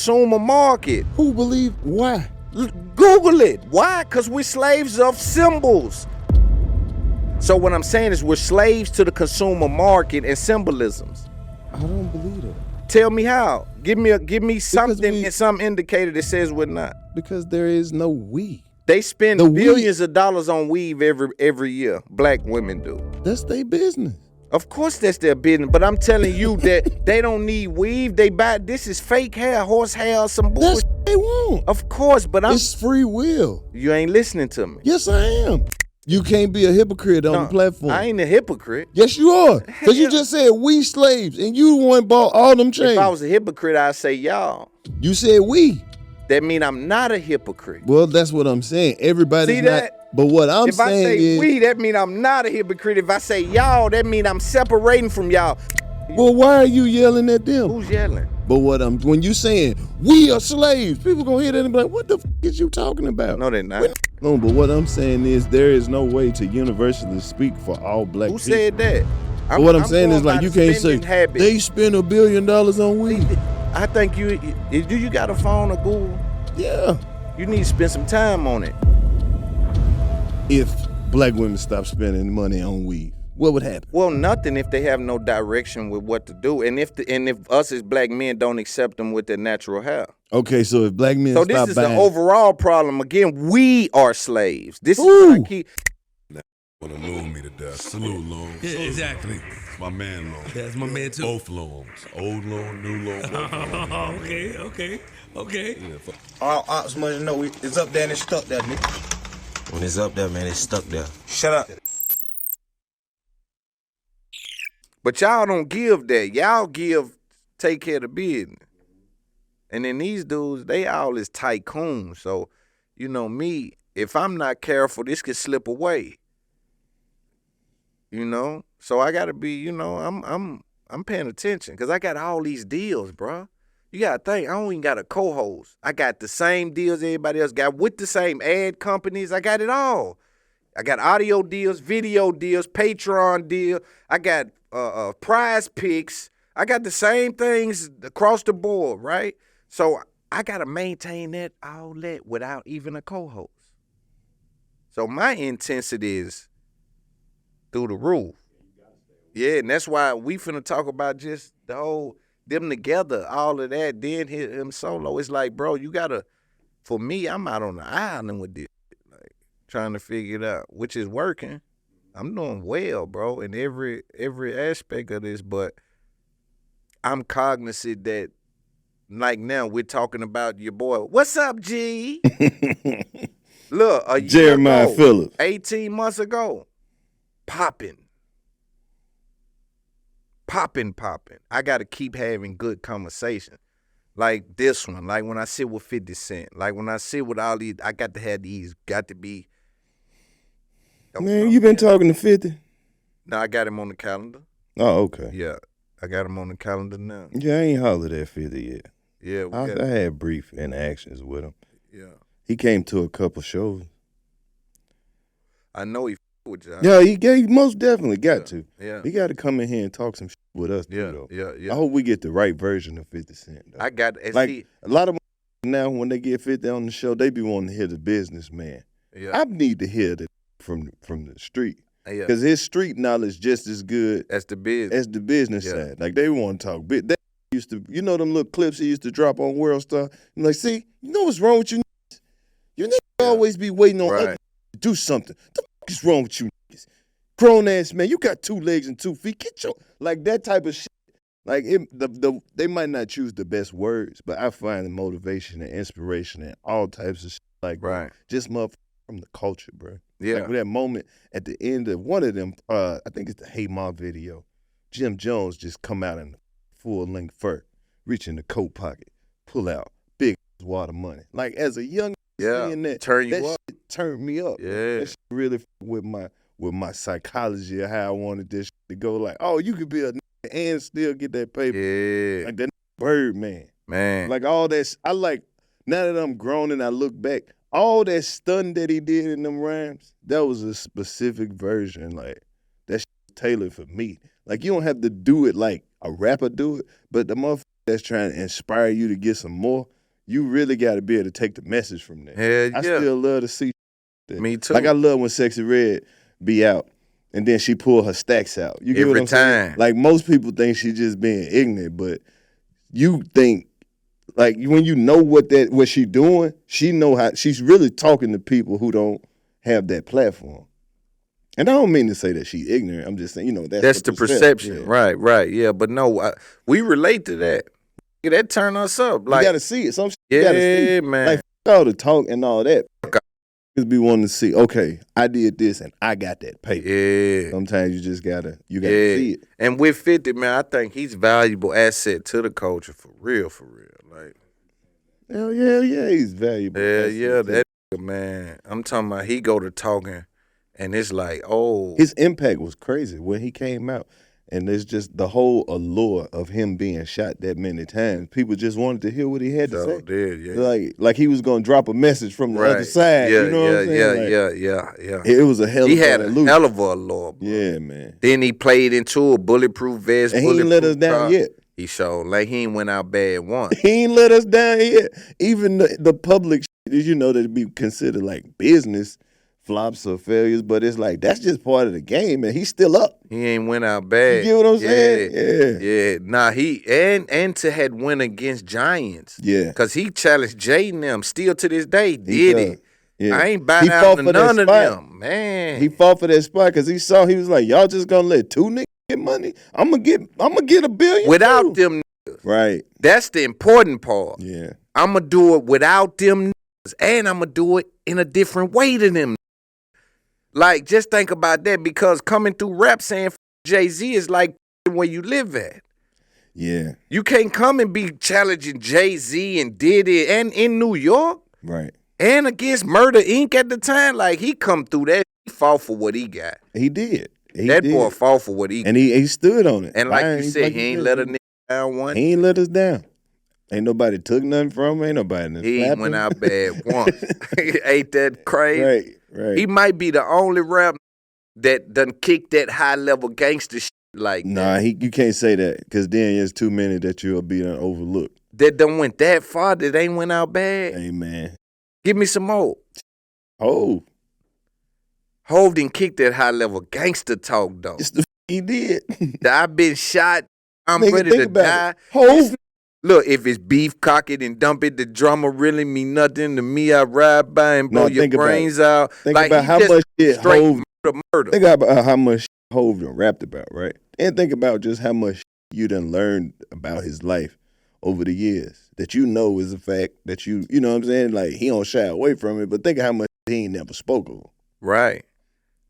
consumer market. Who believe? Why? Google it. Why? Because we're slaves of symbols. So what I'm saying is we're slaves to the consumer market and symbolisms. I don't believe that. Tell me how. Give me something and some indicator that says we're not. Because there is no we. They spend billions of dollars on weave every year. Black women do. That's their business. Of course that's their business, but I'm telling you that they don't need weave. They buy, this is fake hair, horse hair, some bullshit. That's what they want. Of course, but it's free will. You ain't listening to me. Yes, I am. You can't be a hypocrite on the platform. I ain't a hypocrite. Yes, you are. Because you just said we slaves, and you the one bought all them chains. If I was a hypocrite, I'd say y'all. You said we. That mean I'm not a hypocrite. Well, that's what I'm saying. Everybody's See not. that? But what I'm saying is, if I say we, that mean I'm not a hypocrite. If I say y'all, that mean I'm separating from y'all. Well, why are you yelling at them? Who's yelling? But when you saying we are slaves, people gonna hear that and be like, "What the f is you talking about?" No, they're not. No, but what I'm saying is there is no way to universally speak for all black people. Who said that? What I'm saying is like you can't say they spend $1 billion on weed. I think do you got a phone or Google? Yeah. You need to spend some time on it. If black women stop spending money on weed, what would happen? Well, nothing if they have no direction with what to do, and if us as black men don't accept them with their natural hair. Okay, so if black men so stop this is buying, the overall problem. Again, we are slaves. This is what I keep. Want to Loon me to death. Salute, Loon. Yeah, Salute. exactly. It's my man, Loon. That's my man too. Both Loons. Old Loon, new Loon. Okay. Yeah, All ops must know it's up there and it's stuck there, nigga. When it's up there, man, it's stuck there. Shut up. But y'all don't give that. Y'all take care of the business. And then these dudes, they all is tycoons. So, you know me, if I'm not careful, this could slip away. You know? So I gotta be, you know, I'm paying attention. Cause I got all these deals, bro. You gotta think, I don't even got a co-host. I got the same deals everybody else got with the same ad companies. I got it all. I got audio deals, video deals, Patreon deal. I got prize picks. I got the same things across the board, right? So I got to maintain all that without even a co-host. So my intensity is through the roof. Yeah, and that's why we finna talk about just the whole, them together, all of that, then him solo. It's like, bro, you got to, for me, I'm out on the island with this, like trying to figure it out, which is working. I'm doing well, bro, in every aspect of this, but I'm cognizant that, like now, we're talking about your boy. What's up, G? Look, a year Jeremiah ago, Phillips. 18 months ago, popping. I got to keep having good conversation. Like this one, like when I sit with 50 Cent, like when I sit with all these, I got to have these, got to be. Man, you been talking to 50? No, I got him on the calendar. Oh, okay. Yeah, I got him on the calendar now. Yeah, I ain't hollered at 50 yet. Yeah, I had brief interactions with him. Yeah. He came to a couple shows. I know he with y'all. Yeah, he most definitely got to. Yeah. He got to come in here and talk some shit with us Yeah, too, though. yeah. I hope we get the right version of 50 Cent, though. I got like a lot of now when they get 50 on the show, they be wanting to hear the businessman. Yeah. I need to hear that from the street. Yeah. Because his street knowledge just as good as the business side. Like they want to talk bit. They used to, you know, them little clips he used to drop on World Star. I'm like, see, you know what's wrong with you niggas? You niggas always be waiting on others to do something. The fuck is wrong with you niggas? Grown ass man, you got 2 legs and 2 feet. Get your like that type of shit. Like they might not choose the best words, but I find the motivation and inspiration and all types of shit like that. Just motherfucker from the culture, bro. Yeah. Like that moment at the end of one of them, I think it's the Hey Ma video. Jim Jones just come out in full length fur, reach in the coat pocket, pull out big water money. Like as a young seeing that, shit turned me up. Yeah. That shit really with my psychology of how I wanted this shit to go. Like, oh, you could be a nigga and still get that paper. Yeah. Like that bird man. Like all that. I like now that I'm grown and I look back. All that stun that he did in them rhymes, that was a specific version. Like, that shit was tailored for me. Like, you don't have to do it like a rapper do it, but the motherfucker that's trying to inspire you to get some more, you really got to be able to take the message from that. Hell I still love to see that. Me too. Like I love when Sexy Red be out and then she pull her stacks out. You get what I'm saying? Like most people think she just being ignorant, but you think like when you know what she doing, she know how she's really talking to people who don't have that platform. And I don't mean to say that she's ignorant. I'm just saying, you know, that's the perception. Yeah. Right. Yeah, but no, we relate to that. That turn us up. Like, you got to see it. Some shit yeah, you got to see. Man. Like, all the talk and all that. Just be wanting to see, okay, I did this and I got that paper. Yeah. Sometimes you just got to see it. And with 50, man, I think he's a valuable asset to the culture for real. Like, hell yeah, he's valuable. Yeah, that man. I'm talking about he go to talking. And it's like, oh. His impact was crazy when he came out. And there's just the whole allure of him being shot that many times. People just wanted to hear what he had to say. Did, yeah. Like he was going to drop a message from the other side. Yeah, you know what I'm saying? Yeah. It was a hell of a He had a hell of a allure, bro. Yeah, man. Then he played into a bulletproof vest. And he ain't let us down yet. He showed like he ain't went out bad once. He ain't let us down yet. Even the public shit, you know, that be considered like business flops or failures, but it's like that's just part of the game, and he's still up. He ain't went out bad. You get what I'm saying? Yeah. Nah, he and to had win against giants. Yeah, cause he challenged Jay and them. Still to this day, did it. Yeah. I ain't buying out to none of them, man. He fought for that spot because he was like, y'all just gonna let two niggas get money? I'm gonna get $1 billion without them niggas. Right. That's the important part. Yeah. I'm gonna do it without them niggas, and I'm gonna do it in a different way than them. Like, just think about that, because coming through rap saying Jay-Z is like where you live at. Yeah. You can't come and be challenging Jay-Z and Diddy and in New York. Right. And against Murder Inc. at the time. Like, he come through that. He fought for what he got. He did. That boy fought for what he got. And he stood on it. And like you said, he ain't let a nigga down one. He ain't let us down. Ain't nobody took nothing from him. Ain't nobody He ain't went out bad once. Ain't that crazy? Right. He might be the only rap that done kick that high level gangster shit like that. You can't say that, because then there's too many that you'll be overlooked. That done went that far that ain't went out bad. Hey, man. Give me some more. Hove didn't kick that high level gangster talk though. He did. I've been shot. I'm Nigga, ready to die. Hove. Look, if it's beef, cock it and dump it, the drama really mean nothing to me. I ride by and blow your brains out. Think about how much shit Hove murder. Think about how much Hove done rapped about, right? And think about just how much you done learned about his life over the years that you know is a fact that you know what I'm saying? Like, he don't shy away from it, but think of how much he ain't never spoke of. Right.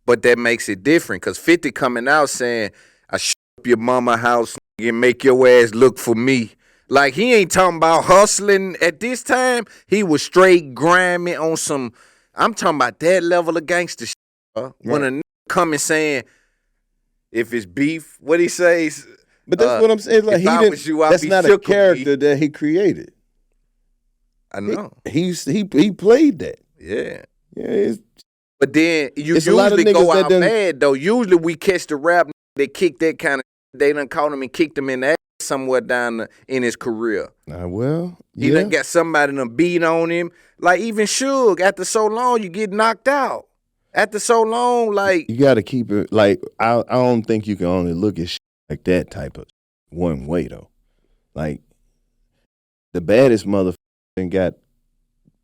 But that makes it different, because 50 coming out saying, I shoot up your mama house and make your ass look for me. Like, he ain't talking about hustling at this time. He was straight grimy on some, I'm talking about that level of gangster shit. Right. When a nigga coming saying, if it's beef, what he says. But that's what I'm saying. Like, that's not a character that he created. I know. He played that. Yeah. Yeah. But then you usually go out bad, though. Usually we catch the rap that kick that kind of, they done caught him and kicked him in the ass somewhere down in his career. He done got somebody done beat on him. Like, even Suge, after so long, you get knocked out. After so long, like, you got to keep it, like, I don't think you can only look at shit like that type of one way, though. Like, the baddest motherfucker got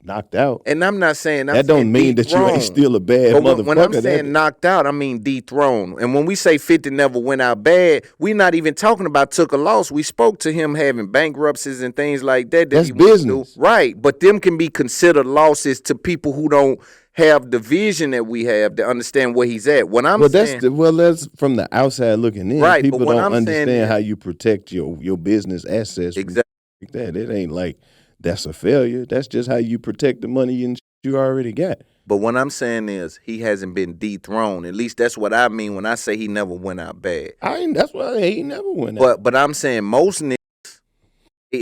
knocked out. And I'm not saying that don't mean that you ain't still a bad motherfucker. When I'm saying knocked out, I mean dethroned. And when we say 50 never went out bad, we not even talking about took a loss. We spoke to him having bankruptcies and things like that. That's business. Right. But them can be considered losses to people who don't have the vision that we have to understand where he's at. When I'm saying, that's from the outside looking in. Right. People but don't understand how you protect your business assets. Exactly. Like that. It ain't like that's a failure. That's just how you protect the money you already got. But what I'm saying is he hasn't been dethroned. At least that's what I mean when I say he never went out bad. That's why he never went out. But I'm saying most niggas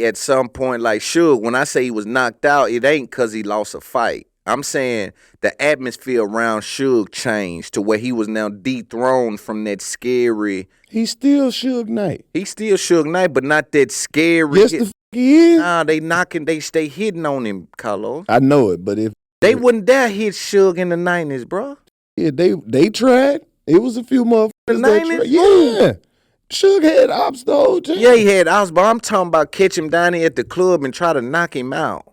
at some point, like Suge, when I say he was knocked out, it ain't because he lost a fight. I'm saying the atmosphere around Suge changed to where he was now dethroned from that scary. He's still Suge Knight. He's still Suge Knight, but not that scary. Yes, the f he is. Nah, they stay hitting on him, Karlous. I know it, but if they wouldn't dare hit Suge in the 90s, bro. Yeah, they tried. It was a few motherfuckers The that 90s? tried. Yeah. Suge had ops the whole time. Yeah, he had ops, but I'm talking about catch him down here at the club and try to knock him out.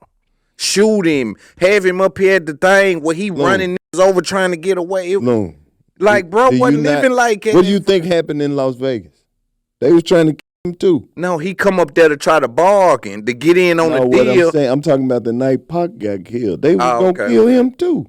Shoot him, have him up here at the thing where he running niggas over trying to get away. No. Like, bro, wasn't living like it. What do you think happened in Las Vegas? They was trying to kill him too. No, he come up there to try to bargain, to get in on the What deal. I'm saying, I'm talking about the night Pac got killed. They was gonna kill okay. him too.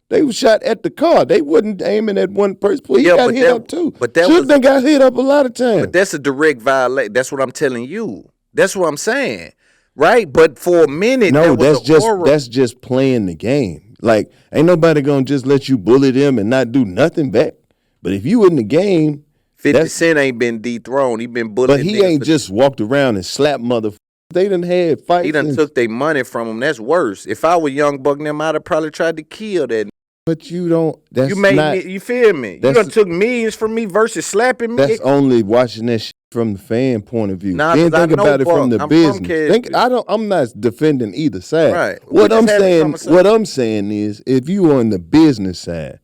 They was shot at the car. They wasn't aiming at one person. He got hit up too. But that Suge done got hit up a lot of times. But that's a direct violation. That's what I'm telling you. That's what I'm saying. Right? But for a minute, no, that's just playing the game. Like, ain't nobody gonna just let you bully them and not do nothing back. But if you in the game, 50 Cent ain't been dethroned. He been bullied. But he ain't just walked around and slapped motherfuckers. They done had fights. He done took their money from him. That's worse. If I was Young Buck, them I'd have probably tried to kill that. But you don't. That's you made me. You feel me? You done took millions from me versus slapping me. That's only watching that shit from the fan point of view. Nah, then think about it Buck. from the I'm business. I'm not defending either side. Right. What I'm saying is, if you on the business side,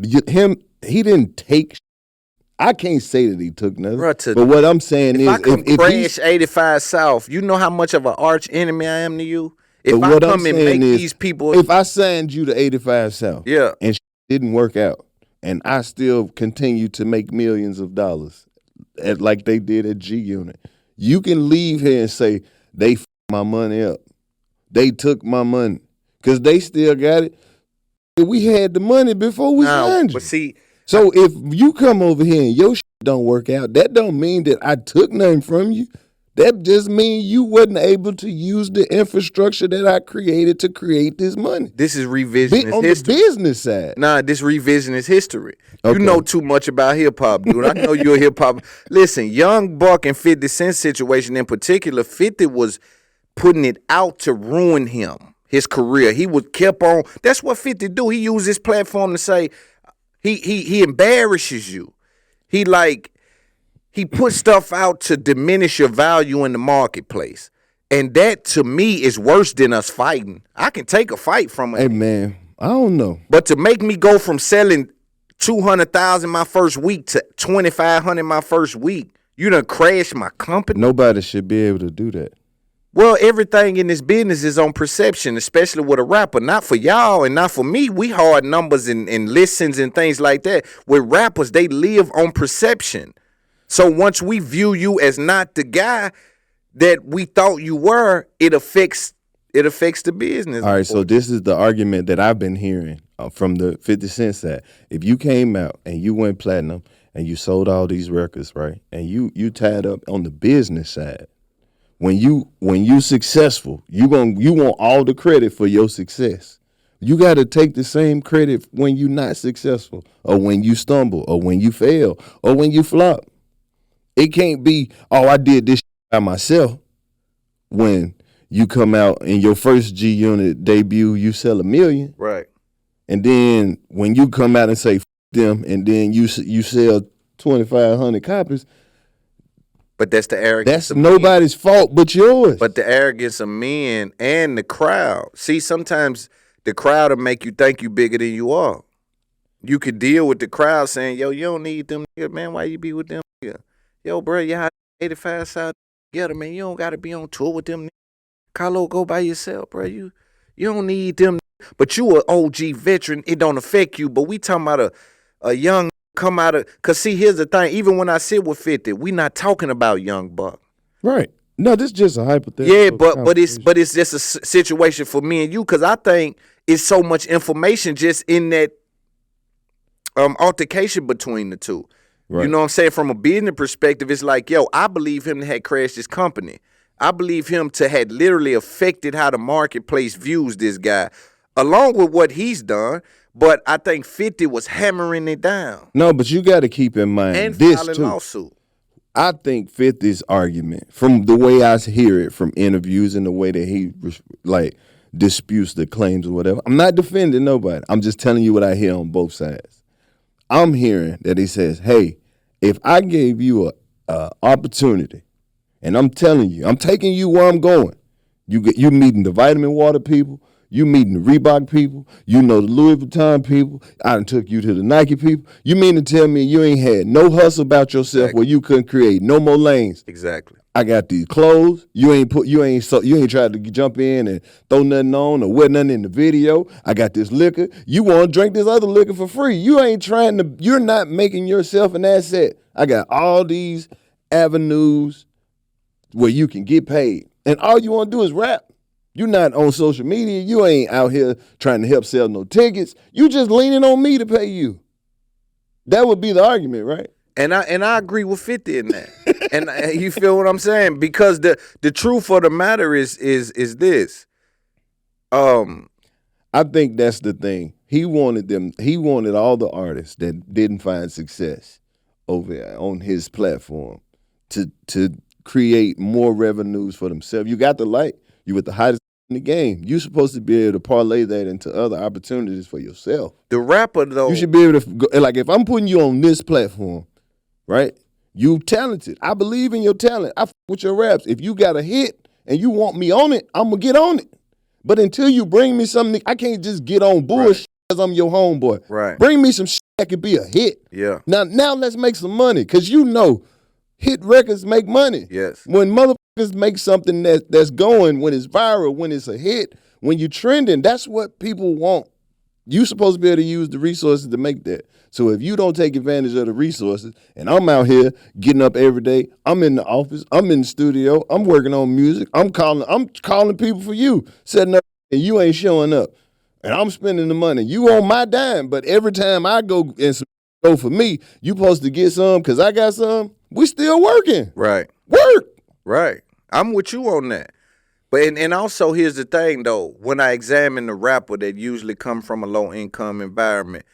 he didn't take. I can't say that he took nothing. But what I'm saying if crash 85 South, you know how much of an arch enemy I am to you. If I come and make these people, if I signed you to 85 South, yeah, and didn't work out, and I still continue to make millions of dollars, like they did at G Unit, you can leave here and say they f my money up, they took my money, because they still got it. We had the money before we signed you. But see, so if you come over here and your shit don't work out, that don't mean that I took nothing from you. That just means you wasn't able to use the infrastructure that I created to create this money. This is revisionist on history. The business side. Nah, this revisionist history. Okay. You know too much about hip-hop, dude. I know you're a hip-hop. Listen, Young Buck and 50 Cent situation in particular, 50 was putting it out to ruin him, his career. He would kept on. That's what 50 do. He used his platform to say, he embarrasses you. He puts stuff out to diminish your value in the marketplace. And that, to me, is worse than us fighting. I can take a fight from it. Hey, man, I don't know. But to make me go from selling 200,000 my first week to 2,500 my first week, you done crashed my company. Nobody should be able to do that. Well, everything in this business is on perception, especially with a rapper. Not for y'all and not for me. We hard numbers and listens and things like that. With rappers, they live on perception. So once we view you as not the guy that we thought you were, it affects the business. All right, so this is the argument that I've been hearing from the 50 Cent side. If you came out and you went platinum and you sold all these records, right, and you tied up on the business side, when you successful, you want all the credit for your success. You got to take the same credit when you're not successful, or when you stumble, or when you fail, or when you flop. It can't be, oh, I did this by myself. When you come out in your first G Unit debut, you sell 1 million. Right. And then when you come out and say F them, and then you sell 2,500 copies. But that's the arrogance. That's nobody's fault but yours. But the arrogance of men and the crowd. See, sometimes the crowd will make you think you bigger than you are. You could deal with the crowd saying, yo, you don't need them niggas, man. Why you be with them niggas? Yo, bro, you had 85 South together, man. You don't got to be on tour with them niggas. Karlous, go by yourself, bro. You don't need them. But you an OG veteran. It don't affect you. But we talking about a young come out of, because see, here's the thing. Even when I sit with 50, we not talking about Young Buck. Right. No, this is just a hypothetical. Yeah, but it's just a situation for me and you, because I think it's so much information just in that altercation between the two. Right. You know what I'm saying? From a business perspective, it's like, yo, I believe him to have crashed his company. I believe him to had literally affected how the marketplace views this guy, along with what he's done. But I think 50 was hammering it down. No, but you got to keep in mind and this filing too. Lawsuit. I think 50's argument, from the way I hear it from interviews and the way that he like disputes the claims or whatever. I'm not defending nobody. I'm just telling you what I hear on both sides. I'm hearing that he says, hey, if I gave you a opportunity, and I'm telling you, I'm taking you where I'm going. You meeting the vitamin water people, you meeting the Reebok people, you know the Louis Vuitton people, I done took you to the Nike people. You mean to tell me you ain't had no hustle about yourself where you couldn't create no more lanes? Exactly. I got these clothes. You ain't tried to jump in and throw nothing on or wear nothing in the video. I got this liquor. You want to drink this other liquor for free. You're not making yourself an asset. I got all these avenues where you can get paid. And all you want to do is rap. You're not on social media. You ain't out here trying to help sell no tickets. You just leaning on me to pay you. That would be the argument, right? And I agree with 50 in that. And you feel what I'm saying? Because the truth of the matter is this. I think that's the thing. He wanted all the artists that didn't find success over on his platform to create more revenues for themselves. You got the light. You with the hottest in the game. You're supposed to be able to parlay that into other opportunities for yourself. The rapper, though. You should be able to go, like, if I'm putting you on this platform, right? You talented. I believe in your talent. I with your raps. If you got a hit and you want me on it, I'm going to get on it. But until you bring me something, I can't just get on bullshit because I'm your homeboy. Right. Bring me some shit that could be a hit. Yeah. Now let's make some money, because you know hit records make money. Yes. When motherfuckers make something that's going, when it's viral, when it's a hit, when you're trending, that's what people want. You supposed to be able to use the resources to make that. So if you don't take advantage of the resources, and I'm out here getting up every day, I'm in the office, I'm in the studio, I'm working on music, I'm calling people for you, setting up, and you ain't showing up. And I'm spending the money. You on my dime, but every time I go and go for me, you supposed to get some because I got some. We still working. Right. Work. Right. I'm with you on that. But and also here's the thing though, when I examine the rapper that usually come from a low income environment,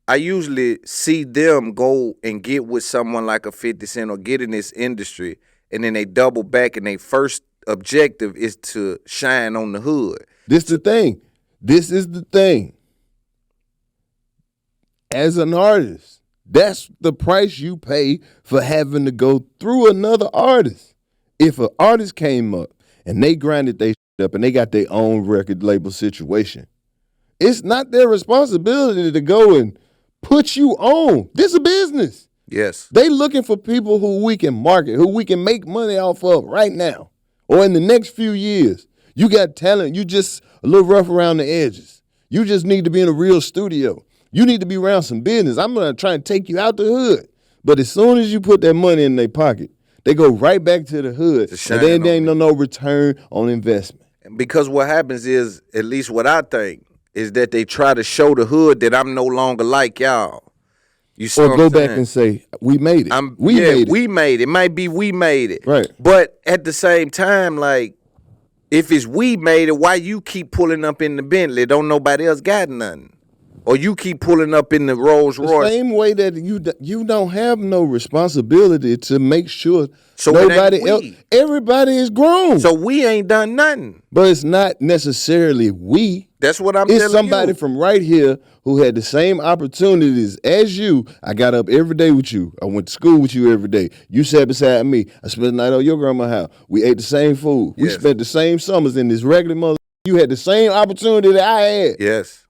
I usually see them go and get with someone like a 50 Cent or get in this industry, and then they double back and their first objective is to shine on the hood. This is the thing. As an artist, that's the price you pay for having to go through another artist. If an artist came up and they grinded their shit up and they got their own record label situation, it's not their responsibility to go and put you on. This is a business. Yes. They looking for people who we can market, who we can make money off of right now or in the next few years. You got talent. You just a little rough around the edges. You just need to be in a real studio. You need to be around some business. I'm going to try and take you out the hood. But as soon as you put that money in their pocket, they go right back to the hood. And then there ain't no return on investment. Because what happens is, at least what I think, is that they try to show the hood that I'm no longer like y'all. You see or go back and say, we made it. We made it. It might be we made it. Right. But at the same time, like, if it's we made it, why you keep pulling up in the Bentley? Don't nobody else got nothing. Or you keep pulling up in the Rolls Royce. The same way that you don't have no responsibility to make sure so nobody else, everybody is grown. So we ain't done nothing. But it's not necessarily we. That's what I'm telling you. It's somebody from right here who had the same opportunities as you. I got up every day with you. I went to school with you every day. You sat beside me. I spent the night at your grandma's house. We ate the same food. We spent the same summers in this regular mother. You had the same opportunity that I had. Yes.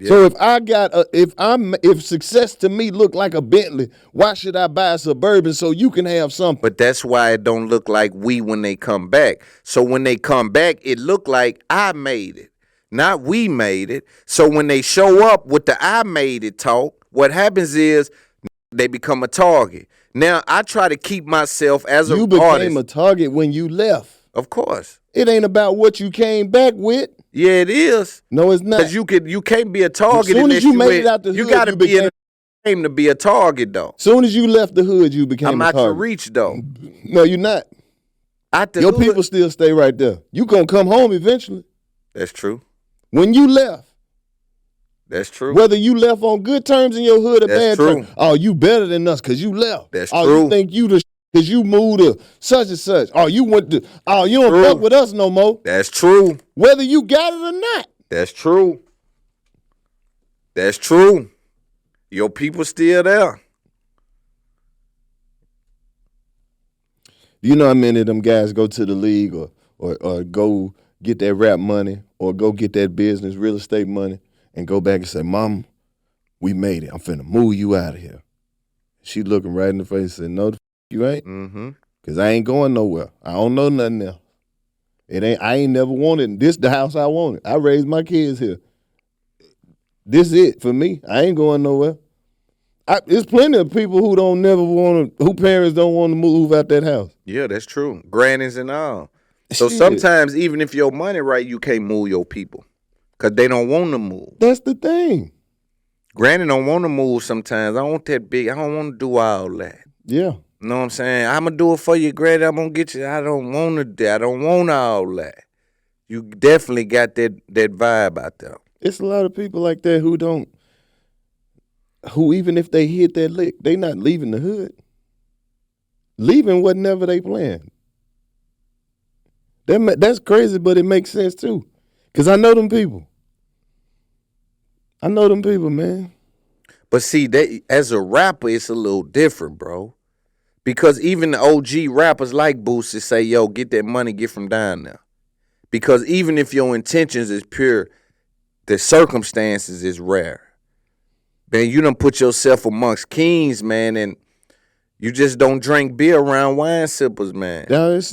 So if success to me look like a Bentley, why should I buy a Suburban so you can have something? But that's why it don't look like we when they come back. So when they come back, it look like I made it, not we made it. So when they show up with the I made it talk, what happens is they become a target. Now I try to keep myself as an artist. You became a target when you left. Of course. It ain't about what you came back with. Yeah, it is. No, it's not. Because you can't be a target. As soon as you made it out the hood, you got to be in the game to be a target, though. As soon as you left the hood, you became I'm a target. out your reach, though. No, you're not. Your people still stay right there. You gonna come home eventually. That's true. When you left, That's true. Whether you left on good terms in your hood or That's bad true. terms. Oh, you better than us because you left. That's true. You think you because you moved to such and such. Oh, you went to. Oh, you don't fuck with us no more. That's true. Whether you got it or not. That's true. That's true. Your people still there. You know how many of them guys go to the league or go get that rap money or go get that business, real estate money, and go back and say, Mom, we made it. I'm finna move you out of here. She looking right in the face and said, no, you ain't. Mm-hmm. Because I ain't going nowhere. I don't know nothing else. I ain't never wanted this the house I wanted. I raised my kids here. This is it for me. I ain't going nowhere. There's plenty of people who parents don't want to move out that house. Yeah, that's true. Grannies and all. So sometimes even if your money right, you can't move your people because they don't want to move. That's the thing. Granny don't want to move sometimes. I want that big. I don't want to do all that. Yeah. You know what I'm saying? I'm going to do it for you, Granny. I'm going to get you. I don't want to do. I don't want all that. You definitely got that vibe out there. It's a lot of people like that who even if they hit that lick, they not leaving the hood. Leaving wasn't never they planned. That's crazy, but it makes sense too. Because I know them people. Man. But see, as a rapper, it's a little different, bro. Because even the OG rappers like Boosie say, yo, get that money, get from down there. Because even if your intentions is pure, the circumstances is rare. Man, you done put yourself amongst kings, man, and you just don't drink beer around wine sippers, man. That's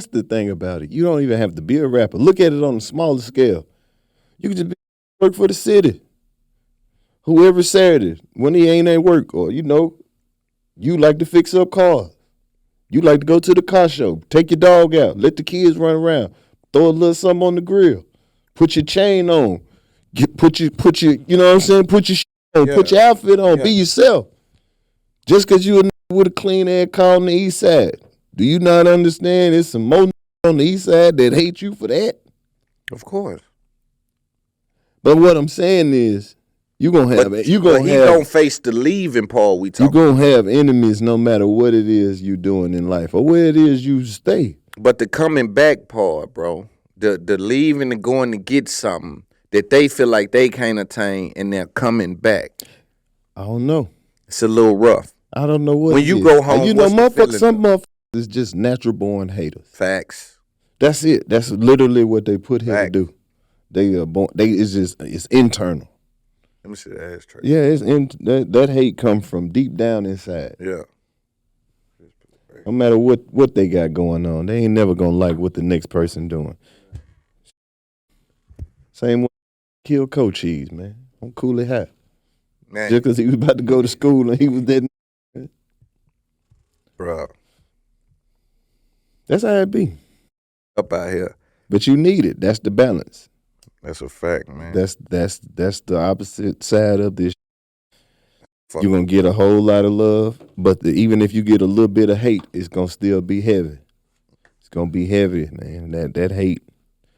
the thing about it. You don't even have to be a rapper. Look at it on a smaller scale. You can just work for the city. Whoever Saturday, when he ain't at work, or you like to fix up cars. You like to go to the car show, take your dog out, let the kids run around, throw a little something on the grill, put your chain on, put your, you know what I'm saying? Put your shit on, put your outfit on, be yourself. Just because you with a clean air car on the east side. Do you not understand there's some more on the east side that hate you for that? Of course. But what I'm saying is, he don't face the leaving part we talking. You're going to have enemies no matter what it is you doing in life or where it is you stay. But the coming back part, bro, the leaving and going to get something that they feel like they can't attain and they're coming back. I don't know. It's a little rough. I don't know what when you go home. Some motherfuckers is just natural born haters. Facts. That's it. That's literally what they put here to do. They are born. It's internal. Let me see the ashtray. Yeah, that hate comes from deep down inside. Yeah. No matter what they got going on, they ain't never gonna like what the next person doing. Same way, kill Coach Cheese, man. I'm coolly high. Man. Just because he was about to go to school and he was dead. Bro. That's how it be. Up out here. But you need it. That's the balance. That's a fact, man. That's the opposite side of this. You're going to get a whole lot of love, but even if you get a little bit of hate, it's going to still be heavy. It's going to be heavy, man, that hate.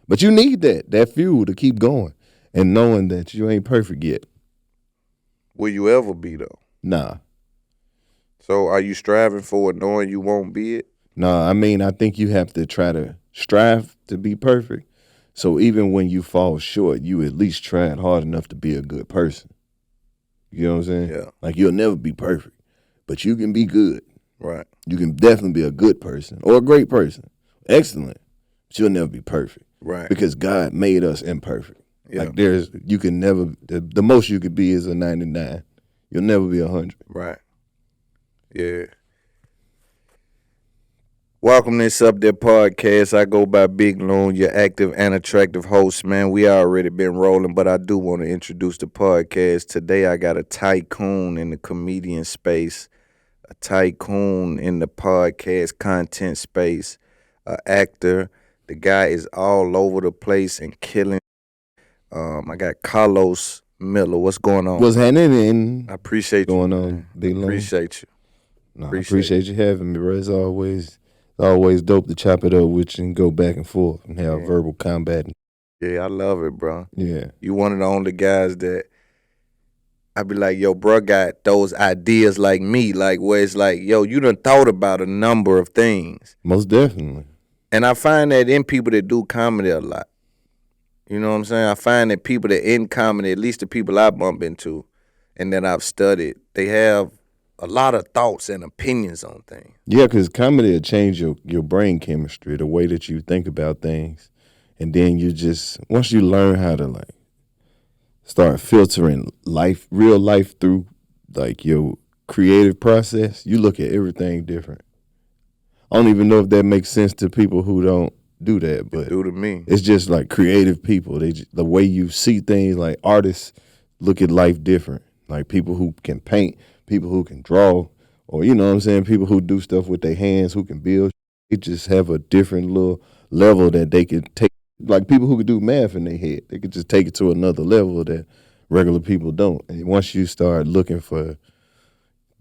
But you need that fuel to keep going and knowing that you ain't perfect yet. Will you ever be, though? Nah. So are you striving for it knowing you won't be it? Nah, I mean, I think you have to try to strive to be perfect. So even when you fall short, you at least tried hard enough to be a good person. You know what I'm saying? Yeah. Like you'll never be perfect, but you can be good. Right. You can definitely be a good person or a great person. Excellent. But you'll never be perfect. Right. Because God made us imperfect. Yeah. Like you can never, the most you could be is a 99. You'll never be 100. Right. Yeah. Welcome to this Up There podcast. I go by Big Loon, your active and attractive host, man. We already been rolling, but I do want to introduce the podcast. Today I got a tycoon in the comedian space, a tycoon in the podcast content space, an actor. The guy is all over the place and killing. I got Karlous Miller. What's going on? What's happening? I appreciate you. Going on, Big Loon? Appreciate you. No, I appreciate you having me, bro. It's always dope to chop it up with you and go back and forth and have verbal combat. Yeah, I love it, bro. Yeah. You one of the only guys that I be like, yo, bro got those ideas like me, like where it's like, yo, you done thought about a number of things. Most definitely. And I find that in people that do comedy a lot. You know what I'm saying? I find that people that in comedy, at least the people I bump into and that I've studied, they have a lot of thoughts and opinions on things. Yeah, because comedy will change your brain chemistry, the way that you think about things. And then you just, once you learn how to like start filtering life, real life through like your creative process, you look at everything different. I don't even know if that makes sense to people who don't do that, but It do to me. it's just like creative people. The way you see things, like artists look at life different. Like people who can paint, people who can draw, or you know what I'm saying, people who do stuff with their hands, who can build. They just have a different little level that they could take. Like people who could do math in their head, they could just take it to another level that regular people don't. And once you start looking for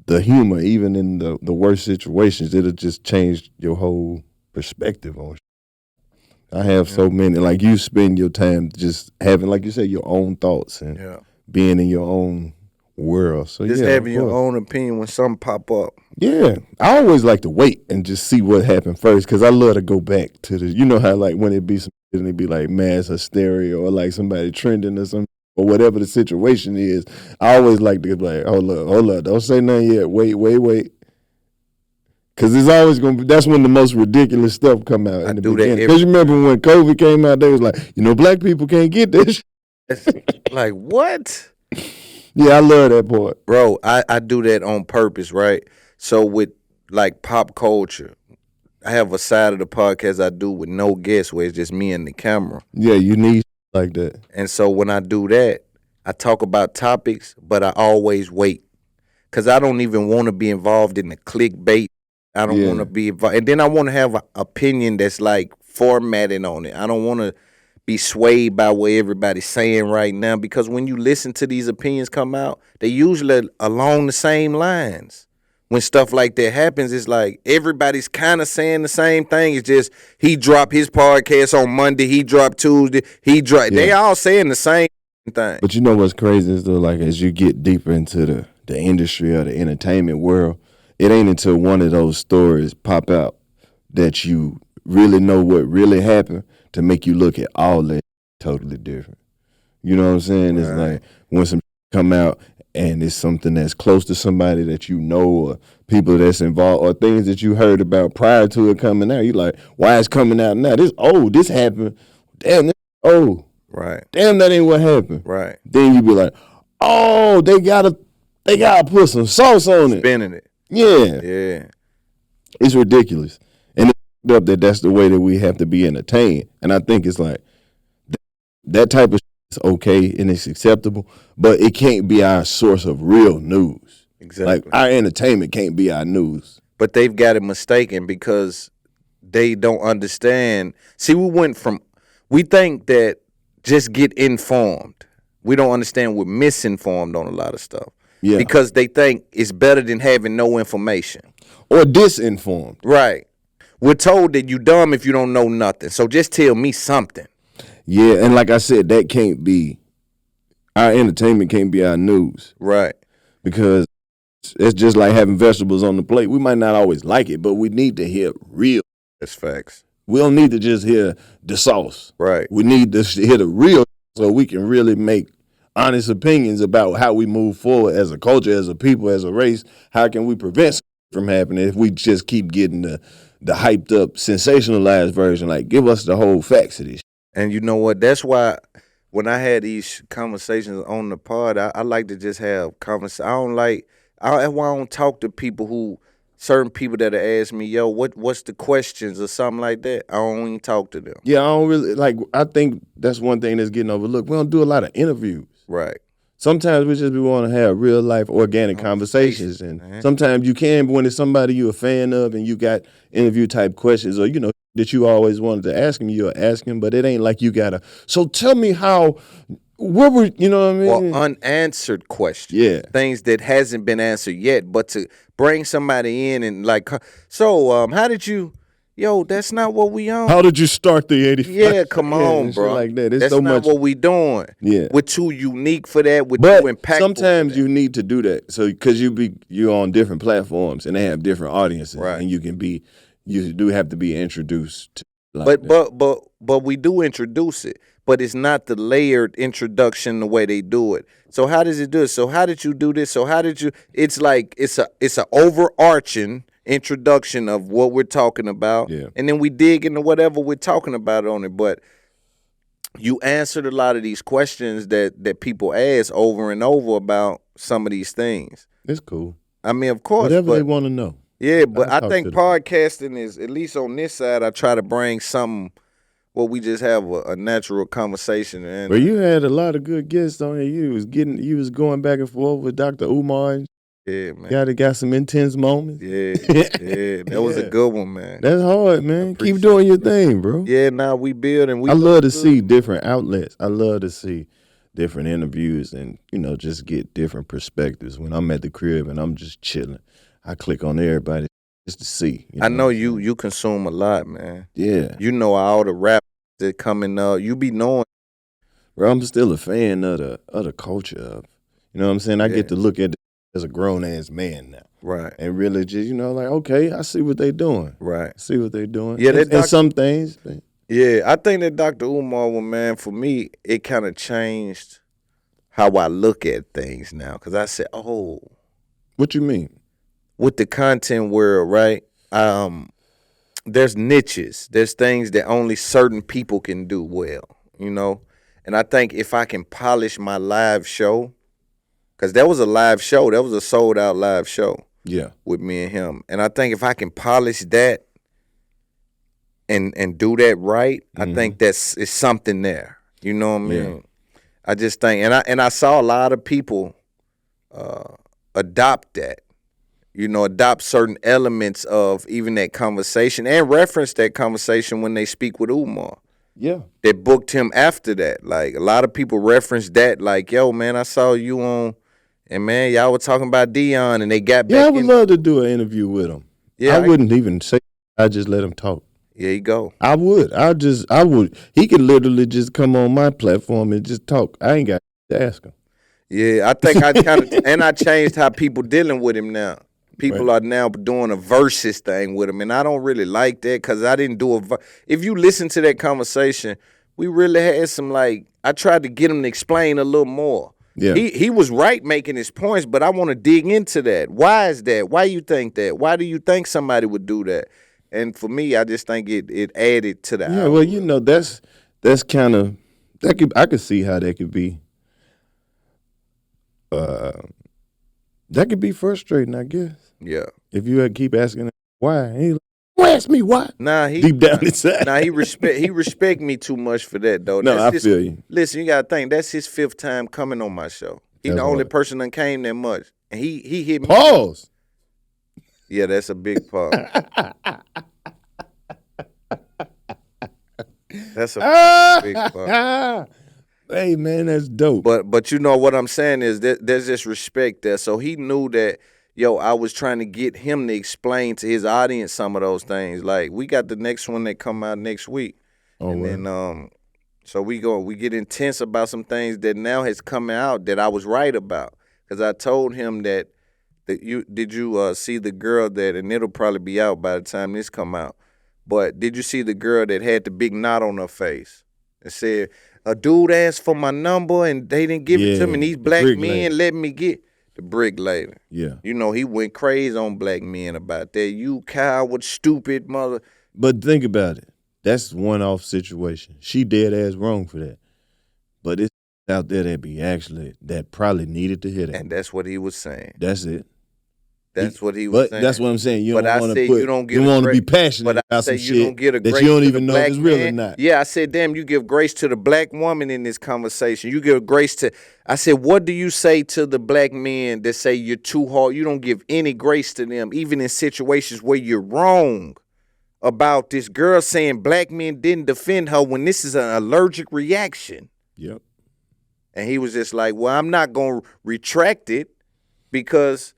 the humor, even in the worst situations, it'll just change your whole perspective on shit. I have so many, like you spend your time just having, like you said, your own thoughts and being in your own world. So just having your own opinion when something pop up. Yeah, I always like to wait and just see what happened first because I love to go back to the, you know how like when it be some, and it be like mass hysteria or like somebody trending or something or whatever the situation is. I always like to be like, hold up, don't say nothing yet. Wait. Because it's always going to be, that's when the most ridiculous stuff come out in the beginning. Because you remember when COVID came out, they was like, you know, black people can't get this. Like, what? Yeah, I love that part. Bro, I do that on purpose, right? So with like pop culture, I have a side of the podcast I do with no guests where it's just me and the camera. Yeah, you need like that. And so when I do that, I talk about topics, but I always wait. Because I don't even want to be involved in the clickbait. I don't want to be involved. And then I want to have an opinion that's like formatted on it. I don't want to be swayed by what everybody's saying right now, because when you listen to these opinions come out, they usually along the same lines. When stuff like that happens, it's like everybody's kind of saying the same thing. It's just he dropped his podcast on Monday, he dropped Tuesday, they all saying the same thing. But you know what's crazy is though, like as you get deeper into the industry or the entertainment world, it ain't until one of those stories pop out that you really know what really happened to make you look at all that totally different. You know what I'm saying? It's like when some come out and it's something that's close to somebody that you know or people that's involved or things that you heard about prior to it coming out, you like, why is coming out now? This happened. Damn, this old. Right. Damn, that ain't what happened. Right. Then you be like, oh, they gotta put some sauce on it. Spinning it. Yeah. It's ridiculous. And it's up that's the way that we have to be entertained. And I think it's like that type of shit is okay and it's acceptable, but it can't be our source of real news. Exactly. Like our entertainment can't be our news. But they've got it mistaken because they don't understand. See, we think that just get informed. We don't understand we're misinformed on a lot of stuff. Yeah. Because they think it's better than having no information. Or disinformed. Right. We're told that you dumb if you don't know nothing. So just tell me something. Yeah, and like I said, that can't be, our entertainment can't be our news. Right. Because it's just like having vegetables on the plate. We might not always like it, but we need to hear real. That's facts. We don't need to just hear the sauce. Right. We need to hear the real so we can really make honest opinions about how we move forward as a culture, as a people, as a race. How can we prevent from happening if we just keep getting the hyped up, sensationalized version? Like, give us the whole facts of this. And you know what? That's why when I had these conversations on the pod, I like to just have conversations. That's why I don't talk to people certain people that ask me, yo, what's the questions or something like that. I don't even talk to them. Yeah, I don't really, I think that's one thing that's getting overlooked. We don't do a lot of interviews. Right. Sometimes we just want to have real life organic conversations. And sometimes you can, but when it's somebody you're a fan of and you got interview type questions or, you know, that you always wanted to ask him, you'll ask him, but it ain't like you gotta, so tell me what were, you know what I mean? Well, unanswered questions. Yeah. Things that hasn't been answered yet, but to bring somebody in and like, so how did you Yo, that's not what we on. How did you start the 85? Yeah, come on, shit bro. like that. It's that's so not much. what we doing. Yeah. We're too unique for that. We're But too impactful. sometimes you need to do that. So because you're on different platforms and they have different audiences, right. and you do have to be introduced to. Like but we do introduce it, but it's not the layered introduction the way they do it. So how does it do it? So how did you do this? So how did you? It's like it's a overarching introduction of what we're talking about, and then we dig into whatever we're talking about on it. But you answered a lot of these questions that people ask over and over about some of these things. It's cool. I mean, of course, whatever they want to know. Yeah, but I think podcasting is, at least on this side, I try to bring something where we just have a natural conversation. And you had a lot of good guests on here. You was going back and forth with Dr. Umar. Yeah, man. Y'all got some intense moments. Yeah, that was a good one, man. That's hard, man. Keep doing your thing, bro. Yeah, now we build and we. I love to see different outlets. I love to see different interviews and just get different perspectives. When I'm at the crib and I'm just chilling, I click on everybody just to see. I know you consume a lot, man. Yeah. You know all the rap that coming up. You be knowing. Bro, I'm still a fan of the culture of. You know what I'm saying? I get to look at it as a grown ass man now. Right. And really just, like, okay, I see what they doing. Right. I see what they doing. Yeah, and some things. Man. Yeah, I think that Dr. Umar one, man, for me, it kind of changed how I look at things now. Because I said, oh. What you mean? With the content world, right? There's niches. There's things that only certain people can do well, And I think if I can polish my live show, because that was a live show. That was a sold-out live show. Yeah. With me and him. And I think if I can polish that and do that right, I think it's something there. You know what I mean? Yeah. I just think, and I saw a lot of people adopt that. Adopt certain elements of even that conversation and reference that conversation when they speak with Umar. Yeah. They booked him after that. Like, a lot of people reference that, like, yo, man, I saw you on, and man, y'all were talking about Dion, and they got back. Yeah, I would love to do an interview with him. Yeah. I wouldn't even say, I'd just let him talk. There you go. I would. He could literally just come on my platform and just talk. I ain't got to ask him. Yeah, I think I kind of, and I changed how people dealing with him now. People are now doing a versus thing with him, and I don't really like that because I didn't do if you listen to that conversation, we really had some, like, I tried to get him to explain a little more. Yeah. He was right making his points, but I want to dig into that. Why is that? Why you think that? Why do you think somebody would do that? And for me, I just think it added to the album. Well, that's kind of, I could see how that could be. That could be frustrating, I guess. Yeah. If you keep asking him why, and he's like, "Don't ask me why." Nah, deep down inside. Nah, he respect me too much for that though. No, I feel you. Listen, you gotta think that's his 5th time coming on my show. He's the only person that came that much, and he hit me. Pause. Yeah, that's a big pause. That's a big pause. Hey man, that's dope. But you know what I'm saying is that there's this respect there. So he knew that, I was trying to get him to explain to his audience some of those things. Like, we got the next one that come out next week. Then so we get intense about some things that now has come out that I was right about. Because I told him that did you see the girl that, and it'll probably be out by the time this come out, but did you see the girl that had the big knot on her face and said, a dude asked for my number and they didn't give it to me, and these black men let me get the bricklayer. Yeah. He went crazy on black men about that. You coward, stupid mother. But think about it. That's one-off situation. She dead ass wrong for that. But it's out there that probably needed to hear that. And that's what he was saying. That's it. That's what he was saying. That's what I'm saying. You but don't want to put. You want to be passionate about some shit that you don't even know if it's real or not. Yeah, I said, damn, you give grace to the black woman in this conversation. You give grace to. I said, what do you say to the black men that say you're too hard? You don't give any grace to them, even in situations where you're wrong about this girl saying black men didn't defend her when this is an allergic reaction. Yep. And he was just like, well, I'm not going to retract it because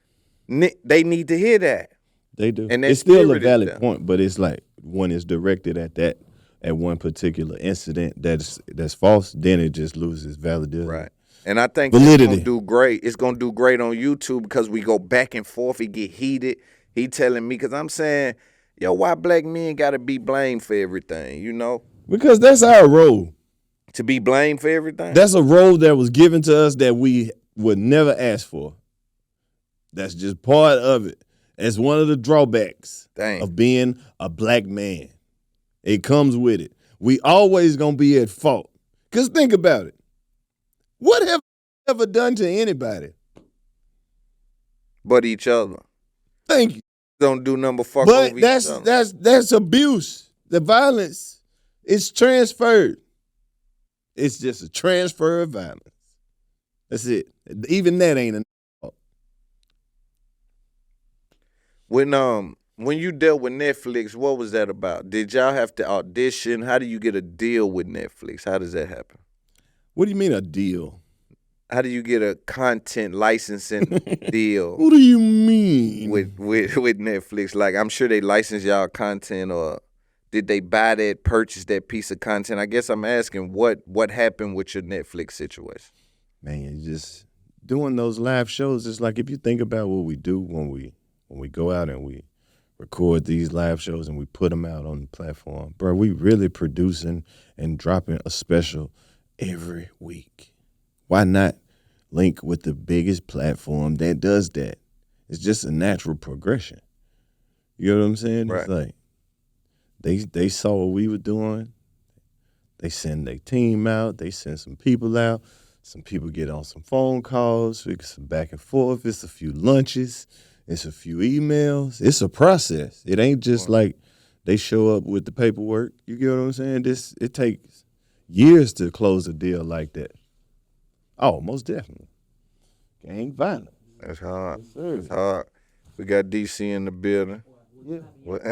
they need to hear that. They do. And it's still a valid point, but it's like, when it's directed at one particular incident that's false, then it just loses validity. Right. And I think validity. It's gonna do great. It's gonna do great on YouTube because we go back and forth. It get heated. He telling me, because I'm saying, yo, why black men gotta be blamed for everything, you know? Because that's our role. To be blamed for everything? That's a role that was given to us that we would never ask for. That's just part of it. It's one of the drawbacks of being a black man. It comes with it. We always gonna be at fault. Because think about it. What have we ever done to anybody? But each other. Thank you. Don't do number fuck over each other. That's abuse. The violence is transferred. It's just a transfer of violence. That's it. Even that ain't enough. When you dealt with Netflix, what was that about? Did y'all have to audition? How do you get a deal with Netflix? How does that happen? What do you mean a deal? How do you get a content licensing deal? What do you mean? With Netflix? Like, I'm sure they license y'all content, or did they buy that, purchase that piece of content? I guess I'm asking what happened with your Netflix situation? Man, just doing those live shows, it's like if you think about what we do when we go out and we record these live shows and we put them out on the platform, bro, we really producing and dropping a special every week. Why not link with the biggest platform that does that? It's just a natural progression. You know what I'm saying? Right. It's like they saw what we were doing. They send their team out. They send some people out. Some people get on some phone calls. We get some back and forth. It's a few lunches. It's a few emails. It's a process. It ain't just like they show up with the paperwork. You get what I'm saying? It takes years to close a deal like that. Oh, most definitely. Gang violence. That's hard. Yes, sir. It's hard. We got DC in the building. Yeah. Most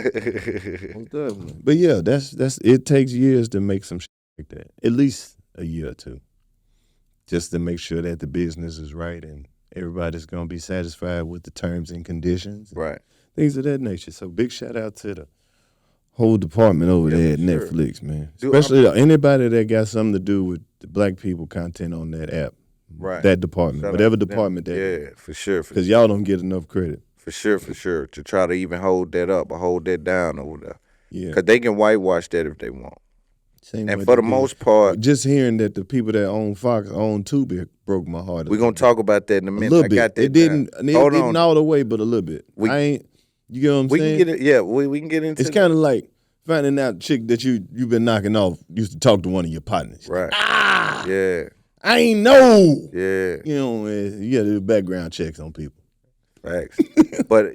definitely. But yeah, that's it takes years to make some shit like that. At least a year or two. Just to make sure that the business is right and everybody's gonna be satisfied with the terms and conditions. Right. Things of that nature. So big shout out to the whole department over there at Netflix, man. Especially anybody that got something to do with the black people content on that app. Right. That department. Shout whatever out to department them. that is. Yeah, for sure. Because y'all don't get enough credit. For sure. To try to even hold that up or hold that down over there. Yeah. Because they can whitewash that if they want. Same And way for they the do. most part, just hearing that the people that own Foxx own Tubi broke my heart. We're going to talk about that in a minute. A little bit. I got that It didn't on. all the way, but a little bit. You get what I'm saying? We can get it. Yeah, we can get into It's kind of like finding out chick that you've been knocking off used to talk to one of your partners. Right. Yeah. I ain't know. Yeah. You know, you got to do background checks on people. Facts. But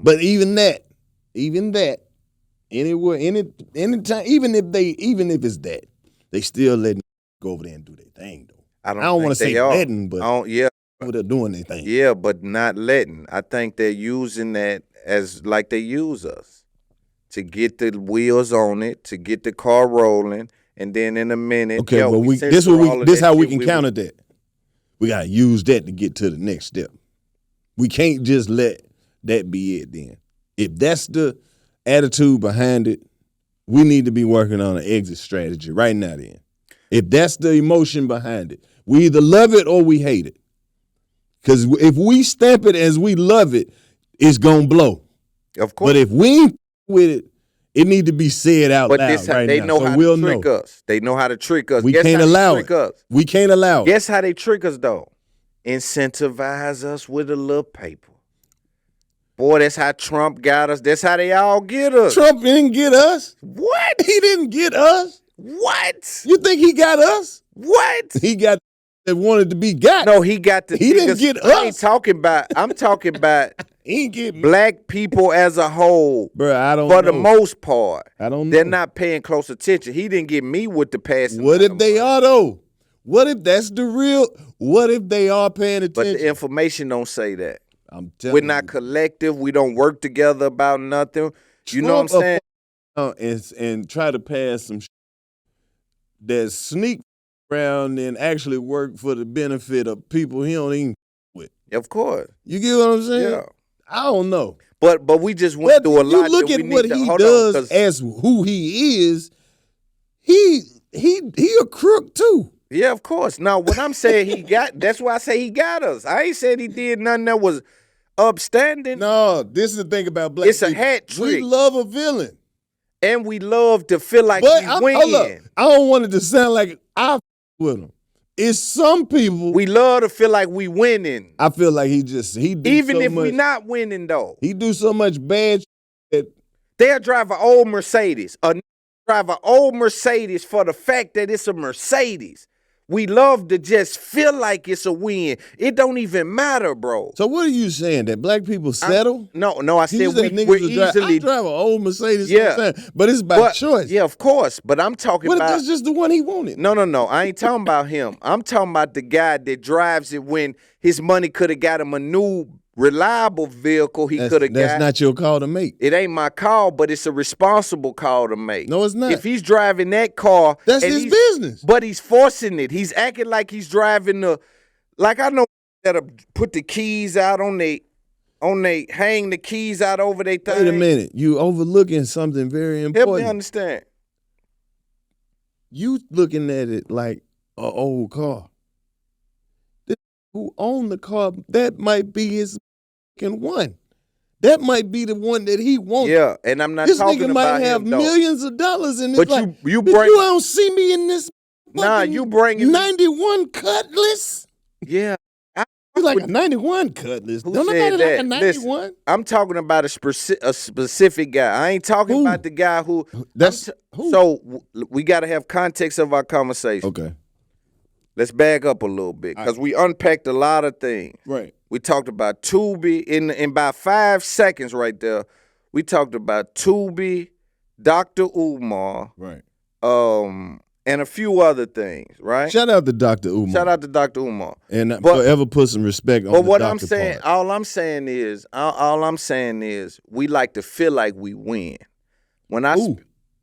but even that, anywhere, anytime, even if it's that, they still letting go over there and do their thing though. I don't want to say letting, but they're doing their thing. Yeah, but not letting. I think they're using that as like they use us to get the wheels on it, to get the car rolling, and then in a minute, okay, but this how we can counter that. We gotta use that to get to the next step. We can't just let that be it then. If that's the attitude behind it, we need to be working on an exit strategy right now then. If that's the emotion behind it, we either love it or we hate it. Because if we stamp it as we love it, it's going to blow. Of course. But if we ain't with it, it need to be said out loud right they now. know so how we'll to trick us. They know how to trick us. We Guess can't how they allow trick it. us. We can't allow it. Guess how they trick us, though? Incentivize us with a little paper. Boy, that's how Trump got us. That's how they all get us. Trump didn't get us. What? He didn't get us. What? You think he got us? What? He got that wanted to be got. No, he got the. He didn't get us. I'm talking about he ain't get me. Black people as a whole. Bro, I don't For know. the most part. I don't know. They're not paying close attention. He didn't get me with the passing. What if they are, though? What if that's the real? What if they are paying attention? But the information don't say that. I'm telling We're not collective. We don't work together about nothing. You know what I'm saying? And try to pass some that sneak around and actually work for the benefit of people he don't even with. Of course. You get what I'm saying? Yeah. I don't know. But we just went through a lot. You look that at we what need to, he hold does on, as who he is. He a crook too. yeah, of course. Now, what I'm saying, that's why I say he got us. I ain't said he did nothing that was upstanding. No, this is the thing about black It's a people. hat trick. We love a villain. And we love to feel like But we win. hold up. I don't want it to sound like I with him. It's some people. We love to feel like we winning. I feel like he do Even so if much, we not winning, though. he do so much bad shit. They'll drive an old Mercedes. Drive an old Mercedes for the fact that it's a Mercedes. We love to just feel like it's a win. It don't even matter, bro. So what are you saying? That black people settle? No, I said we're I drive an old Mercedes sometimes, but it's by choice. Yeah, of course. But I'm talking What about. if that's just the one he wanted? No. I ain't talking about him. I'm talking about the guy that drives it when his money could have got him a new reliable vehicle he could have got. That's not your call to make. It ain't my call, but it's a responsible call to make. No, it's not. If he's driving that car, That's and his business. But he's forcing it. He's acting like he's driving like I know that put the keys out on they hang the keys out over their thing. Wait a minute. You overlooking something very important. Help me understand. You looking at it like an old car. This who owned the car, that might be his one. That might be the one that he wants. Yeah, and I'm not this talking nigga about might have him, though. millions of dollars in his But life. you But bring. you don't see me in this. Nah, you bringing 91 Cutlass. Yeah. He's like a 91 Cutlass. Who Don't said nobody like a that? 91. Listen, I'm talking about a specific guy. I ain't talking about the guy who. Who? So we got to have context of our conversation. Okay. Let's back up a little bit because we unpacked a lot of things. Right. We talked about Tubi in about 5 seconds right there. We talked about Tubi, Dr. Umar, Right. and a few other things, right? Shout out to Dr. Umar. Shout out to Dr. Umar. And forever put some respect on the But what doctor I'm saying, part. all I'm saying is we like to feel like we win. When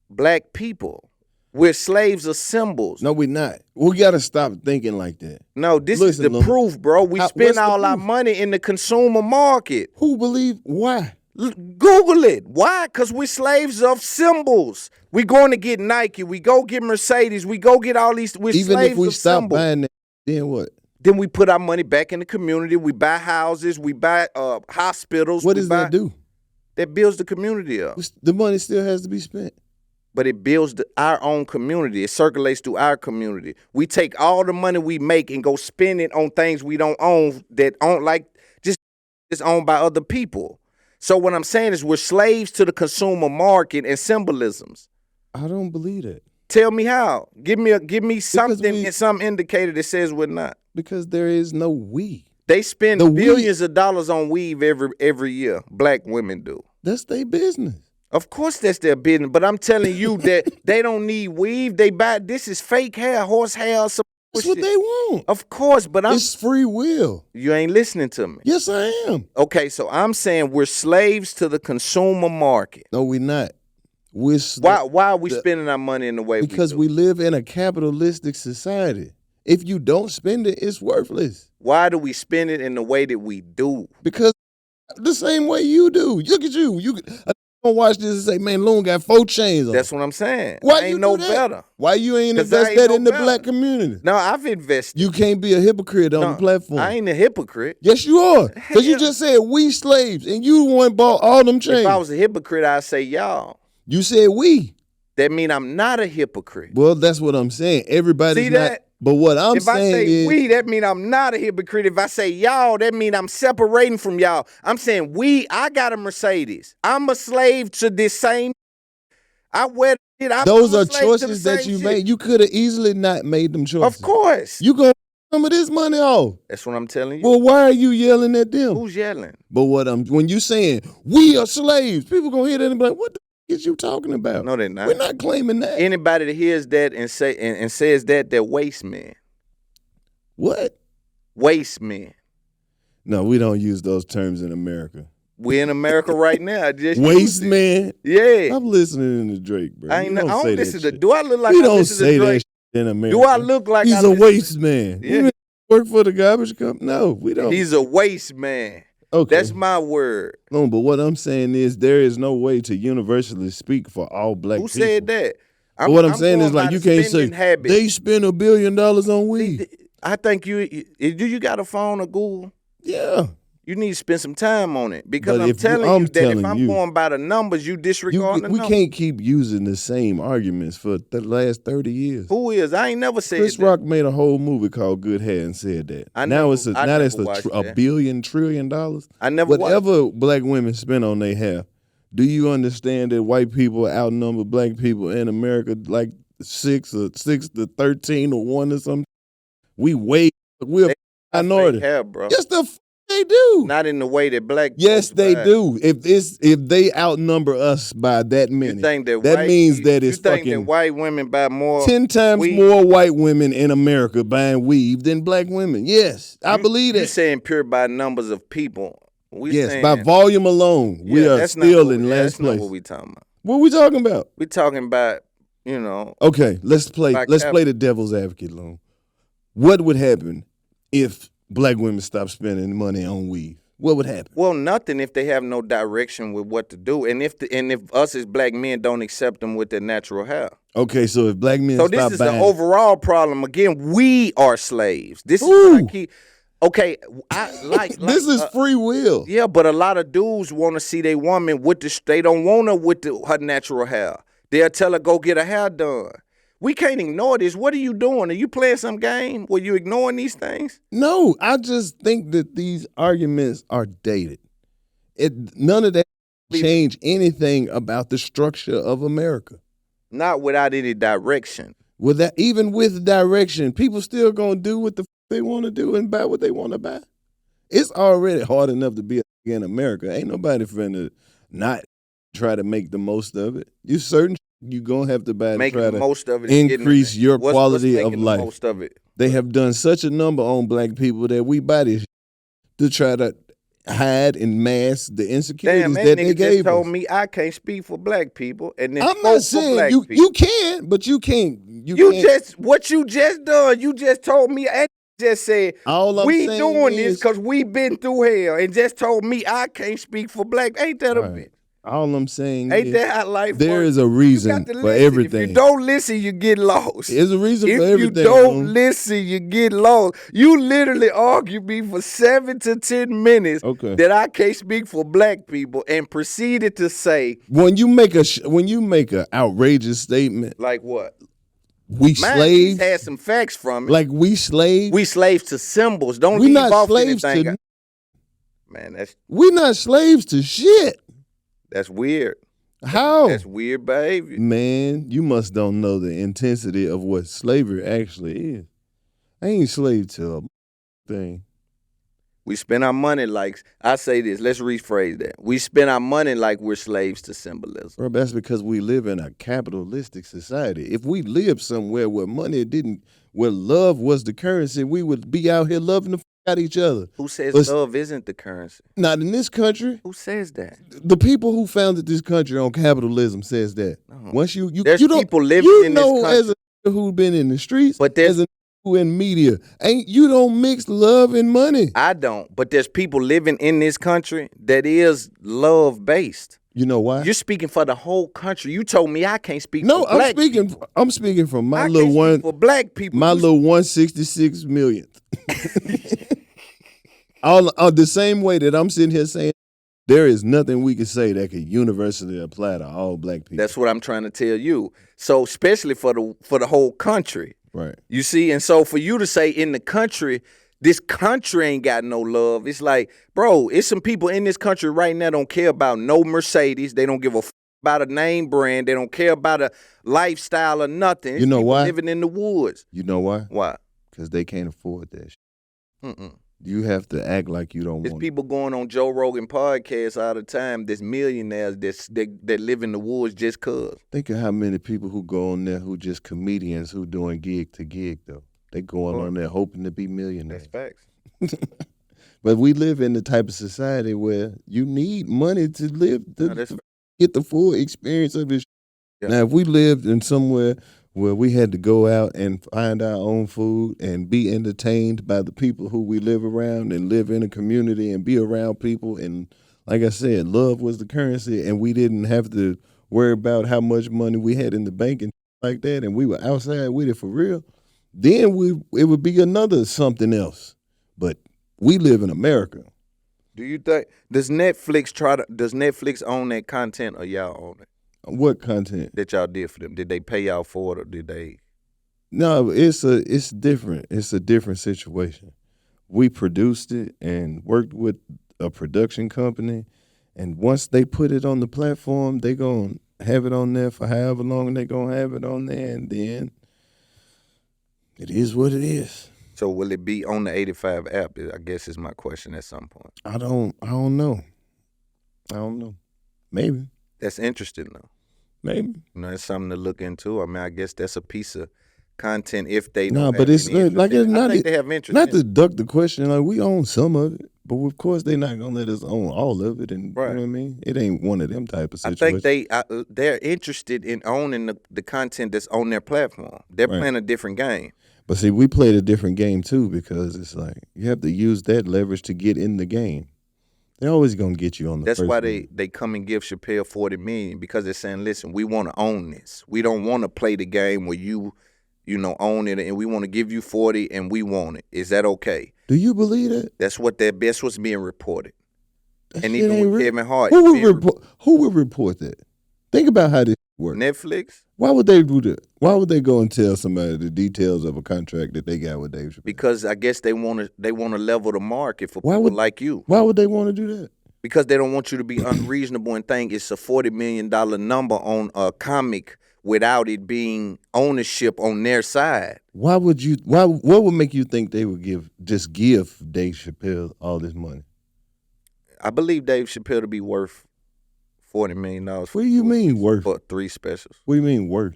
black people, we're slaves of symbols. No, we're not. We got to stop thinking like that. No, this Listen, is the Lil, proof, bro. We what's spend the all our proof? money in the consumer market. Who believe why? Google it. Why? Because we're slaves of symbols. We going to get Nike. We go get Mercedes. We go get all these. We're Even slaves if we of stop symbols. buying that, then what? Then we put our money back in the community. We buy houses. We buy hospitals. What does that do? That builds the community up. The money still has to be spent. But it builds our own community. It circulates through our community. We take all the money we make and go spend it on things we don't own that own like just owned by other people. So what I'm saying is we're slaves to the consumer market and symbolisms. I don't believe that. Tell me how. Give me something, some indicator that says we're not. Because there is no we. They spend billions of dollars on weave every year. Black women do. That's their business. Of course that's their business, but I'm telling you that they don't need weave. They buy this is fake hair, horse hair, some That's what they want. Of course, but it's free will. You ain't listening to me. Yes, I am. Okay, so I'm saying we're slaves to the consumer market. No, we're not. Why are we spending our money in the way because we live in a capitalistic society. If you don't spend it, it's worthless. Why do we spend it in the way that we do? Because the same way you do. Look at you. You don't watch this and say, man, Loon got 4 chains on. That's what I'm saying. Why I ain't no better. Why you ain't invest that in the black community? No, I've invested. You can't be a hypocrite on the platform. I ain't a hypocrite. Yes, you are. Because you just said we slaves and you the one bought all them chains. If I was a hypocrite, I'd say y'all. You said we. That mean I'm not a hypocrite. Well, that's what I'm saying. Everybody's See not. that? But what I'm if saying I say is, we, that mean I'm not a hypocrite. If I say y'all, that mean I'm separating from y'all. I'm saying we, I got a Mercedes. I'm a slave to this same. I wear it. Those are choices that you made. You could have easily not made them choices. Of course. You gonna some of this money off. That's what I'm telling you. Well, why are you yelling at them? Who's yelling? But when you saying we are slaves, people gonna hear that and be like, what the f is you talking about? No, they're not. We're not claiming that. Anybody that hears that and says that, they're waste men. What? Waste men. No, we don't use those terms in America. We're in America right now. Waste man. Yeah. I'm listening to Drake, bro. I don't listen to. Shit. Do I look like we I don't listen say to that Drake? shit in America? Do I look like he's a waste man? Yeah. You work for the garbage company? No, we don't. He's a waste man. Okay. That's my word. No, but what I'm saying is there is no way to universally speak for all black people. Who said that? But what I'm saying is going like by you the can't say spending habit. they spend $1 billion on weed. I think do you got a phone or Google? Yeah. You need to spend some time on it because But I'm if telling I'm you that telling if I'm you- going by the numbers, you disregard the We numbers. can't keep using the same arguments for the last 30 years. Who is? I ain't never said Chris that. Rock made a whole movie called Good Hair and said that. I now never- it's a I now never it's watched a that. $1 trillion. I never Whatever black women spend on their hair, do you understand that white people outnumber black people in America like 6 to 13 or 1 or something? We're a minority. Hair, bro. Yes, they do. Not in the way that black. Yes, folks they buy. do. If they outnumber us by that many, You think that that white, means that you it's think that fucking white women buy more 10 times weed? more white women in America buying weave than black women. Yes, I believe You that. saying pure by numbers of people? We Yes, saying, by volume alone, we are that's not still what- in yeah, last that's place. Not what we talking about? What are we talking about? We talking about Okay, let's play By the devil's advocate, Loon. What would happen if black women stopped spending money on weave? What would happen? Well, nothing if they have no direction with what to do, and if us as black men don't accept them with their natural hair. Okay, so if black men So stop this is buying, the overall problem. Again, we are slaves. This is Ooh. what I keep. Okay, I like this is free will. yeah, but a lot of dudes want to see their woman with they don't want her with her natural hair. They'll tell her go get her hair done. We can't ignore this. What are you doing? Are you playing some game where you ignoring these things? No, I just think that these arguments are dated. None of that change anything about the structure of America. Not without any direction. Even with direction, people still gonna do what the they want to do and buy what they want to buy. It's already hard enough to be in America. Ain't nobody finna not try to make the most of it. You certain you gonna have to buy to Making try the to most of it, and increase your what's quality of making the life. most of it? They have done such a number on black people that we buy this to try to hide and mask the insecurities Damn, that that they nigga gave just told us. me I can't speak for black people, and then I'm spoke not for saying black you people. you can, but you can't. You can't. Just what you just done. You just told me. And just said All I'm we saying doing this is- because we been through hell, and just told me I can't speak for black. Ain't that a All right. bitch? All I'm saying Ain't is that how life there works? is a You reason got to for listen. everything. If you don't listen, you get lost. There's a reason If for everything. you don't Loon. listen, you get lost. You literally argued me for 7 to 10 minutes Okay. that I can't speak for black people, and proceeded to say, When you make a outrageous statement, like what? we Man, slaves, had some facts from it. like we slaves, We slaves to symbols. Don't we leave not off slaves anything. to, Man, we not slaves to shit. that's weird. How? That's weird behavior. Man, you must don't know the intensity of what slavery actually is. I ain't slave to a thing. We spend our money like, I say this, let's rephrase that. We spend our money like we're slaves to symbolism. Bro, that's because we live in a capitalistic society. If we lived somewhere where where love was the currency, we would be out here loving the out each other. Who says But- love isn't the currency? Not in this country. Who says that? The people who founded this country on capitalism says that. No. Once you There's you don't, people living you in this know country. as a who been in the streets, But there's- as a who in media, you don't mix love and money. I don't, but there's people living in this country that is love based. You know why? You're speaking for the whole country. You told me I can't speak No, for I'm black speaking. people. I'm speaking from my I little can't one. speak for black people. My You- little 166 millionth. All the same way that I'm sitting here saying there is nothing we can say that could universally apply to all black people. That's what I'm trying to tell you. So especially for the whole country. right. You see, and so for you to say in the country, this country ain't got no love. It's like, bro, it's some people in this country right now don't care about no Mercedes. They don't give a about a name brand. They don't care about a lifestyle or nothing. It's You know people why? living in the woods. You know why? Why? Because they can't afford that shit. Mm-mm. You have to act like you don't There's want people going on Joe Rogan podcasts all the time. There's millionaires that live in the woods just cause. Think of how many people who go on there who just comedians who doing gig to gig though. They going on there hoping to be millionaires. facts. But we live in the type of society where you need money to live No, that's to get the full experience of this. Yeah. Now, if we lived in somewhere where we had to go out and find our own food and be entertained by the people who we live around and live in a community and be around people. And like I said, love was the currency, and we didn't have to worry about how much money we had in the bank and like that, and we were outside with it for real. Then it would be another something else. But we live in America. Do you think does Netflix own that content or y'all own it? What content That y'all did for them? Did they pay y'all for it or did they? No, it's different. It's a different situation. We produced it and worked with a production company, and once they put it on the platform, they gonna have it on there for however long they gonna have it on there, and then it is what it is. So will it be on the 85 app? I guess is my question at some point. I don't know. Maybe. That's interesting though. Maybe. You know, it's something to look into. I mean, I guess that's a piece of content if they don't. No, but it's like it's not. I think they have interest. Not to duck the question. Like we own some of it, but of course they're not gonna let us own all of it. And right. You know what I mean? It ain't one of them type of situations. I think they're interested in owning the content that's on their platform. They're playing a different game. But see, we played a different game too, because it's like you have to use that leverage to get in the game. They're always gonna get you on the. That's first why game. they come and give Chapelle $40 million, because they're saying, listen, we want to own this. We don't want to play the game where you own it, and we want to give you 40 and we want it. Is that okay? Do you believe that? That's what's being reported. That and shit even ain't with real. Kevin Hart, Who would report that? Think about how this works. Netflix. Why would they do that? Why would they go and tell somebody the details of a contract that they got with Dave Chappelle? Because I guess they want to level the market for people like you. Why would they want to do that? Because they don't want you to be unreasonable and think it's a $40 million number on a comic without it being ownership on their side. What would make you think they would give Dave Chappelle all this money? I believe Dave Chappelle to be worth $40 million. What do you mean worth? For 3 specials. What do you mean worth?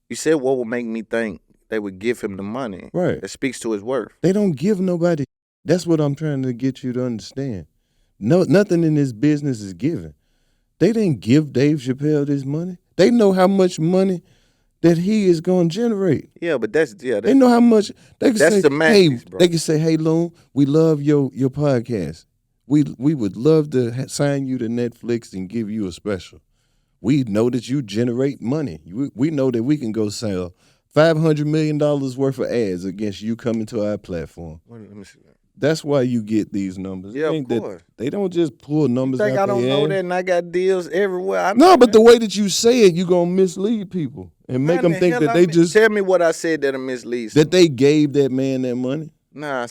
You said what would make me think they would give him the money. Right. That speaks to his worth. They don't give nobody. That's what I'm trying to get you to understand. No, nothing in this business is given. They didn't give Dave Chappelle this money. They know how much money that he is going to generate. Yeah, but they know how much. They can that's say, the masses, bro. They can say, hey, Loon, we love your podcast. We would love to sign you to Netflix and give you a special. We know that you generate money. We know that we can go sell $500 million worth of ads against you coming to our platform. Let me see that. That's why you get these numbers. Yeah, of course. They don't just pull numbers out. You think I don't know that, and I got deals everywhere? But the way that you say it, you're going to mislead people and make them think that they just... Tell me what I said that misleads that they gave that man that money. Nah,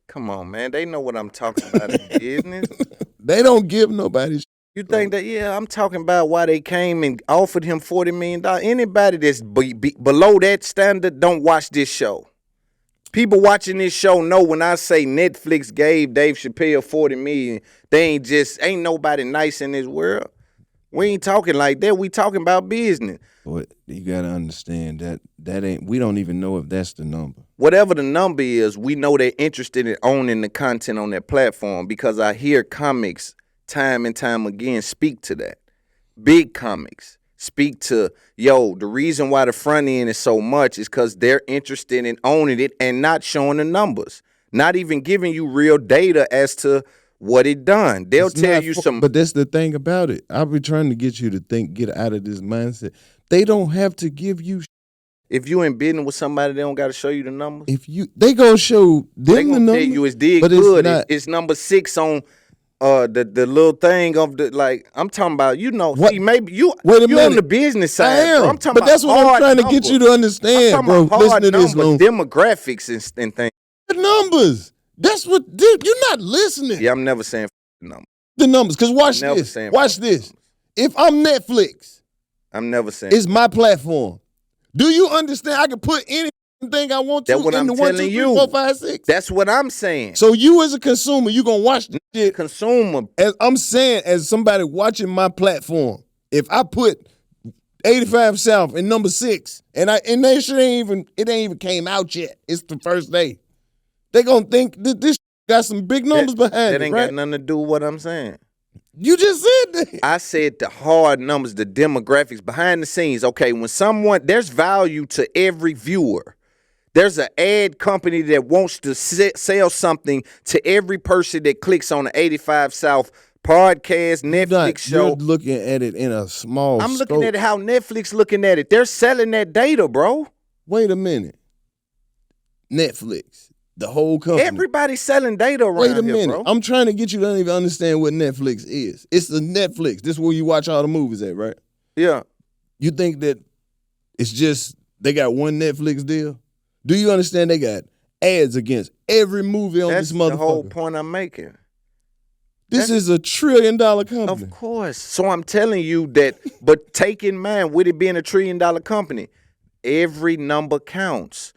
come on, man. They know what I'm talking about in business. They don't give nobody. You think that, I'm talking about why they came and offered him $40 million. Anybody that's below that standard don't watch this show. People watching this show know when I say Netflix gave Dave Chappelle $40 million, they ain't nobody nice in this world. We ain't talking like that. We talking about business. But you gotta understand that ain't. We don't even know if that's the number. Whatever the number is, we know they're interested in owning the content on their platform, because I hear comics time and time again speak to that. Big comics speak to, the reason why the front end is so much is because they're interested in owning it and not showing the numbers, not even giving you real data as to what it done. They'll tell you some. But that's the thing about it. I'll be trying to get you to get out of this mindset. They don't have to give you. If you in business with somebody, they don't got to show you the numbers. They gonna show them the numbers. Tell you it's did good. It's number 6 on the little thing of the, like, I'm talking about, see, maybe you on the business side. I am. Bro. I'm talking but that's what I'm trying to get you to understand, bro. Listen to this, Loon. Demographics and things. The numbers. That's what, dude, you're not listening. Yeah, I'm never saying numbers. The numbers, because watch this. Watch this. If I'm Netflix, I'm never saying it's my platform. Do you understand? I can put anything I want to in the 1, 2, 3, 4, 5, 6. That's what I'm saying. So you as a consumer, you gonna watch this shit. Consumer. As I'm saying, as somebody watching my platform, if I put 85 South in number 6, and that shit ain't even came out yet. It's the first day. They gonna think that this got some big numbers behind it. That ain't got nothing to do with what I'm saying. You just said that. I said the hard numbers, the demographics behind the scenes. Okay, when there's value to every viewer. There's an ad company that wants to sell something to every person that clicks on the 85 South podcast, Netflix show. You're looking at it in a small I'm scope. looking at it how Netflix looking at it. They're selling that data, bro. Wait a minute. Netflix, the whole company. Everybody's selling data around Wait a here, minute. bro. I'm trying to get you to even understand what Netflix is. It's the Netflix. This is where you watch all the movies at, right? Yeah. You think that it's just they got one Netflix deal? Do you understand they got ads against every movie on this motherfucker? That's the whole point I'm making. This is a $1 trillion company. Of course. So I'm telling you that, but take in mind, with it being a $1 trillion company, every number counts.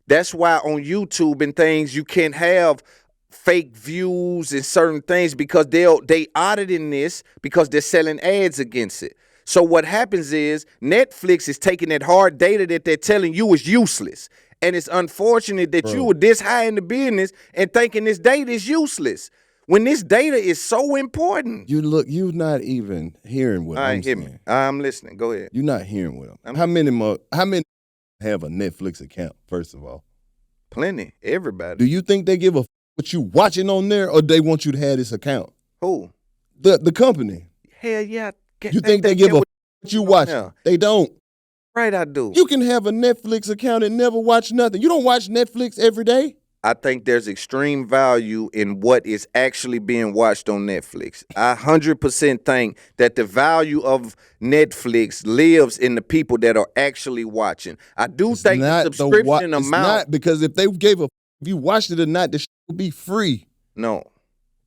That's why on YouTube and things, you can't have fake views and certain things because they auditing this because they're selling ads against it. So what happens is Netflix is taking that hard data that they're telling you is useless. And it's unfortunate that you were this high in the business and thinking this data is useless when this data is so important. You're not even hearing what I'm saying. Me. I'm listening. Go ahead. You're not hearing what How many have a Netflix account, first of all? Plenty. Everybody. Do you think they give a what you watching on there, or they want you to have this account? Who? The company. Hell yeah. You think they give a what you watching? Yeah. They don't. Right, I do. You can have a Netflix account and never watch nothing. You don't watch Netflix every day. I think there's extreme value in what is actually being watched on Netflix. I 100% think that the value of Netflix lives in the people that are actually watching. I do think the subscription amount. It's not, because if they gave if you watched it or not, this would be free. No.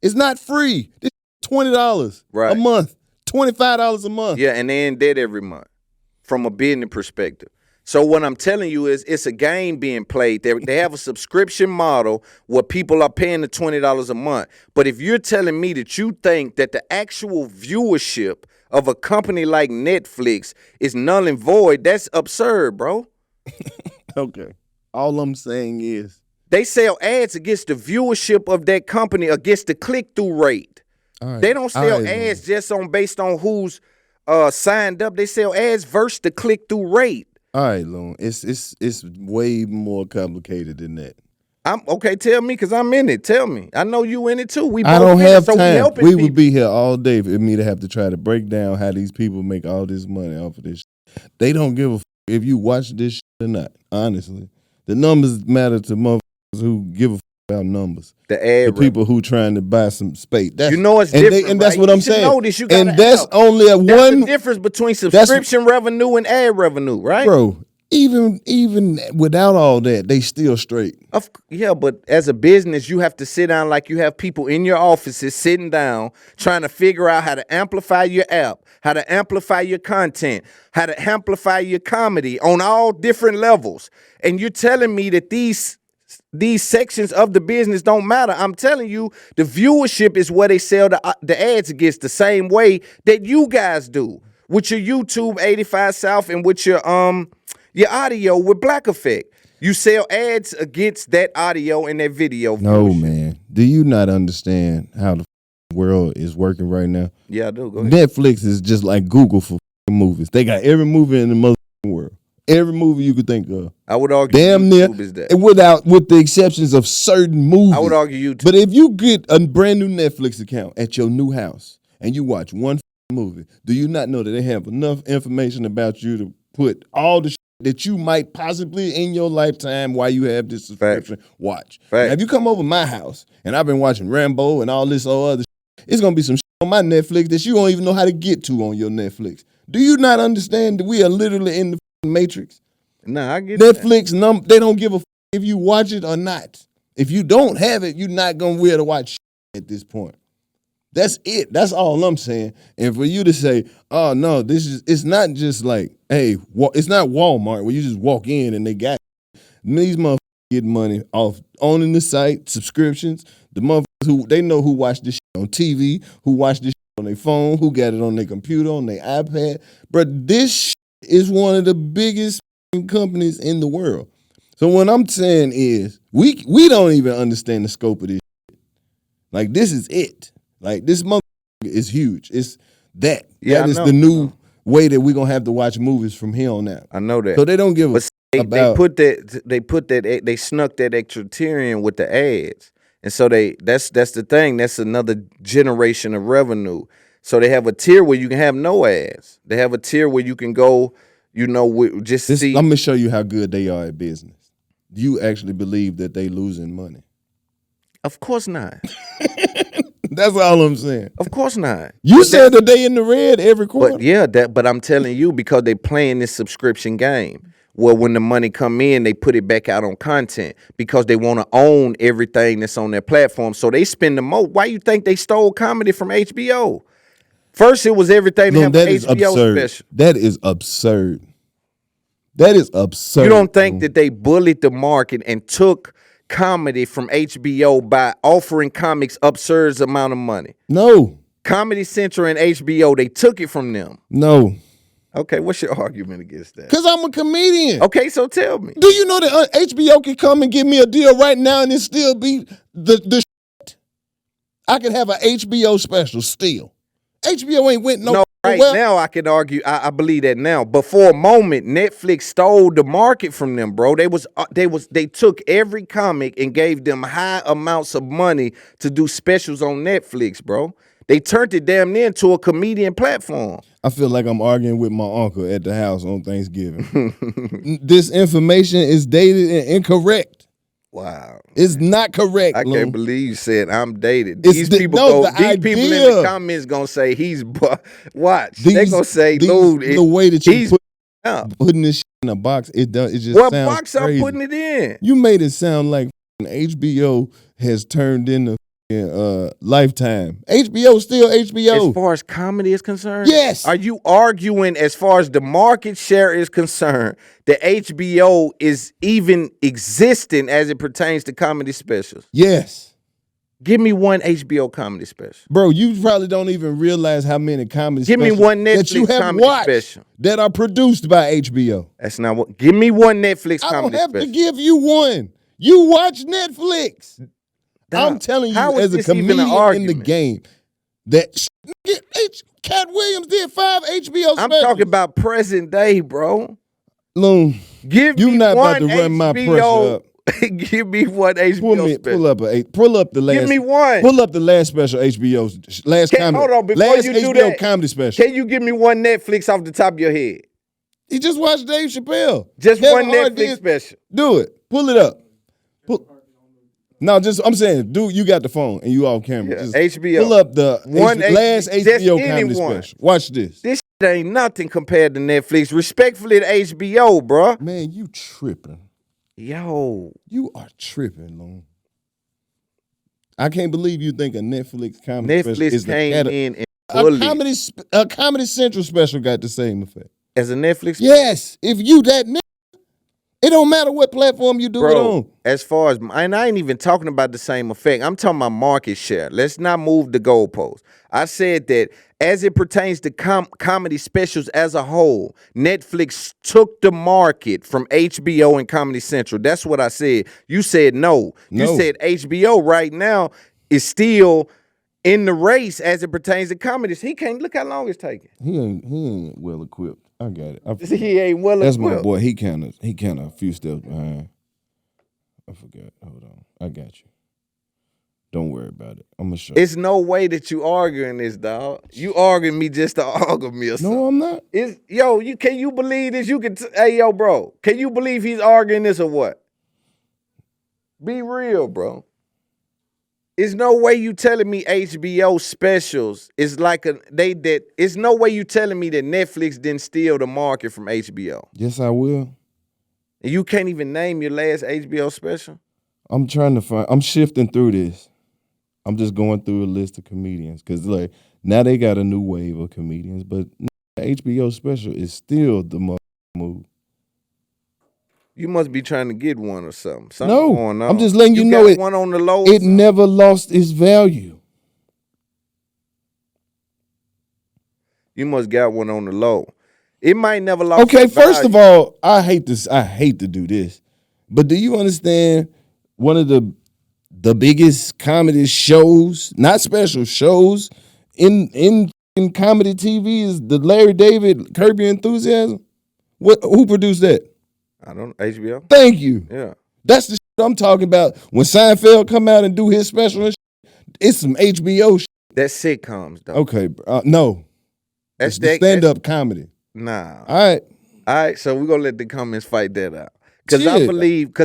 It's not free. This $20 a month, $25 a month. Yeah, and they ain't dead every month from a business perspective. So what I'm telling you is it's a game being played. They have a subscription model where people are paying the $20 a month. But if you're telling me that you think that the actual viewership of a company like Netflix is null and void, that's absurd, bro. Okay. All I'm saying is they sell ads against the viewership of that company, against the click-through rate. Right. They don't sell ads just based on who's signed up. They sell ads versus the click-through rate. All right, Loon. It's way more complicated than that. Okay. Tell me, because I'm in it. Tell me. I know you in it too. We both I don't have so time. We would be here all day for me to have to try to break down how these people make all this money off of this shit. They don't give a if you watch this shit or not. Honestly, the numbers matter to motherfuckers who give a about numbers. The people who trying to buy some space. That's, it's different. And that's what I'm saying. And that's only the difference between subscription revenue and ad revenue, right? Bro, even without all that, they still straight. Yeah, but as a business, you have to sit down like you have people in your offices sitting down trying to figure out how to amplify your app, how to amplify your content, how to amplify your comedy on all different levels. And you're telling me that these sections of the business don't matter. I'm telling you, the viewership is where they sell the ads against, the same way that you guys do with your YouTube 85 South and with your audio with Black Effect. You sell ads against that audio and that video. No, man. Do you not understand how the world is working right now? Yeah, I do. Go ahead. Netflix is just like Google for movies. They got every movie in the motherfucking world. Every movie you could think of. I would argue damn YouTube near, is that. With the exceptions of certain movies. I would argue YouTube. But if you get a brand new Netflix account at your new house and you watch one movie, do you not know that they have enough information about you to put all the shit that you might possibly in your lifetime while you have this subscription watch? Now, if you come over my house and I've been watching Rambo and all this other shit, it's going to be some shit on my Netflix that you don't even know how to get to on your Netflix. Do you not understand that we are literally in the Matrix? Nah, I get Netflix, they don't give a if you watch it or not. If you don't have it, you're not going to be able to watch at this point. That's it. That's all I'm saying. And for you to say, oh, no, it's not just like, hey, it's not Walmart where you just walk in and they got it. These motherfuckers get money off owning the site, subscriptions, the motherfuckers they know who watch this shit on TV, who watch this shit on their phone, who got it on their computer, on their iPad. But this shit is one of the biggest companies in the world. So what I'm saying is we don't even understand the scope of this shit. Like, this is it. Like, this mother is huge. It's that. Yeah, That is the new way that we're gonna have to watch movies from here on out. I know that. So they don't give a about. They snuck that extra tier in with the ads, and so that's the thing. That's another generation of revenue. So they have a tier where you can have no ads. They have a tier where you can go, see. I'm gonna show you how good they are at business. Do you actually believe that they losing money? Of course not. That's all I'm saying. Of course not. You said that they in the red every quarter. But yeah, but I'm telling you, because they playing this subscription game. Well, when the money come in, they put it back out on content because they want to own everything that's on their platform. So they spend the most. Why you think they stole comedy from HBO? First, it was everything to have an HBO special. That is absurd. That is absurd. You don't think that they bullied the market and took comedy from HBO by offering comics absurd amount of money? No. Comedy Central and HBO, they took it from them. No. Okay, what's your argument against that? Because I'm a comedian. Okay, so tell me. Do you know that HBO can come and give me a deal right now and it still be the shit? I could have an HBO special still. HBO ain't went no right now I can argue. I believe that now. But for a moment, Netflix stole the market from them, bro. They took every comic and gave them high amounts of money to do specials on Netflix, bro. They turned it damn near into a comedian platform. I feel like I'm arguing with my uncle at the house on Thanksgiving. This information is dated and incorrect. Wow. It's not correct. I can't believe you said I'm dated. These people in the comments gonna say he's watch. They gonna say Loon. The way that you putting this shit in a box, it just what sounds box crazy. I'm putting it in? You made it sound like HBO has turned into Lifetime. HBO still HBO. As far as comedy is concerned? Yes. Are you arguing as far as the market share is concerned that HBO is even existing as it pertains to comedy specials? Yes. Give me one HBO comedy special. Bro, you probably don't even realize how many comedy specials Give me one Netflix that you have comedy watched special that are produced by HBO. That's not what. Give me one Netflix comedy special. I don't have to give you one. You watch Netflix. I'm telling you, as a comedian in the game, that Katt Williams did 5 HBO specials. I'm talking about present day, bro. Loon, you not about to run my pressure up. Give me one HBO special. Pull up the last. Give me one. Pull up the last special HBO. Hold on, before last you do HBO that, comedy special. Can you give me one Netflix off the top of your head? You just watched Dave Chapelle. Just one Netflix special. Do it. Pull it up. No, I'm saying, dude, you got the phone and you off camera. Yeah, HBO. Pull up the last HBO comedy special. Watch this. This shit ain't nothing compared to Netflix. Respectfully to HBO, bro. Man, you tripping. Yo. You are tripping, Loon. I can't believe you think a Netflix comedy special is came in and a Comedy Central special got the same effect. As a Netflix special? Yes. If you that it don't matter what platform you do it on. As far as, and I ain't even talking about the same effect. I'm talking about market share. Let's not move the goalposts. I said that as it pertains to comedy specials as a whole, Netflix took the market from HBO and Comedy Central. That's what I said. You said no. You said HBO right now is still in the race as it pertains to comedies. He can't look how long it's taking. He ain't well equipped. I got it. He ain't well equipped. That's my boy. He kind of a few steps behind. I forgot. Hold on. I got you. Don't worry about it. I'm gonna show you. It's no way that you arguing this, dog. You arguing me just to argue me or something. No, I'm not. Can you believe this? Hey, yo, bro. Can you believe he's arguing this or what? Be real, bro. There's no way you telling me HBO specials is like it's no way you telling me that Netflix didn't steal the market from HBO. Yes, I will. And you can't even name your last HBO special? I'm shifting through this. I'm just going through a list of comedians because now they got a new wave of comedians, but HBO special is still the move. You must be trying to get one or something. No, going on. I'm just letting you know got one on the low. It never lost its value. You must got one on the low. It might never lost. Okay, first of all, I hate to do this, but do you understand one of the biggest comedy shows, not special shows, in comedy TV is the Larry David Curb Your Enthusiasm? Who produced that? I don't know. HBO? Thank you. Yeah. That's the shit I'm talking about. When Seinfeld come out and do his special and shit, it's some HBO shit. That's sitcoms, though. Okay, no. That's the stand-up comedy. Nah. All right, so we're going to let the comments fight that out. Because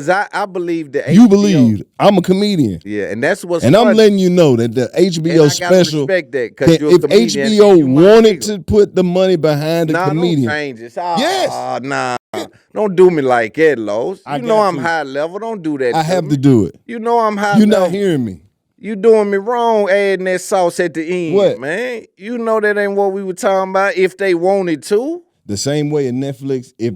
I believe that you believe I'm a comedian. Yeah, and that's what's and funny. I'm letting you know that the HBO special. Respect that, if HBO wanted to put the money behind the comedian, don't change it. Yes. Nah. Don't do me like that, Los. You know I'm high level. Don't do that. I have to do it. You know I'm high You're level. not hearing me. You doing me wrong adding that sauce at the end, what? Man. You know that ain't what we were talking about if they wanted to. The same way in Netflix, if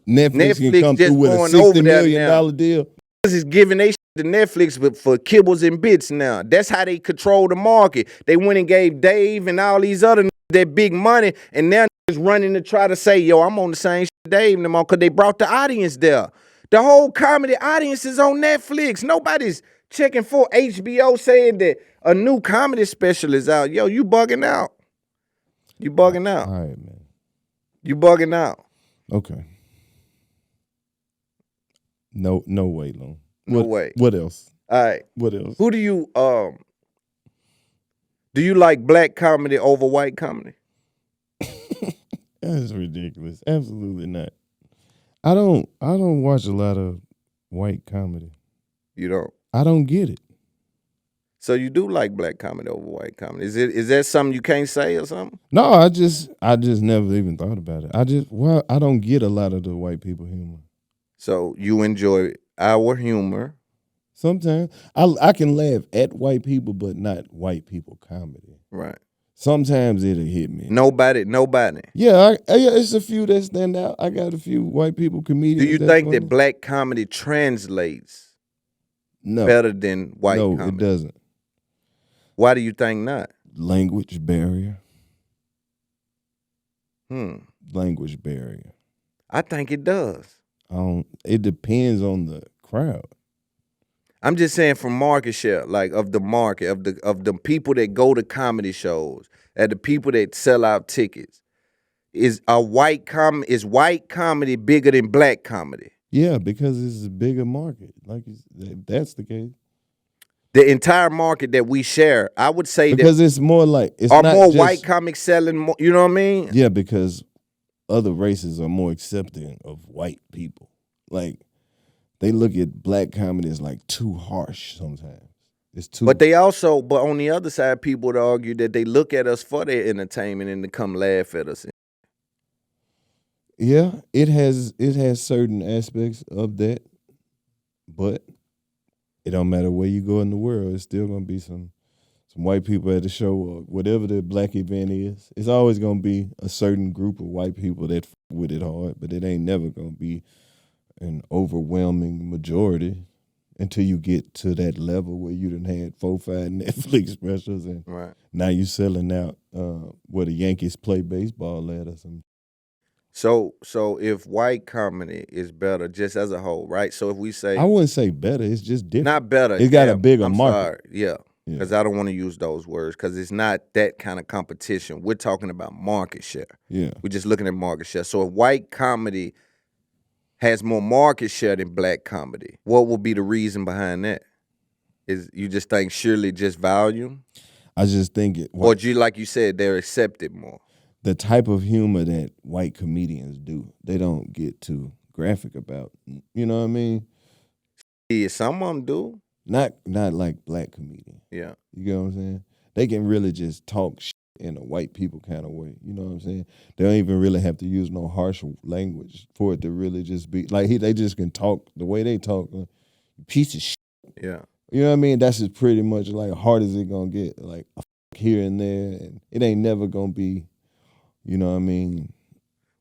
Netflix can come through with a $60 million deal. This is giving they shit to Netflix for kibbles and bits now. That's how they control the market. They went and gave Dave and all these other that big money, and now is running to try to say, yo, I'm on the same shit Dave no more, because they brought the audience there. The whole comedy audience is on Netflix. Nobody's checking for HBO saying that a new comedy special is out. Yo, you bugging out. You bugging out. All right, man. You bugging out. Okay. No way, Loon. No way. What else? All right. What else? Who do you like black comedy over white comedy? That's ridiculous. Absolutely not. I don't watch a lot of white comedy. You don't? I don't get it. So you do like black comedy over white comedy? Is that something you can't say or something? No, I just never even thought about it. I don't get a lot of the white people humor. So you enjoy our humor? Sometimes I can laugh at white people, but not white people comedy. Right. Sometimes it'll hit me. Nobody. Yeah, it's a few that stand out. I got a few white people comedians. Do you think that black comedy translates better than white comedy? No, it doesn't. Why do you think not? Language barrier. Language barrier. I think it does. It depends on the crowd. I'm just saying from market share, like of the market, of the people that go to comedy shows, and the people that sell out tickets. Is white comedy bigger than black comedy? Yeah, because it's a bigger market. Like that's the case. The entire market that we share, I would say because it's more like are more white comics selling more. You know what I mean? Yeah, because other races are more accepting of white people. Like they look at black comedy as like too harsh sometimes. It's too. But on the other side, people would argue that they look at us for their entertainment and to come laugh at us. Yeah, it has certain aspects of that, but it don't matter where you go in the world, it's still gonna be some white people at the show or whatever the black event is. It's always gonna be a certain group of white people that f with it hard, but it ain't never gonna be an overwhelming majority until you get to that level where you done had 4-5 Netflix specials and now you selling out where the Yankees play baseball at or something. So if white comedy is better just as a whole, right? So if we say I wouldn't say better, it's just different. Not better. It's got a bigger market. Sorry. Yeah. Because I don't want to use those words because it's not that kind of competition. We're talking about market share. Yeah. We're just looking at market share. So if white comedy has more market share than black comedy, what would be the reason behind that? Is you just think surely just volume? I just think it. Or do you, like you said, they're accepted more? The type of humor that white comedians do, they don't get too graphic about. You know what I mean? Yeah, some of them do. Not like black comedians. Yeah. You get what I'm saying? They can really just talk shit in a white people kind of way. You know what I'm saying? They don't even really have to use no harsh language for it to really just be like they just can talk the way they talk. Piece of shit. Yeah. You know what I mean? That's just pretty much like hard as it gonna get. Like a here and there, and it ain't never gonna be. You know what I mean?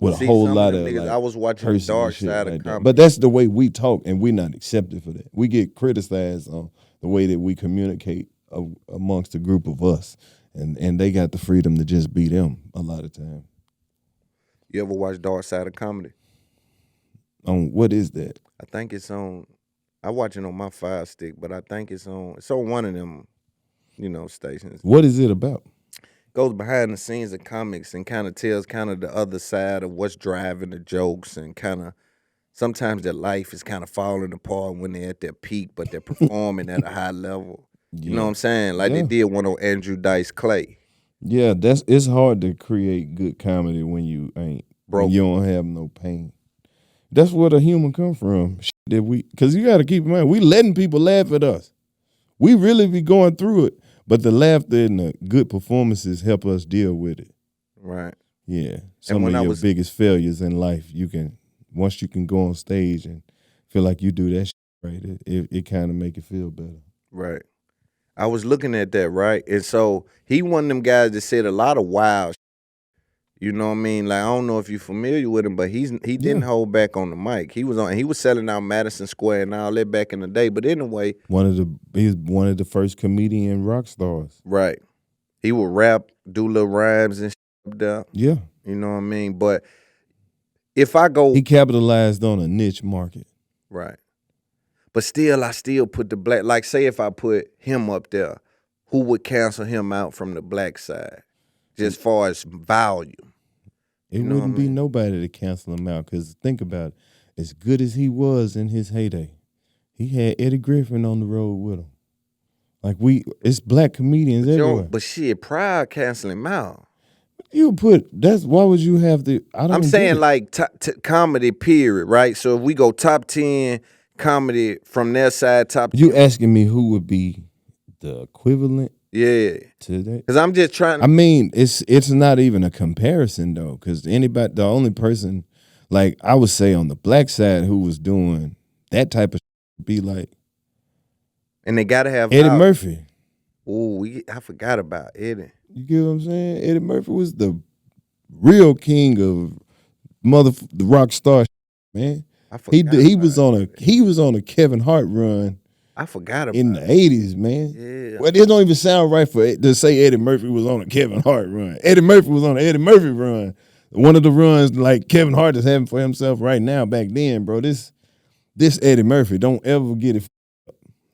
With a whole lot of niggas, like, I was watching the dark side of comedy. But that's the way we talk, and we're not accepted for that. We get criticized on the way that we communicate amongst a group of us, and they got the freedom to just be them a lot of time. You ever watch Dark Side of Comedy? On what is that? I think it's on. I watch it on my Fire Stick, but I think it's on one of them, stations. What is it about? goes behind the scenes of comics and kind of tells kind of the other side of what's driving the jokes and kind of sometimes their life is kind of falling apart when they're at their peak, but they're performing at a high level. You know what I'm saying? Like they did one on Andrew Dice Clay. Yeah, it's hard to create good comedy when you ain't Broke. when you don't have no pain. That's where the humor come from. Because you got to keep in mind, we letting people laugh at us. We really be going through it, but the laughter and the good performances help us deal with it. Right. Yeah. Some of your biggest failures in life, once you can go on stage and feel like you do that shit right, it kind of make you feel better. Right. I was looking at that, right? And so he one of them guys that said a lot of wild shit. You know what I mean? Like, I don't know if you're familiar with him, but he didn't hold back on the mic. He was selling out Madison Square and all that back in the day. But anyway, he's one of the first comedian rock stars. Right. He would rap, do little rhymes and shit up there. Yeah. You know what I mean? But if I go, he capitalized on a niche market. Right. But still, I still put the black, like say if I put him up there, who would cancel him out from the black side? Just far as volume. It wouldn't be nobody to cancel him out, because think about it. As good as he was in his heyday, he had Eddie Griffin on the road with him. Like it's black comedians everywhere. But shit, Pride canceling him out. Why would you have to? I'm saying like comedy period, right? So if we go top 10 comedy from their side, top 10. You asking me who would be the equivalent? Yeah. To that? Because I'm just trying. I mean, it's not even a comparison though, because the only person, like I would say on the black side who was doing that type of shit be like. And they gotta have Eddie Murphy. Oh, I forgot about Eddie. You get what I'm saying? Eddie Murphy was the real king of the rock star, man. He was on a Kevin Hart run. I forgot about in the 80s, man. Yeah. Well, it don't even sound right to say Eddie Murphy was on a Kevin Hart run. Eddie Murphy was on an Eddie Murphy run. One of the runs like Kevin Hart is having for himself right now. Back then, bro, this Eddie Murphy, don't ever get it.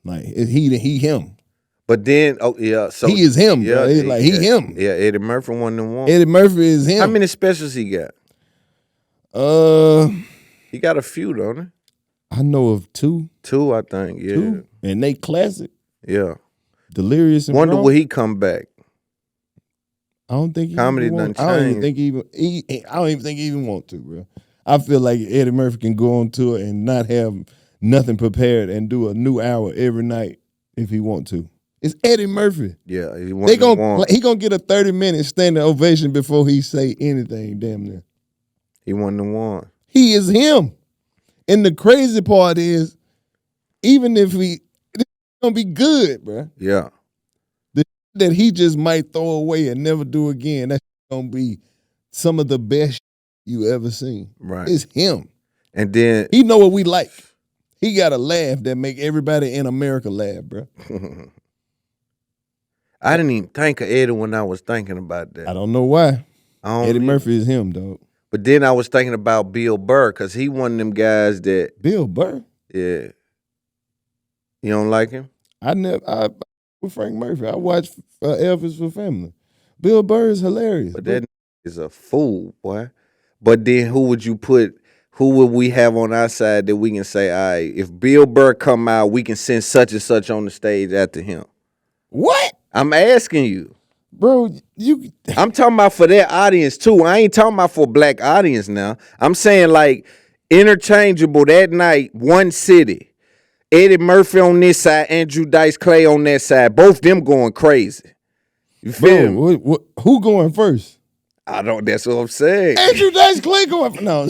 Like he him. But then, so he is him, bro. He him. Yeah, Eddie Murphy won the one. Eddie Murphy is him. How many specials he got? He got a few, don't he? I know of two. Two, I think. Yeah. Two. And they classic. Yeah. Delirious and Wonder Wrong. will he come back? I don't think comedy done changed. I don't even think he even want to, bro. I feel like Eddie Murphy can go on tour and not have nothing prepared and do a new hour every night if he want to. It's Eddie Murphy. Yeah, he gonna get a 30-minute standing ovation before he say anything. Damn near. He won the one. He is him. And the crazy part is, even if it's gonna be good, bro. Yeah. The that he just might throw away and never do again, that's gonna be some of the best you ever seen. Right. It's him. And then he know what we like. He got a laugh that make everybody in America laugh, bro. I didn't even think of Eddie when I was thinking about that. I don't know why. Eddie Murphy is him, dog. But then I was thinking about Bill Burr, because he one of them guys that... Bill Burr? Yeah. You don't like him? With Frank Murphy, I watched Elvis for Family. Bill Burr is hilarious. But that is a fool, boy. But then who would we have on our side that we can say, all right, if Bill Burr come out, we can send such and such on the stage after him? What? I'm asking you. Bro, I'm talking about for their audience too. I ain't talking about for black audience now. I'm saying like interchangeable that night, one city. Eddie Murphy on this side, Andrew Dice Clay on that side. Both them going crazy. You feel me? Who going first? I don't. That's what I'm saying. Andrew Dice Clay going first. No,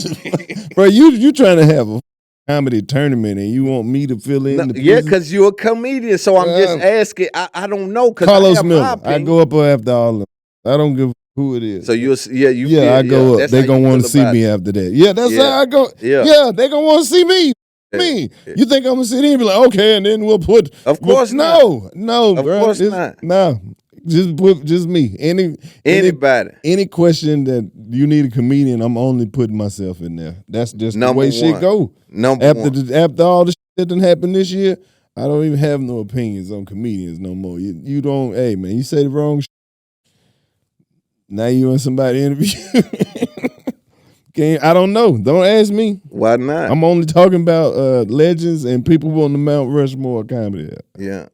bro, you trying to have a comedy tournament and you want me to fill in the yeah, because you're a comedian, so I'm just asking. I don't know, because Carlos Miller. I go up after all of them. I don't give who it is. So I go up. They gonna want to see me after that. Yeah, that's how I go. Yeah, they gonna want to see me. Me. You think I'm gonna sit here and be like, okay, and then we'll put Of course not. No, of bro. course not. No. Just me. Anybody. Any question that you need a comedian, I'm only putting myself in there. That's just the way shit go. After all the shit that done happened this year, I don't even have no opinions on comedians no more. You don't, hey man, you say the wrong shit, Now you want somebody interview? I don't know. Don't ask me. Why not? I'm only talking about legends and people on the Mount Rushmore comedy. Yeah.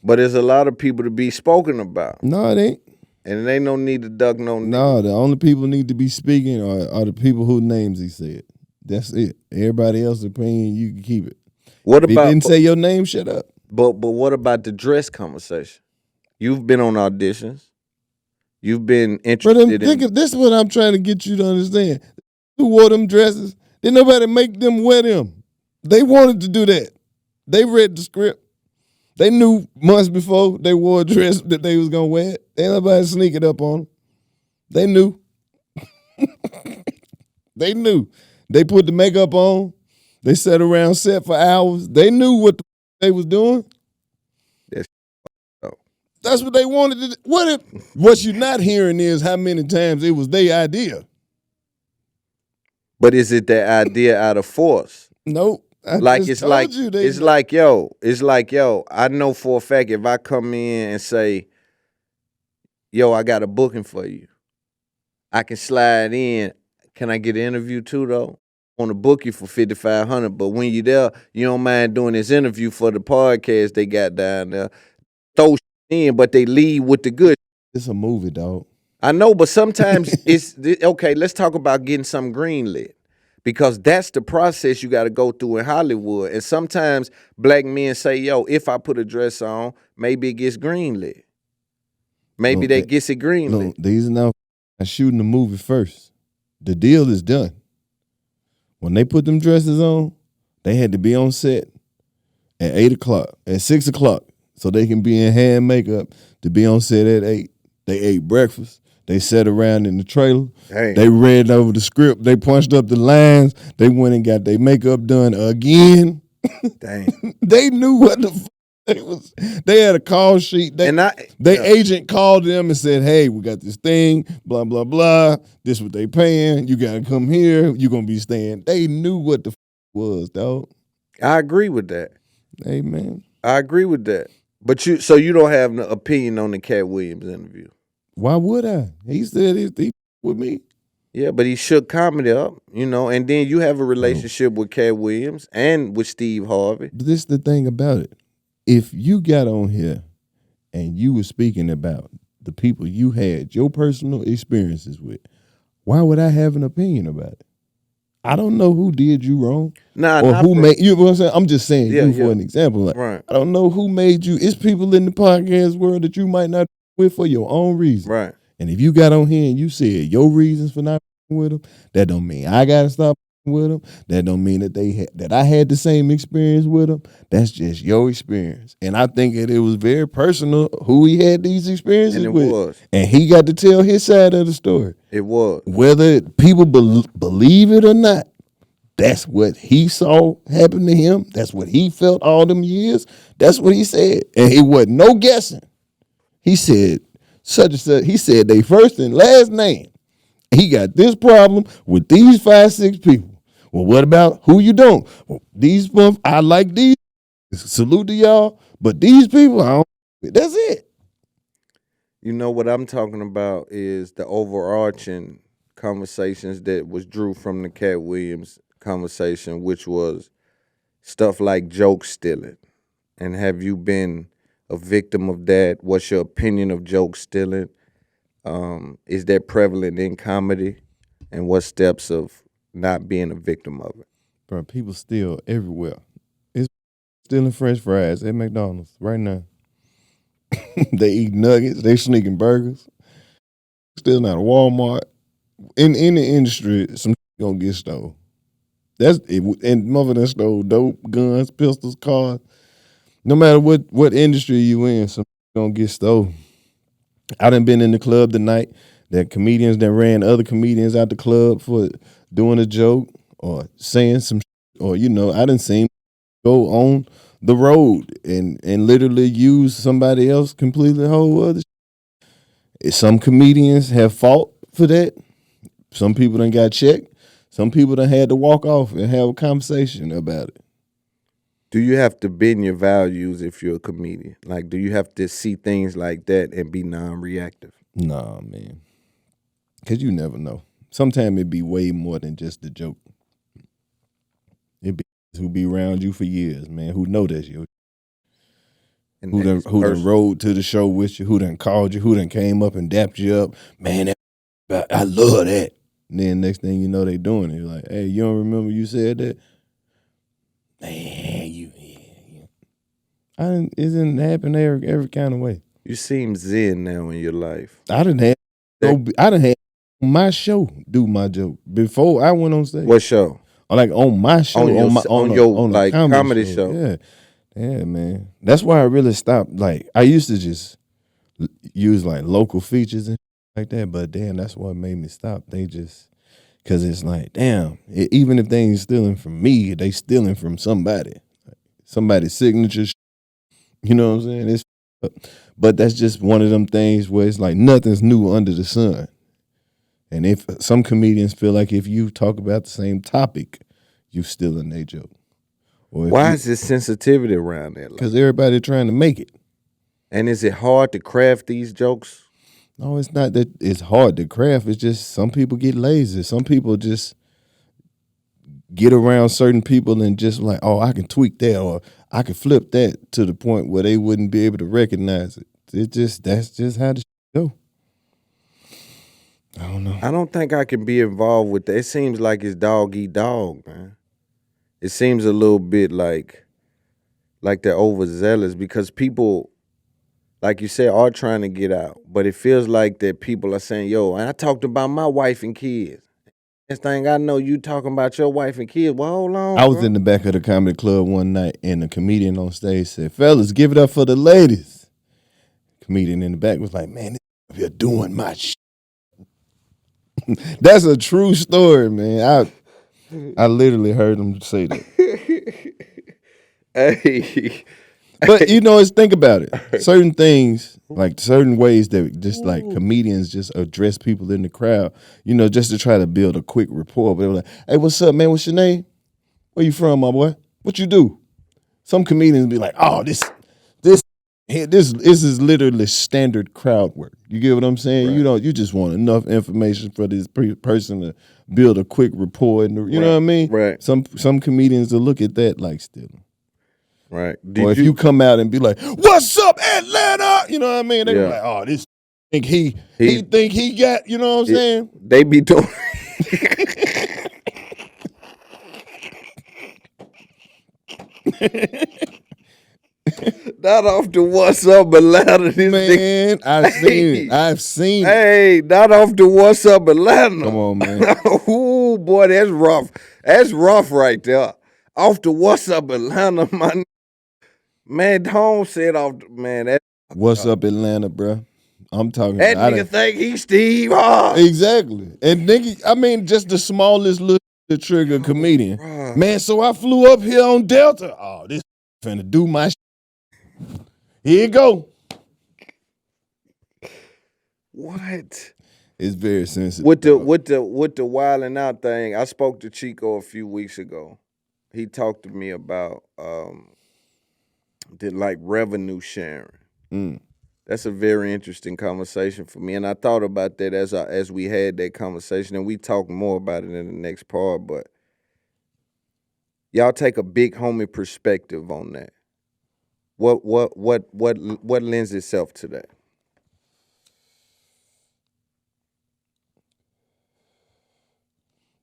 But there's a lot of people to be spoken about. No, it ain't. And it ain't no need to duck no nigga. No, the only people need to be speaking are the people whose names he said. That's it. Everybody else's opinion, you can keep it. What If about he didn't say your name, shut up. But what about the dress conversation? You've been on auditions. You've been interested in This is what I'm trying to get you to understand. Who wore them dresses? Did nobody make them wear them? They wanted to do that. They read the script. They knew months before they wore a dress that they was gonna wear it. Ain't nobody sneak it up on them. They knew. They knew. They put the makeup on. They sat around set for hours. They knew what they was doing. That's what they wanted to do. What you're not hearing is how many times it was their idea. But is it that idea out of force? Nope. It's like, yo, I know for a fact if I come in and say, yo, I got a booking for you, I can slide in. Can I get an interview too, though? I want to book you for $5,500, but when you there, you don't mind doing this interview for the podcast they got down there. Throw shit in, but they leave with the good. It's a movie, dog. I know, but sometimes it's okay. Let's talk about getting something greenlit, because that's the process you got to go through in Hollywood. And sometimes black men say, "Yo, if I put a dress on, maybe it gets greenlit. Maybe they gets it greenlit." No, these are now shooting the movie first. The deal is done. When they put them dresses on, they had to be on set at 8 o'clock, at 6 o'clock, so they can be in hair and makeup to be on set at 8. They ate breakfast. They sat around in the trailer. Dang. They read over the script. They punched up the lines. They went and got their makeup done again. Dang. They knew what the fuck it was. They had a call sheet. Agent called them and said, hey, we got this thing, blah, blah, blah. This what they paying. You got to come here. You're going to be staying. They knew what the fuck was, dog. I agree with that. Hey, man. I agree with that. But so you don't have an opinion on the Katt Williams interview? Why would I? He said he with me. Yeah, but he shook comedy up, and then you have a relationship with Katt Williams and with Steve Harvey. But this is the thing about it. If you got on here and you were speaking about the people you had your personal experiences with, why would I have an opinion about it? I don't know who did you wrong. Or who made you know what I'm saying? I'm just saying for an example. Like, right. I don't know who made you. It's people in the podcast world that you might not with for your own reason. Right. And if you got on here and you said your reasons for not with them, that don't mean I gotta stop with them. That don't mean that I had the same experience with them. That's just your experience. And I think that it was very personal who he had these experiences with. Was. And he got to tell his side of the story. It was. Whether people believe it or not, that's what he saw happen to him. That's what he felt all them years. That's what he said. And it wasn't no guessing. He said such and such. He said they first and last name. He got this problem with these 5, 6 people. Well, what about who you don't? Well, these ones, I like these. Salute to y'all. But these people, I don't. That's it. You know what I'm talking about is the overarching conversations that was drew from the Katt Williams conversation, which was stuff like joke stealing. And have you been a victim of that? What's your opinion of joke stealing? Is that prevalent in comedy? And what steps of not being a victim of it? Bro, people steal everywhere. It's stealing French fries at McDonald's right now. They eat nuggets. They sneaking burgers. Stealing out of Walmart. In the industry, some gonna get stolen. That's it. And motherfuckers stole dope, guns, pistols, cars. No matter what industry you in, some gonna get stolen. I done been in the club tonight that comedians that ran other comedians out the club for doing a joke or saying some or I done seen go on the road and literally use somebody else completely whole other shit. Some comedians have fought for that. Some people done got checked. Some people done had to walk off and have a conversation about it. Do you have to bend your values if you're a comedian? Like, do you have to see things like that and be non-reactive? Nah, man. Because you never know. Sometimes it be way more than just a joke. It be who be around you for years, man, who know that's you. And Who done rode to the show with you, who done called you, who done came up and dapped you up. Man, I love that. And then next thing you know, they doing it. You're like, hey, you don't remember you said that? Man, it didn't happen every kind of way. You seem zen now in your life. I done had my show do my joke before I went on stage. What show? Like on my show, on your like comedy show. Yeah, man. That's why I really stopped. Like I used to just use like local features and like that, but damn, that's what made me stop. They just because it's like, damn, even if they ain't stealing from me, they stealing from somebody's signature. You know what I'm saying? But that's just one of them things where it's like nothing's new under the sun. And if some comedians feel like if you talk about the same topic, you stealing their joke. Why is this sensitivity around that? Because everybody trying to make it. And is it hard to craft these jokes? No, it's not that it's hard to craft. It's just some people get lazy. Some people just get around certain people and just like, oh, I can tweak that or I can flip that to the point where they wouldn't be able to recognize it. That's just how the go. I don't know. I don't think I can be involved with that. It seems like it's dog eat dog, man. It seems a little bit like they're overzealous because people, like you said, are trying to get out. But it feels like that people are saying, yo, and I talked about my wife and kids. Next thing I know, you talking about your wife and kids. Well, hold on. I was in the back of the comedy club one night and a comedian on stage said, fellas, give it up for the ladies. Comedian in the back was like, man, you're doing my shit. That's a true story, man. I literally heard him say that. Hey. But you know, think about it. Certain things, like certain ways that just like comedians just address people in the crowd, you know, just to try to build a quick rapport. But they were like, hey, what's up, man? What's your name? Where you from, my boy? What you do? Some comedians be like, oh, this is literally standard crowd work. You get what I'm saying? Right. You just want enough information for this person to build a quick rapport. And you know what I mean? Right. Some comedians will look at that like stealing. Right. Or if you come out and be like, what's up, Atlanta? You know what I mean? They be like, oh, this think he think he got, you know what I'm saying? They be doing not off the what's up Atlanta. This man, I've seen it. Hey, not off the what's up Atlanta. Come on, man. Ooh, boy, that's rough. That's rough right there. Off the what's up Atlanta, man. Holmes said off the, man. That, what's up Atlanta, bro? I'm talking. That nigga think he Steve Harvey. Exactly. And nigga, I mean, just the smallest little trigger comedian. Man, so I flew up here on Delta. Oh, this finna do my shit. Here you go. What? It's very sensitive. With the wilding out thing, I spoke to Chico a few weeks ago. He talked to me about like revenue sharing. That's a very interesting conversation for me, and I thought about that as we had that conversation, and we talk more about it in the next part. But y'all take a big homie perspective on that. What lends itself to that?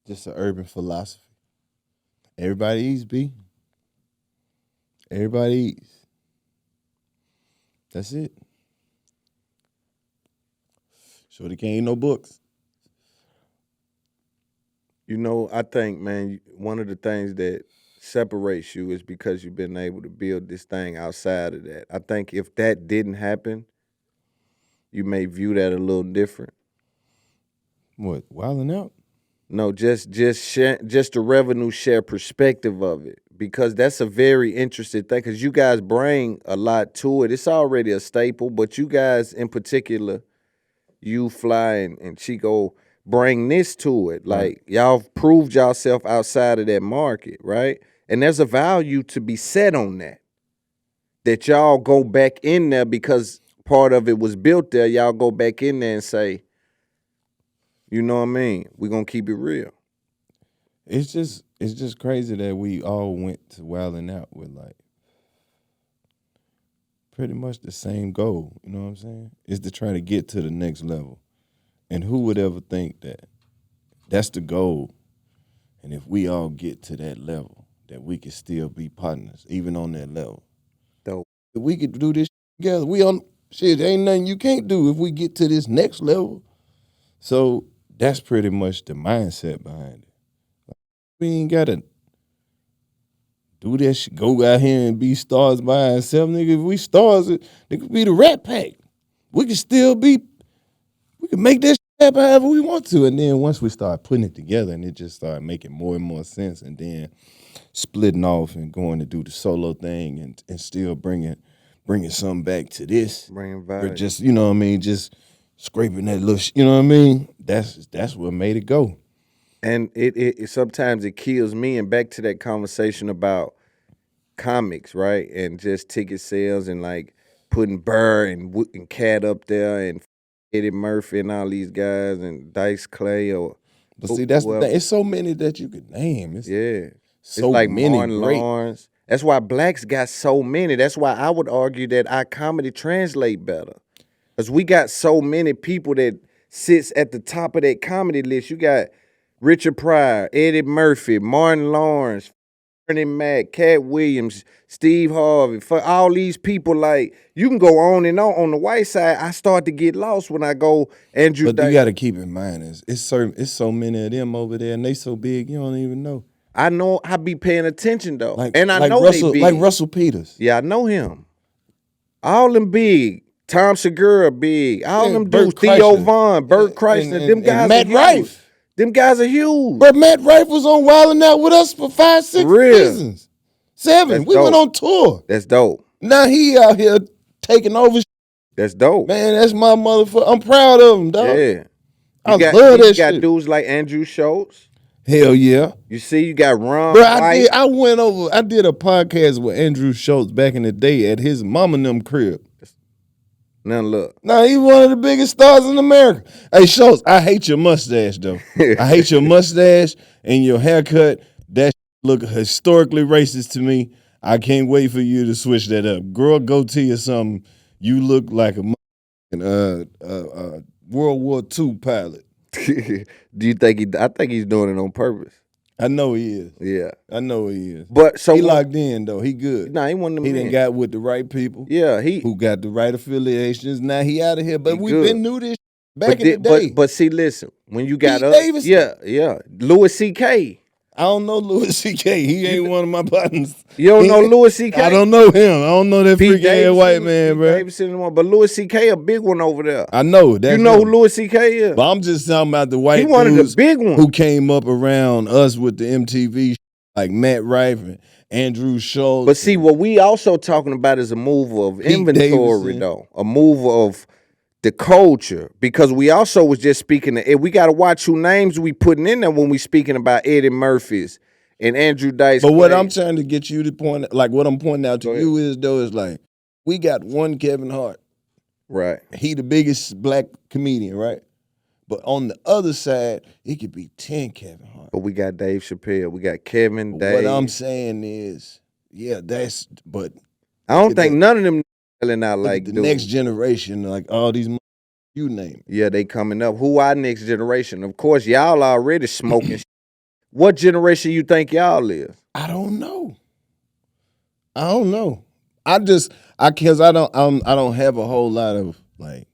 Just an urban philosophy. Everybody eats, B. Everybody eats. That's it. Shorty can't eat no books. You know, I think, man, one of the things that separates you is because you've been able to build this thing outside of that. I think if that didn't happen, you may view that a little different. What, wilding out? No, just the revenue share perspective of it, because that's a very interesting thing. Because you guys bring a lot to it. It's already a staple, but you guys in particular, you Fly and Chico, bring this to it. Like y'all proved yourself outside of that market, right? And there's a value to be set on that. That y'all go back in there because part of it was built there. Y'all go back in there and say, You know what I mean? We're gonna keep it real. It's just crazy that we all went to Wildin' Out with like pretty much the same goal. You know what I'm saying? Is to try to get to the next level. And who would ever think that that's the goal? And if we all get to that level, that we could still be partners, even on that level. Dope. If we could do this together, we on shit. Ain't nothing you can't do if we get to this next level. So that's pretty much the mindset behind it. Like, we ain't gotta do that shit. Go out here and be stars by ourselves, nigga. If we stars, it could be the Rat Pack. We could still be. We can make that shit happen however we want to. And then once we start putting it together, and it just started making more and more sense, and then splitting off and going to do the solo thing, and still bringing something back to this. Bringing Or value. just, you know what I mean, just scraping that little, you know what I mean? That's what made it go. And it sometimes it kills me. And back to that conversation about comics, right? And just ticket sales and like putting Burr and Katt up there and Eddie Murphy and all these guys and Dice Clay or. But see, that's the thing. It's so many that you could name. It's so it's like many Martin great. Lawrence. That's why blacks got so many. That's why I would argue that our comedy translate better. Because we got so many people that sits at the top of that comedy list. You got Richard Pryor, Eddie Murphy, Martin Lawrence, Bernie Mac, Cat Williams, Steve Harvey. For all these people, like, you can go on and on. On the white side, I start to get lost when I go Andrew But Dice. you got to keep in mind, it's so many of them over there, and they so big, you don't even know. I know I be paying attention, though. Like, and I like know Russell, they big. like Russell Peters. Yeah, I know him. All them big. Tom Segura big. All them dudes. Theo Vaughn, Bert Kreischer. Them guys Matt are huge. Rife. Them guys are huge. But Matt Rife was on Wildin' Out with us for 5, 6 seasons. 7. That's we dope. went on tour. That's dope. Now he out here taking over. That's dope. Man, that's my motherfucker. I'm proud of him, dog. Yeah. I love You that got shit. dudes like Andrew Schultz. Hell yeah. You see, you got Ron Bro, White. I did a podcast with Andrew Schultz back in the day at his mama and them crib. Now look. Now he's one of the biggest stars in America. Hey Schultz, I hate your mustache though. I hate your mustache and your haircut. That look historically racist to me. I can't wait for you to switch that up. Grow a goatee or something. You look like a World War II pilot. Do you think I think he's doing it on purpose. I know he is. Yeah. I know he is. But so he locked in though. He good. Nah, he one of them He men. done got with the right people. Yeah, who got the right affiliations. Now he out of here. But we good. been knew this back in the day. But see, listen, when you got Pete up, Davidson. yeah, Louis C.K. I don't know Louis C.K. He ain't one of my partners. You don't know Louis C.K.? I don't know him. I don't know that Pete freaking ass white man, Pete bro. Davidson one, but Louis C.K. a big one over there. I know that. You know who Louis C.K. is? But I'm just talking about the white He one of the dudes big ones. who came up around us with the MTV, like Matt Rife and Andrew Schultz. But see, what we also talking about is a move of inventory, Davidson. though. A move of the culture. Because we also was just speaking of, we got to watch who names we putting in there when we speaking about Eddie Murphy's and Andrew Dice. But what Clay. I'm trying to get you to point, like what I'm pointing out to Go you is though, is like, we got one Kevin Hart. Right. He the biggest black comedian, right? But on the other side, it could be 10 Kevin Hart. But we got Dave Chappelle. We got Kevin, But Dave. what I'm saying is, but I don't think none of them selling out like the dude. next generation, like all these, you name it. Yeah, they coming up. Who our next generation? Of course, y'all already smoking. What generation you think y'all is? I don't know. Cause I don't have a whole lot of like.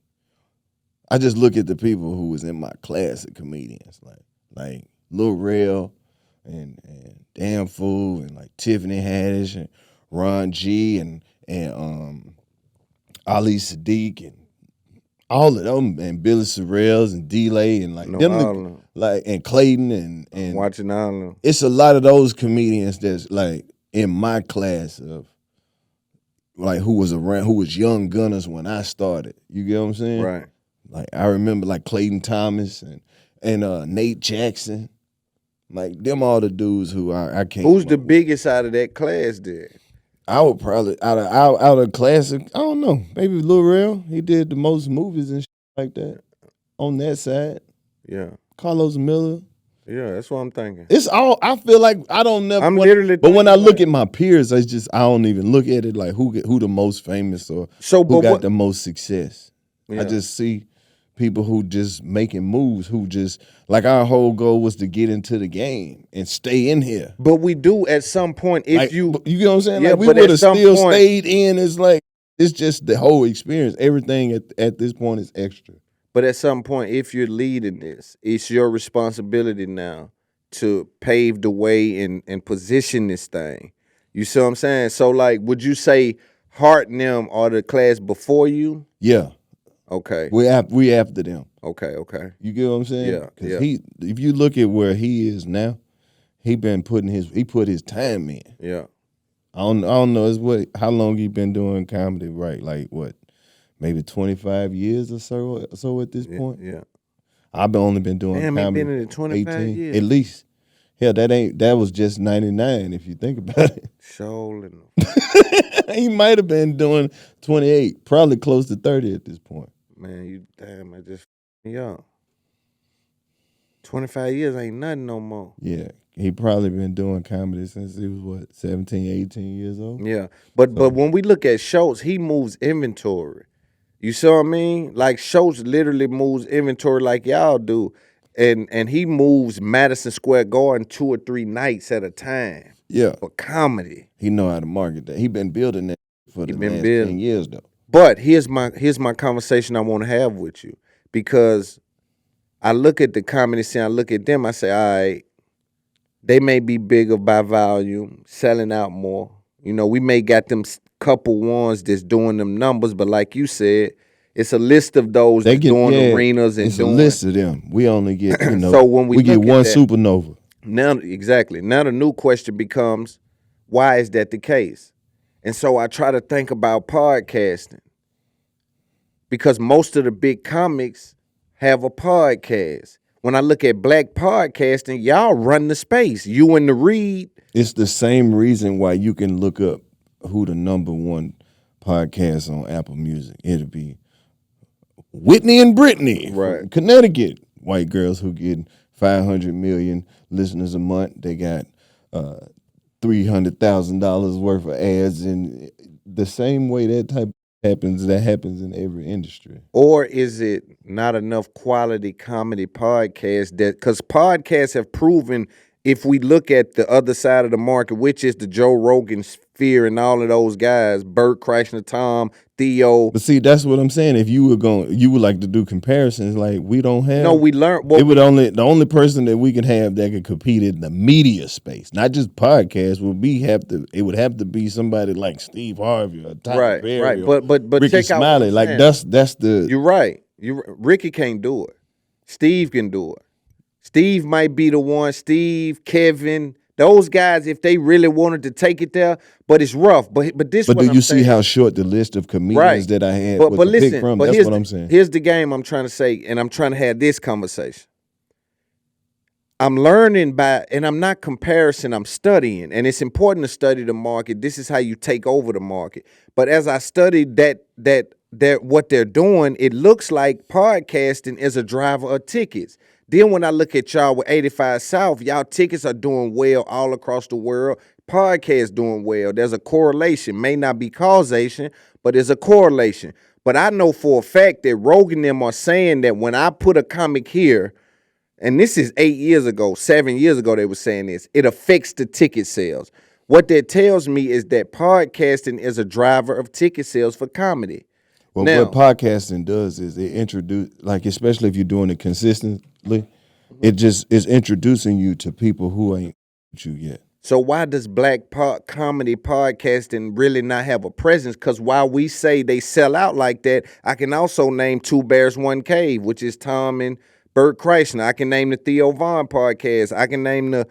I just look at the people who was in my class of comedians, like Lil Rel and Damn Fool and like Tiffany Haddish and Ron G and Ali Sadiq and all of them and Billy Sorrells and D-Lay and like No, them, all of them. like and Clayton and I'm watching all of them. it's a lot of those comedians that's like in my class of like who was young gunners when I started. You get what I'm saying? Right. Like I remember like Clayton Thomas and Nate Jackson. Like them all the dudes who I can't. Who's the biggest out of that class there? I would probably out of classic. I don't know. Maybe Lil Rel. He did the most movies and shit like that on that side. Yeah. Carlos Miller. Yeah, that's what I'm thinking. It's all. I feel like I don't never. I'm literally. But when I look at my peers, I don't even look at it like who the most famous or who got the most success. Yeah. I just see people who just making moves, who just like our whole goal was to get into the game and stay in here. But we do at some point if like, you know what I'm saying? Yeah, like we would have still stayed in. It's just the whole experience. Everything at this point is extra. But at some point, if you're leading this, it's your responsibility now to pave the way and position this thing. You see what I'm saying? So, like, would you say Hart and them are the class before you? Yeah. Okay. We after them. Okay. You get what I'm saying? Yeah. Because if you look at where he is now, he put his time in. Yeah. I don't know how long he been doing comedy, right? Like what? Maybe 25 years or so at this point. Yeah. I've only been doing comedy. Damn, he been in it 25 years. At least. Hell, that was just 99 if you think about it. Surely. He might have been doing 28, probably close to 30 at this point. Man, I just young. 25 years ain't nothing no more. Yeah. He probably been doing comedy since he was 17, 18 years old. Yeah. But when we look at Schultz, he moves inventory. You see what I mean? Like Schultz literally moves inventory like y'all do. And he moves Madison Square Garden 2 or 3 nights at a time. Yeah. For comedy. He know how to market that. He been building that for the last 10 years though. But here's my conversation I want to have with you. Because I look at the comedy scene, I look at them, I say, all right, they may be bigger by volume, selling out more. You know, we may got them couple ones that's doing them numbers, but like you said, it's a list of those that's doing arenas and it's a list of them. We only get, so when we get one supernova. Now, exactly. Now the new question becomes, why is that the case? And so I try to think about podcasting. Because most of the big comics have a podcast. When I look at black podcasting, y'all run the space. You and the Reed. It's the same reason why you can look up who the #1 podcast on Apple Music. It'll be Whitney and Brittany from Connecticut. White girls who get 500 million listeners a month. They got $300,000 worth of ads. And the same way that happens in every industry. Or is it not enough quality comedy podcasts because podcasts have proven, if we look at the other side of the market, which is the Joe Rogan sphere and all of those guys, Bert Kreischer, Tom, Theo. But see, that's what I'm saying. If you would like to do comparisons, like we don't have. No, we learned. The only person that we can have that could compete in the media space, not just podcasts, it would have to be somebody like Steve Harvey or Tyler Perry, right. Or But Ricky check Smiley. out Like that's the. You're right. Ricky can't do it. Steve can do it. Steve might be the one. Steve, Kevin, those guys, if they really wanted to take it there, but it's rough. But this. But do you see how short the list of comedians that I had was to pick from? That's what I'm saying. Here's the game I'm trying to say, and I'm trying to have this conversation. I'm learning and I'm not comparison, I'm studying. And it's important to study the market. This is how you take over the market. But as I studied that what they're doing, it looks like podcasting is a driver of tickets. Then when I look at y'all with 85 South, y'all tickets are doing well all across the world. Podcasts doing well. There's a correlation. May not be causation, but there's a correlation. But I know for a fact that Rogan and them are saying that when I put a comic here, and this is 8 years ago, 7 years ago they were saying this, it affects the ticket sales. What that tells me is that podcasting is a driver of ticket sales for comedy. Well, now, what podcasting does is it introduce, like especially if you're doing it consistently, it just is introducing you to people who ain't with you yet. So why does black comedy podcasting really not have a presence? Because while we say they sell out like that, I can also name Two Bears, One Cave, which is Tom and Bert Kreischer. I can name the Theo Von podcast. I can name the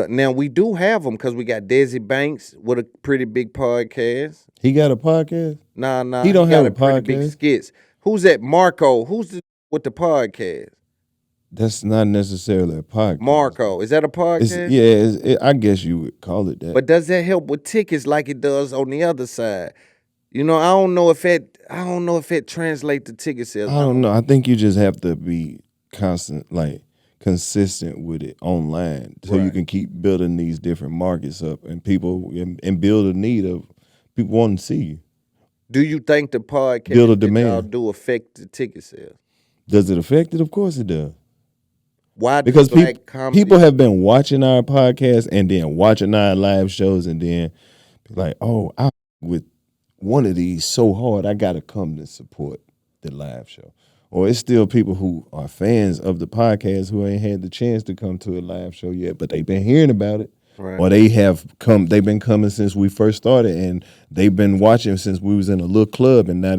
now we do have them because we got Desi Banks with a pretty big podcast. He got a podcast? Nah. He don't have a pretty podcast. Big skits. Who's that? Marco. Who's with the podcast? That's not necessarily a podcast. Marco, is that a podcast? I guess you would call it that. But does that help with tickets like it does on the other side? You know, I don't know if it translates to ticket sales. I don't know. I think you just have to be constant, like consistent with it online, so you can keep building these different markets up and people and build a need of people wanting to see you. Do you think the podcast Build a that demand. y'all do affect the ticket sales? Does it affect it? Of course it does. Why? Because comedy people have been watching our podcast and then watching our live shows and then like, oh, I with one of these so hard, I got to come to support the live show. Or it's still people who are fans of the podcast who ain't had the chance to come to a live show yet, but they've been hearing about it. Right. Or they've been coming since we first started, and they've been watching since we was in a little club, and now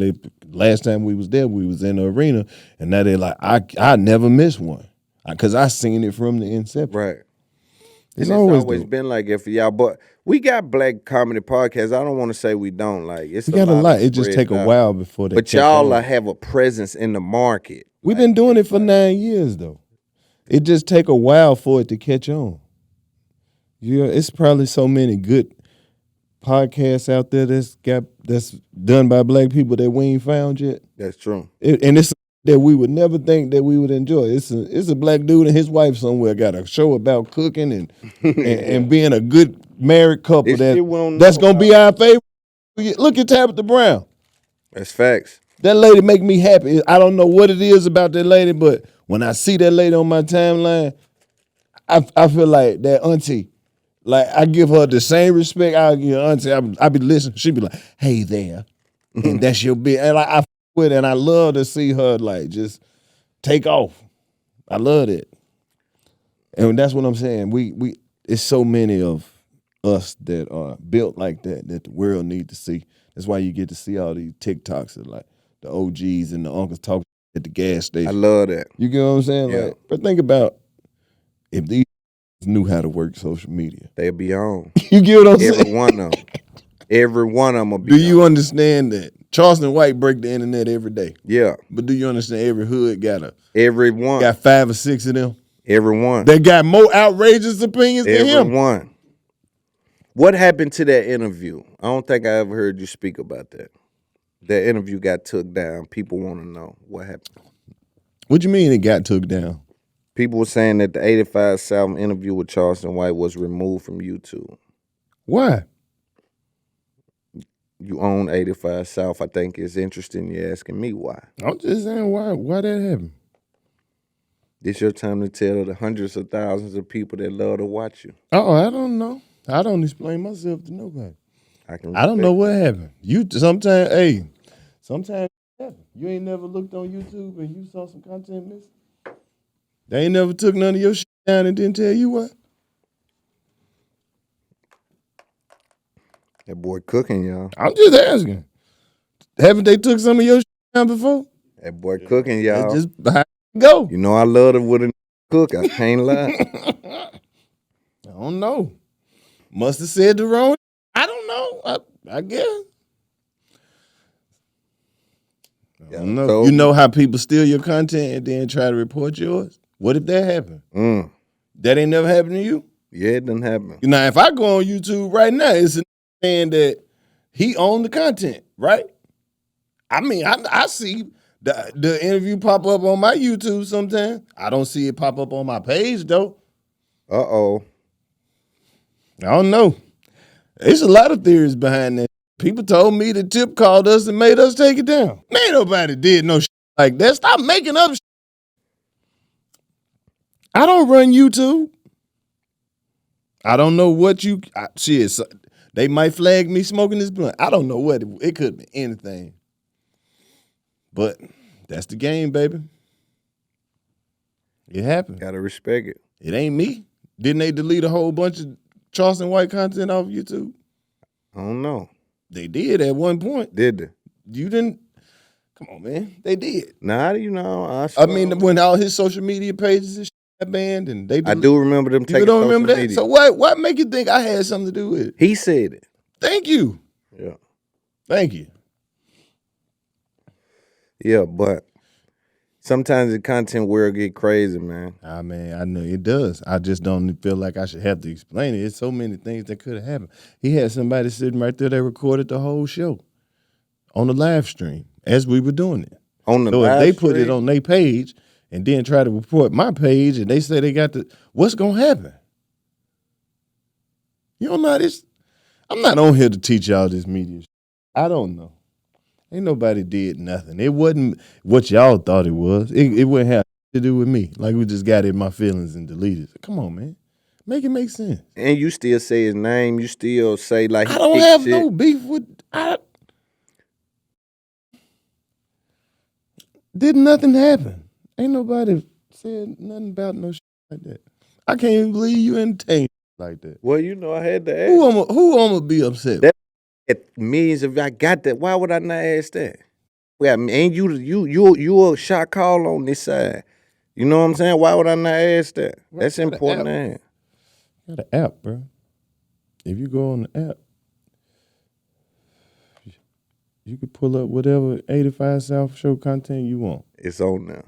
last time we was there, we was in the arena, and now they're like, I never miss one. Because I seen it from the inception. Right. It's And always always dope. been like it for y'all. But we got black comedy podcasts. I don't want to say we don't. Like it's We got a lot. of It just spread take a out. while before they But catch y'all on. have a presence in the market. We've been doing it for 9 years though. It just take a while for it to catch on. Yeah, it's probably so many good podcasts out there that's done by black people that we ain't found yet. That's true. And it's that we would never think that we would enjoy. It's a black dude and his wife somewhere got a show about cooking and being a good married couple It's shit we don't that's know gonna be our favorite. Look at Tabitha Brown. That's facts. That lady make me happy. I don't know what it is about that lady, but when I see that lady on my timeline, I feel like that auntie. Like I give her the same respect I give auntie. I be listening. She be like, "Hey there," and that's your bit. And I with it, and I love to see her like just take off. I love it, and that's what I'm saying. We it's so many of us that are built like that the world need to see. That's why you get to see all these TikToks of like the OGs and the uncles talking at the gas station. I love that. You get what I'm saying? Yeah. Like, but think about if these knew how to work social media. They'll be on. You get what I'm saying? Every one of them. Every one of them will be Do you on. understand that Charleston White break the internet every day? Yeah. But do you understand every hood Every one. got 5 or 6 of them? Every one. They got more outrageous opinions than Every him. one. What happened to that interview? I don't think I ever heard you speak about that. That interview got took down. People want to know what happened. What you mean it got took down? People were saying that the 85 South interview with Charleston White was removed from YouTube. Why? You own 85 South. I think it's interesting you're asking me why. I'm just saying why that happened. This your time to tell the hundreds of thousands of people that love to watch you. Oh, I don't know. I don't explain myself to nobody. I don't know what happened. Sometimes it happen. You ain't never looked on YouTube and you saw some content missing? They ain't never took none of your shit down and didn't tell you what? That boy cooking, y'all. I'm just asking. Haven't they took some of your shit down before? That boy cooking, y'all. Just how it go. You know I love it with a cook. I can't lie. I don't know. Must have said the wrong. I don't know. I guess. I don't know. So- You know how people steal your content and then try to report yours? What if that happened? That ain't never happened to you? Yeah, it didn't happen. Now, if I go on YouTube right now, it's a saying that he owned the content, right? I mean, I see the interview pop up on my YouTube sometimes. I don't see it pop up on my page, though. Uh-oh. I don't know. There's a lot of theories behind that. People told me that Tip called us and made us take it down. Ain't nobody did no shit like that. Stop making up shit. I don't run YouTube. I don't know what shit. They might flag me smoking this blunt. I don't know what it could be anything. But that's the game, baby. It happened. Gotta respect it. It ain't me. Didn't they delete a whole bunch of Charleston White content off YouTube? I don't know. They did at one point. Did they? You didn't? Come on, man. They did. Nah, you know. I mean, when all his social media pages and shit got banned, and they I do remember them taking You don't social remember that? media. So what make you think I had something to do with it? He said it. Thank you. Yeah. Thank you. Yeah, but sometimes the content world get crazy, man. Ah, man, I know it does. I just don't feel like I should have to explain it. It's so many things that could have happened. He had somebody sitting right there that recorded the whole show on the live stream as we were doing it. On the So if live they put it stream? on their page, and then try to report my page, and they say they got the, what's gonna happen? You don't know this. I'm not on here to teach y'all this media. I don't know. Ain't nobody did nothing. It wasn't what y'all thought it was. It wouldn't have to do with me. Like we just got in my feelings and deleted it. Come on, man. Make it make sense. And you still say his name. You still say like he I don't kick have shit. no beef with. Did nothing happen. Ain't nobody said nothing about no shit like that. I can't even believe you entertained like that. Well, you know, I had to ask. Who I'ma be upset with? Millions of I got that. Why would I not ask that? Well, and you a shot call on this side. You know what I'm saying? Why would I not ask that? Right, That's important to ask. Got an app, bro. If you go on the app, you could pull up whatever 85 South show content you want. It's on now.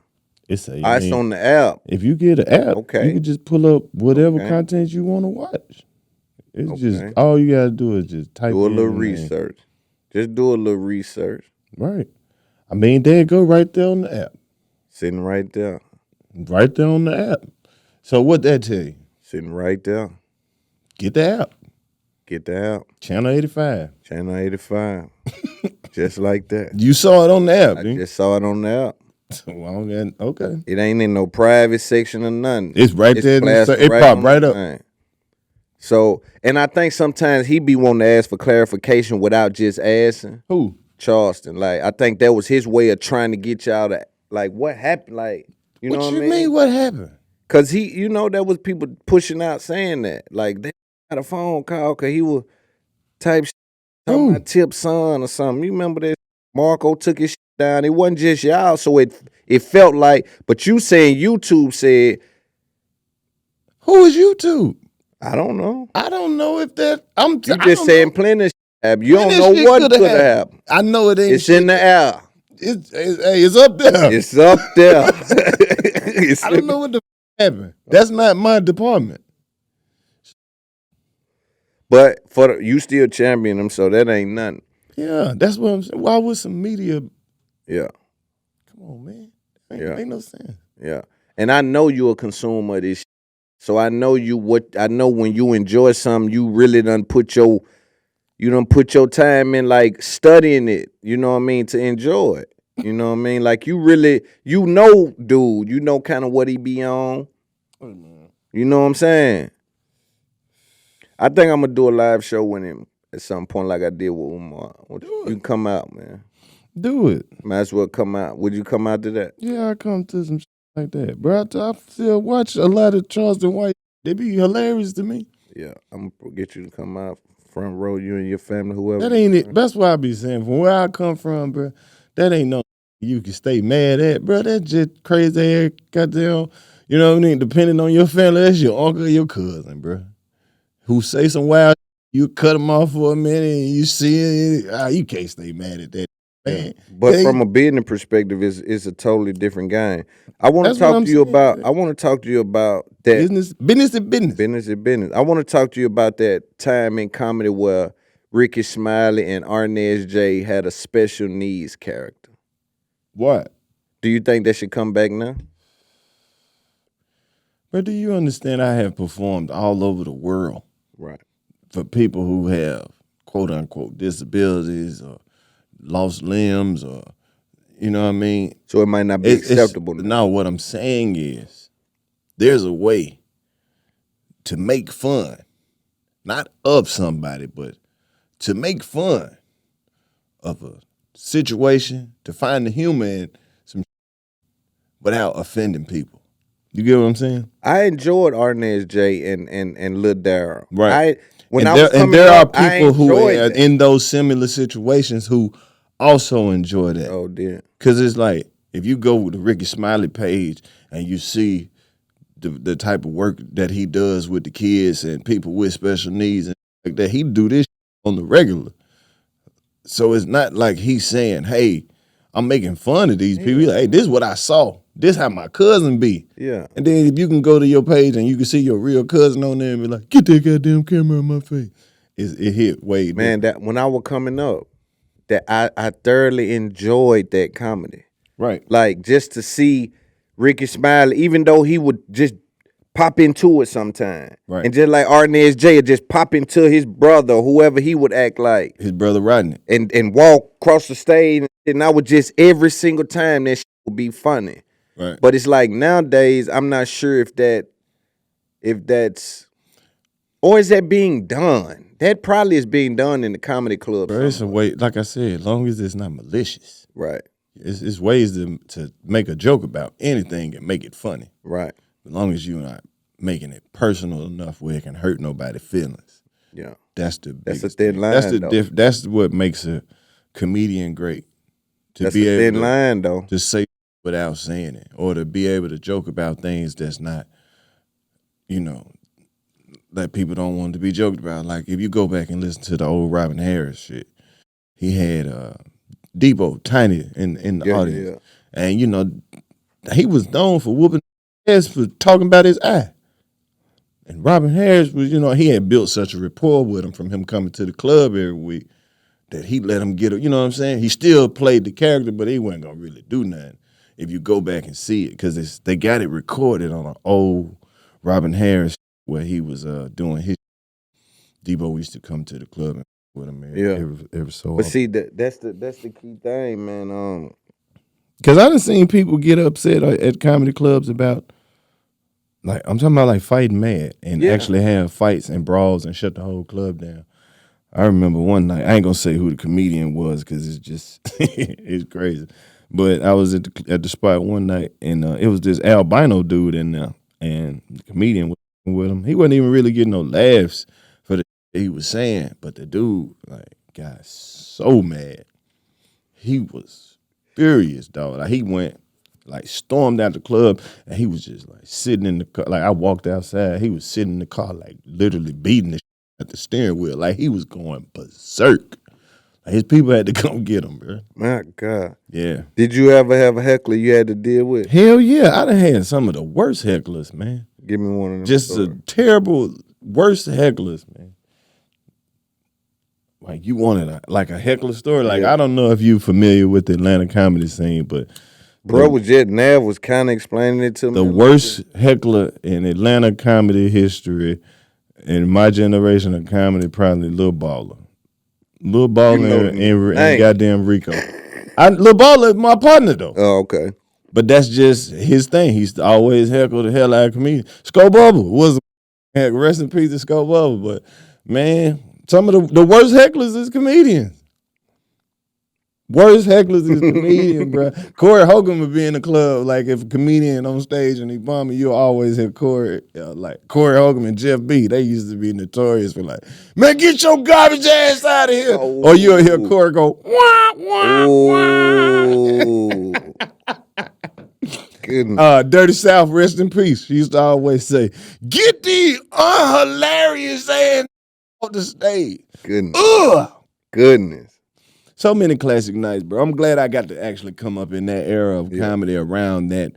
It's It's on the app. If you get an app, Okay. you can just pull up whatever content you want to watch. It's just all you gotta do is just type Do a in little your name. research. Just do a little research. Right. I mean, there you go right there on the app. Sitting right there. Right there on the app. So what that tell you? Sitting right there. Get the app. Get the app. Channel 85. Channel 85. Just like that. You saw it on the app, I didn't you? just saw it on the app. Okay. It ain't in no private section or nothing. It's right there. plastered It popped on right the up. thing. So, and I think sometimes he be wanting to ask for clarification without just asking. Who? Charleston. Like, I think that was his way of trying to get y'all to, like, what happened? Like, you know what I mean? What you mean, what happened? Because he, you know, there was people pushing out saying that. Like, they got a phone call because he was type shit talking about Tip's son or something. You remember that? Marco took his shit down. It wasn't just y'all, so it felt like, but you saying YouTube said. Who is YouTube? I don't know. I don't know if that, You just saying plenty of shit. You don't know what could have happened. I know it ain't. It's in the air. It's up there. It's up there. I don't know what the happened. That's not my department. But you still champion them, so that ain't nothing. Yeah, that's what I'm saying. Why would some media? Yeah. Come on, man. Ain't no sense. Yeah. And I know you a consumer of this shit. So I know I know when you enjoy something, you really done put your time in, like, studying it, you know what I mean, to enjoy it. You know what I mean? Like, you really, dude, you know kind of what he be on. You know what I'm saying? I think I'm going to do a live show with him at some point like I did with Umar. You can come out, man. Do it. Might as well come out. Would you come out to that? Yeah, I come to some shit like that. Bro, I still watch a lot of Charleston White. They be hilarious to me. Yeah, I'm going to get you to come out front row, you and your family, whoever. That ain't it. That's why I be saying, from where I come from, bro, that ain't no you can stay mad at, bro. That just crazy ass goddamn, you know what I mean? Depending on your family, that's your uncle or your cousin, bro. Who say some wild, you cut them off for a minute and you see it, you can't stay mad at that, man. But from a business perspective, it's a totally different game. I want to talk to you about that. Business. I want to talk to you about that time in comedy where Ricky Smiley and Arnez J had a special needs character. What? Do you think that should come back now? But do you understand I have performed all over the world? Right. For people who have quote unquote disabilities or lost limbs or, you know what I mean? So it might not be acceptable now. No, what I'm saying is there's a way to make fun, not of somebody, but to make fun of a situation, to find the humor in some without offending people. You get what I'm saying? I enjoyed Arnez J and Lil Darryl. Right. And there are people who are in those similar situations who also enjoy that. Oh, dear. Because it's like, if you go to Ricky Smiley page and you see the type of work that he does with the kids and people with special needs and like that, he do this on the regular. So it's not like he's saying, hey, I'm making fun of these people. He's like, hey, this is what I saw. This how my cousin be. Yeah. And then if you can go to your page and you can see your real cousin on there and be like, get that goddamn camera on my face. It hit way. Man, that when I was coming up, that I thoroughly enjoyed that comedy. Right. Like, just to see Ricky Smiley, even though he would just pop into it sometime. Right. And just like Arnez J would just pop into his brother, whoever he would act like. His brother Rodney. And walk across the stage, and I would just every single time that shit would be funny. Right. But it's like nowadays, I'm not sure if that's or is that being done? That probably is being done in the comedy club. Bro, it's a way, like I said, as long as it's not malicious. Right. It's ways to make a joke about anything and make it funny. Right. As long as you're not making it personal enough where it can hurt nobody's feelings. Yeah. That's a thin line. That's what makes a comedian great. That's a thin line, though. To say without saying it, or to be able to joke about things that's not, that people don't want to be joked about. Like if you go back and listen to the old Robin Harris shit, he had Debo Tiny in the audience, and he was known for whooping ass for talking about his eye. And Robin Harris was, he had built such a rapport with him from him coming to the club every week that he let him get it. You know what I'm saying? He still played the character, but he wasn't gonna really do nothing. If you go back and see it, because they got it recorded on an old Robin Harris where he was doing his. Debo used to come to the club with him every so often. But see, that's the key thing, man. Because I done seen people get upset at comedy clubs about, like, I'm talking about like fighting mad and actually have fights and brawls and shut the whole club down. I remember one night, I ain't gonna say who the comedian was because it's just, it's crazy. But I was at the spot one night and it was this albino dude in there and the comedian was with him. He wasn't even really getting no laughs for the he was saying, but the dude got so mad. He was furious, dog. Like he went, stormed out the club, and he was just sitting in the car. Like I walked outside, he was sitting in the car, literally beating the shit at the steering wheel. Like he was going berserk. Like his people had to come get him, bro. My God. Yeah. Did you ever have a heckler you had to deal with? Hell yeah, I done had some of the worst hecklers, man. Give me one of them. Just the terrible, worst hecklers, man. Like you wanted a heckler story. Like I don't know if you familiar with the Atlanta comedy scene, but Nav was kind of explaining it to me. The worst heckler in Atlanta comedy history, in my generation of comedy, probably Lil Baller. Lil Baller and goddamn Rico. Lil Baller is my partner though. Oh, okay. But that's just his thing. He's always heckled the hell out of comedians. Sco Bubble was rest in peace to Sco Bubble, but man. Some of the worst hecklers is comedians. Worst hecklers is comedians, bro. Corey Hogan would be in the club, like if a comedian on stage and he bombing, you'll always hear Corey, like Corey Hogan and Jeff B. They used to be notorious for man, get your garbage ass out of here. Oh. Or you'll hear Corey go, wah, wah, wah. Goodness. Dirty South, rest in peace. She used to always say, get the unhilarious ass off the stage. Goodness. Ugh. Goodness. So many classic nights, bro. I'm glad I got to actually come up in that era of comedy around that.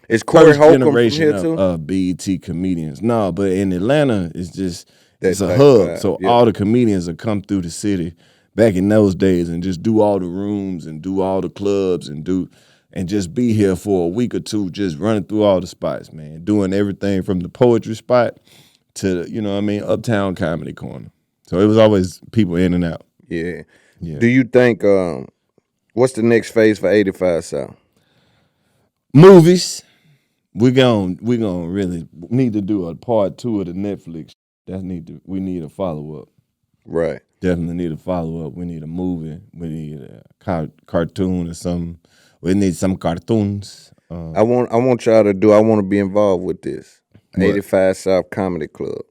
Is Corey Holcomb generation from here too? Of BET comedians. No, but in Atlanta, it's just it's a hub. So all the comedians that come through the city back in those days and just do all the rooms and do all the clubs and just be here for a week or two, just running through all the spots, man. Doing everything from the poetry spot to Uptown Comedy Corner. So it was always people in and out. Yeah. Do you think what's the next phase for 85 South? Movies. We gonna really need to do a part 2 of the Netflix. We need a follow up. Right. Definitely need a follow up. We need a movie. We need a cartoon or something. We need some cartoons. I want y'all to do. I want to be involved with this. What? 85 South Comedy Club.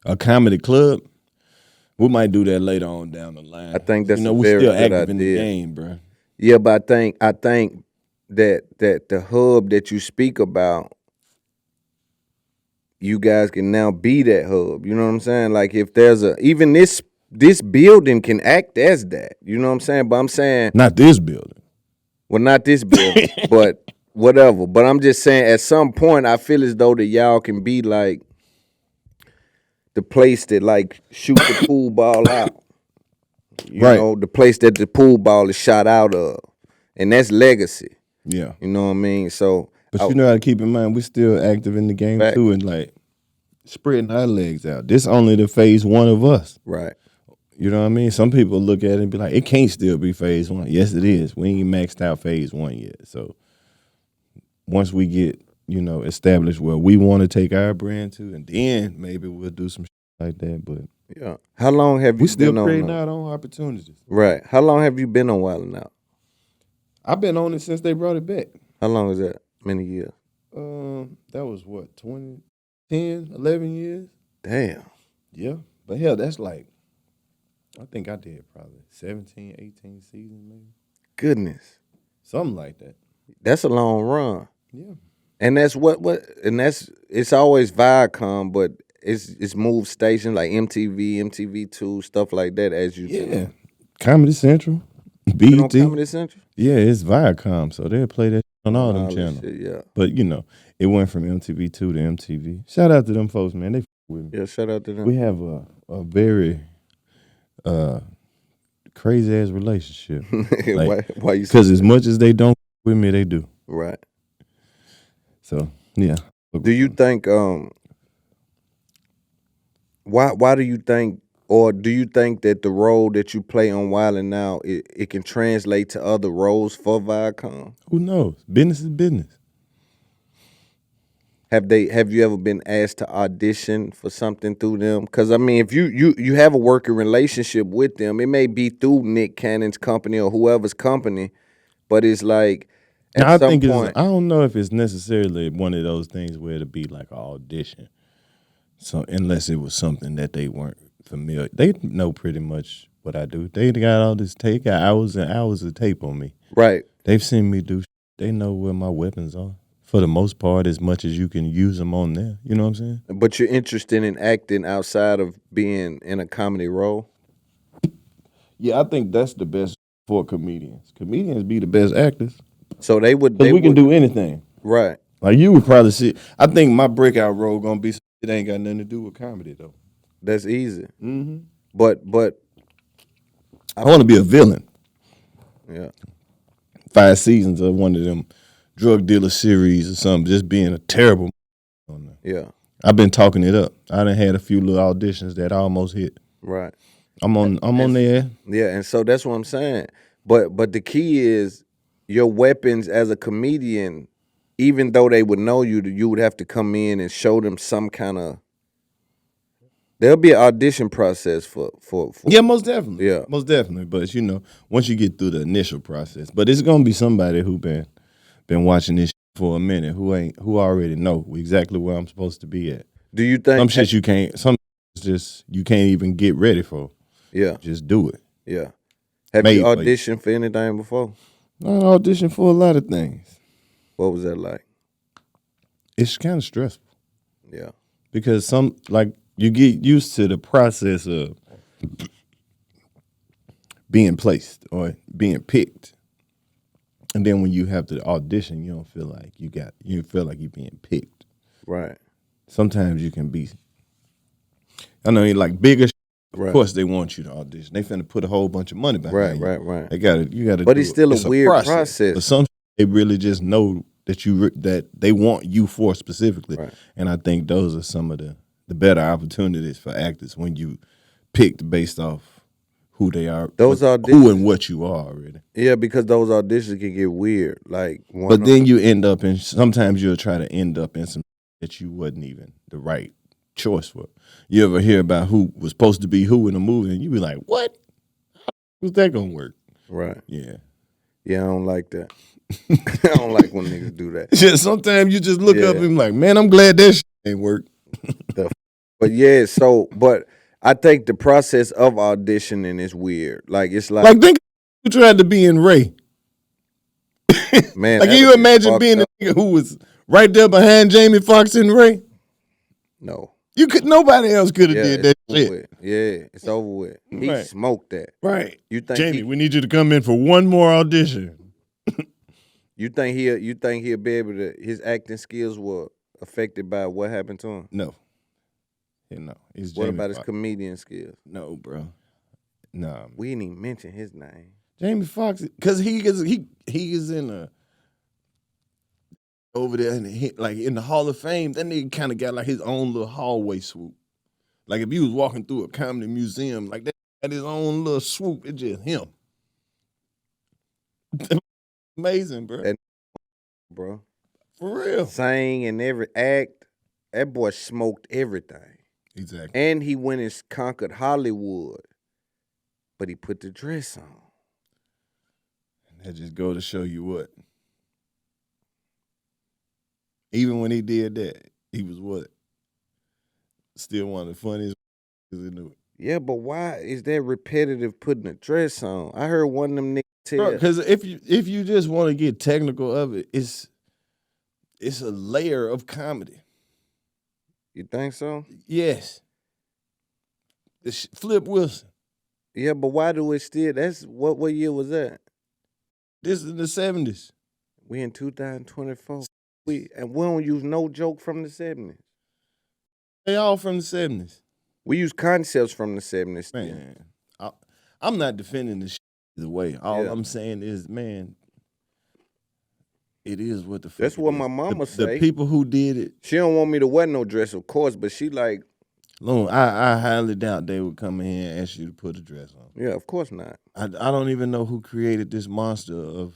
A comedy club. We might do that later on down the line. I think that's we're still active in the game, bro. Yeah, but I think that the hub that you speak about, you guys can now be that hub. You know what I'm saying? Like if there's even this building can act as that. You know what I'm saying? But I'm saying not this building. Well, not this building, but whatever. But I'm just saying at some point I feel as though that y'all can be like the place that shoot the pool ball out. You know, the place that the pool ball is shot out of. And that's legacy. Yeah. You know what I mean? So But you know how to keep in mind, we still active in the game Fact. too, and like spreading our legs out. This only the phase one of us. Right. You know what I mean? Some people look at it and be like, it can't still be phase one. Yes, it is. We ain't maxed out phase one yet. So once we get, established where we want to take our brand to, and then maybe we'll do some shit like that. But yeah. How long have you we still been creating on our own opportunities. Right. How long have you been on Wild 'N Out? I've been on it since they brought it back. How long is that? Many years? That was what, 10, 11 years? Damn. Yeah. But hell, that's like, I think I did probably 17, 18 seasons maybe. Goodness. Something like that. That's a long run. Yeah. And that's it's always Viacom, but it's moved stations like MTV, MTV2, stuff like that as you Yeah. Comedy Central, BET. on Comedy Central? Yeah, it's Viacom, so they'll play that on all them channels. Shit, yeah. But it went from MTV2 to MTV. Shout out to them folks, man. They f with me. Yeah, shout out to them. We have a very crazy ass relationship. Why you say Because as much as they don't with me, they do. Right. So yeah. Do you think why do you think, or do you think that the role that you play on Wild 'N Out it can translate to other roles for Viacom? Who knows? Business is business. Have you ever been asked to audition for something through them? Because I mean, if you have a working relationship with them, it may be through Nick Cannon's company or whoever's company, but it's like at some point, I don't know if it's necessarily one of those things where it'd be like an audition. So unless it was something that they weren't familiar, they know pretty much what I do. They got all this tape, got hours and hours of tape on me. right? They've seen me do. They know where my weapons are. For the most part, as much as you can use them on there. You know what I'm saying? But you're interested in acting outside of being in a comedy role? Yeah, I think that's the best for comedians. Comedians be the best actors. So they would. Because we can do anything. Right. Like you would probably see. I think my breakout role gonna be. It ain't got nothing to do with comedy though. That's easy. Mm-hmm. But I want to be a villain. yeah. 5 seasons of one of them drug dealer series or something. Just being a terrible. On there. Yeah. I've been talking it up. I done had a few little auditions that I almost hit. Right. I'm on there. Yeah, and so that's what I'm saying. But the key is your weapons as a comedian. Even though they would know you, you would have to come in and show them some kind of. There'll be an audition process for. Yeah, most definitely. Yeah. Most definitely. But once you get through the initial process, but it's gonna be somebody who been watching this for a minute who already know exactly where I'm supposed to be at. Do you think some shit you can't? Some just you can't even get ready for. Yeah. Just do it. Yeah. Have you auditioned for anything before? I auditioned for a lot of things. What was that like? It's kind of stressful. Yeah. Because you get used to the process of being placed or being picked. And then when you have to audition, you don't feel like you feel like you're being picked. Right. Sometimes you can be, I know, like bigger. Right. Of course, they want you to audition. They finna put a whole bunch of money behind you. Right. You gotta. But it's still a weird process. But some they really just know that they want you for specifically. Right. And I think those are some of the better opportunities for actors when you picked based off who they are, those who and what you are already. Yeah, because those auditions can get weird. Like, but then you end up in. Sometimes you'll try to end up in some that you wasn't even the right choice for. You ever hear about who was supposed to be who in a movie, and you be like, "What? How's that gonna work?" Right. Yeah. Yeah, I don't like that. I don't like when niggas do that. Yeah, sometimes you just look up and be like, "Man, I'm glad that shit ain't work." But yeah, but I think the process of auditioning is weird. Like it's like think you tried to be in Ray. Man, like can you imagine being the nigga who was right there behind Jamie Foxx in Ray? No. Nobody else could have did that shit. With. Yeah, it's over with. He smoked that. Right. You think Jamie, we need you to come in for one more audition. You think he'll be able to, his acting skills were affected by what happened to him? No. Yeah, no. It's what Jamie about Foxx. his comedian skills? No, bro. No. We didn't even mention his name. Jamie Foxx, because he is in a over there like in the Hall of Fame, that nigga kind of got like his own little hallway swoop. Like if you was walking through a comedy museum, like that had his own little swoop. It's just him. Amazing, bro. Bro. For real. Sang in every act. That boy smoked everything. Exactly. And he went and conquered Hollywood. But he put the dress on. That just go to show you what. Even when he did that, he was what? Still one of the funniest in the. Yeah, but why is that repetitive putting a dress on? I heard one of them niggas tell. Because if you just want to get technical of it, it's a layer of comedy. You think so? Yes. It's Flip Wilson. Yeah, but why do it still? That's what year was that? This is the 70s. We in 2024. We don't use no joke from the 70s. They all from the 70s. We use concepts from the 70s. Still. Man, I'm not defending this shit either way. All I'm saying is, man, it is what the fuck. That's what my mama say. The people who did it. She don't want me to wear no dress, of course, but she like. Loon, I highly doubt they would come in here and ask you to put a dress on. Yeah, of course not. I don't even know who created this monster of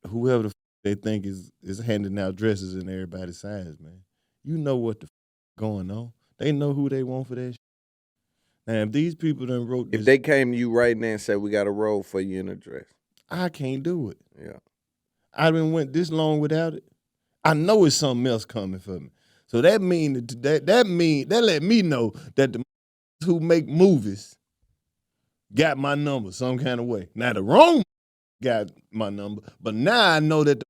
whoever the fuck they think is handing out dresses in everybody's size, man. You know what the fuck going on. They know who they want for that shit. Now, if these people done wrote this. If they came to you right now and said, we got a role for you in a dress. I can't do it. Yeah. I been went this long without it. I know it's something else coming for me. So that let me know that the who make movies got my number some kind of way. Now the wrong got my number, but now I know that the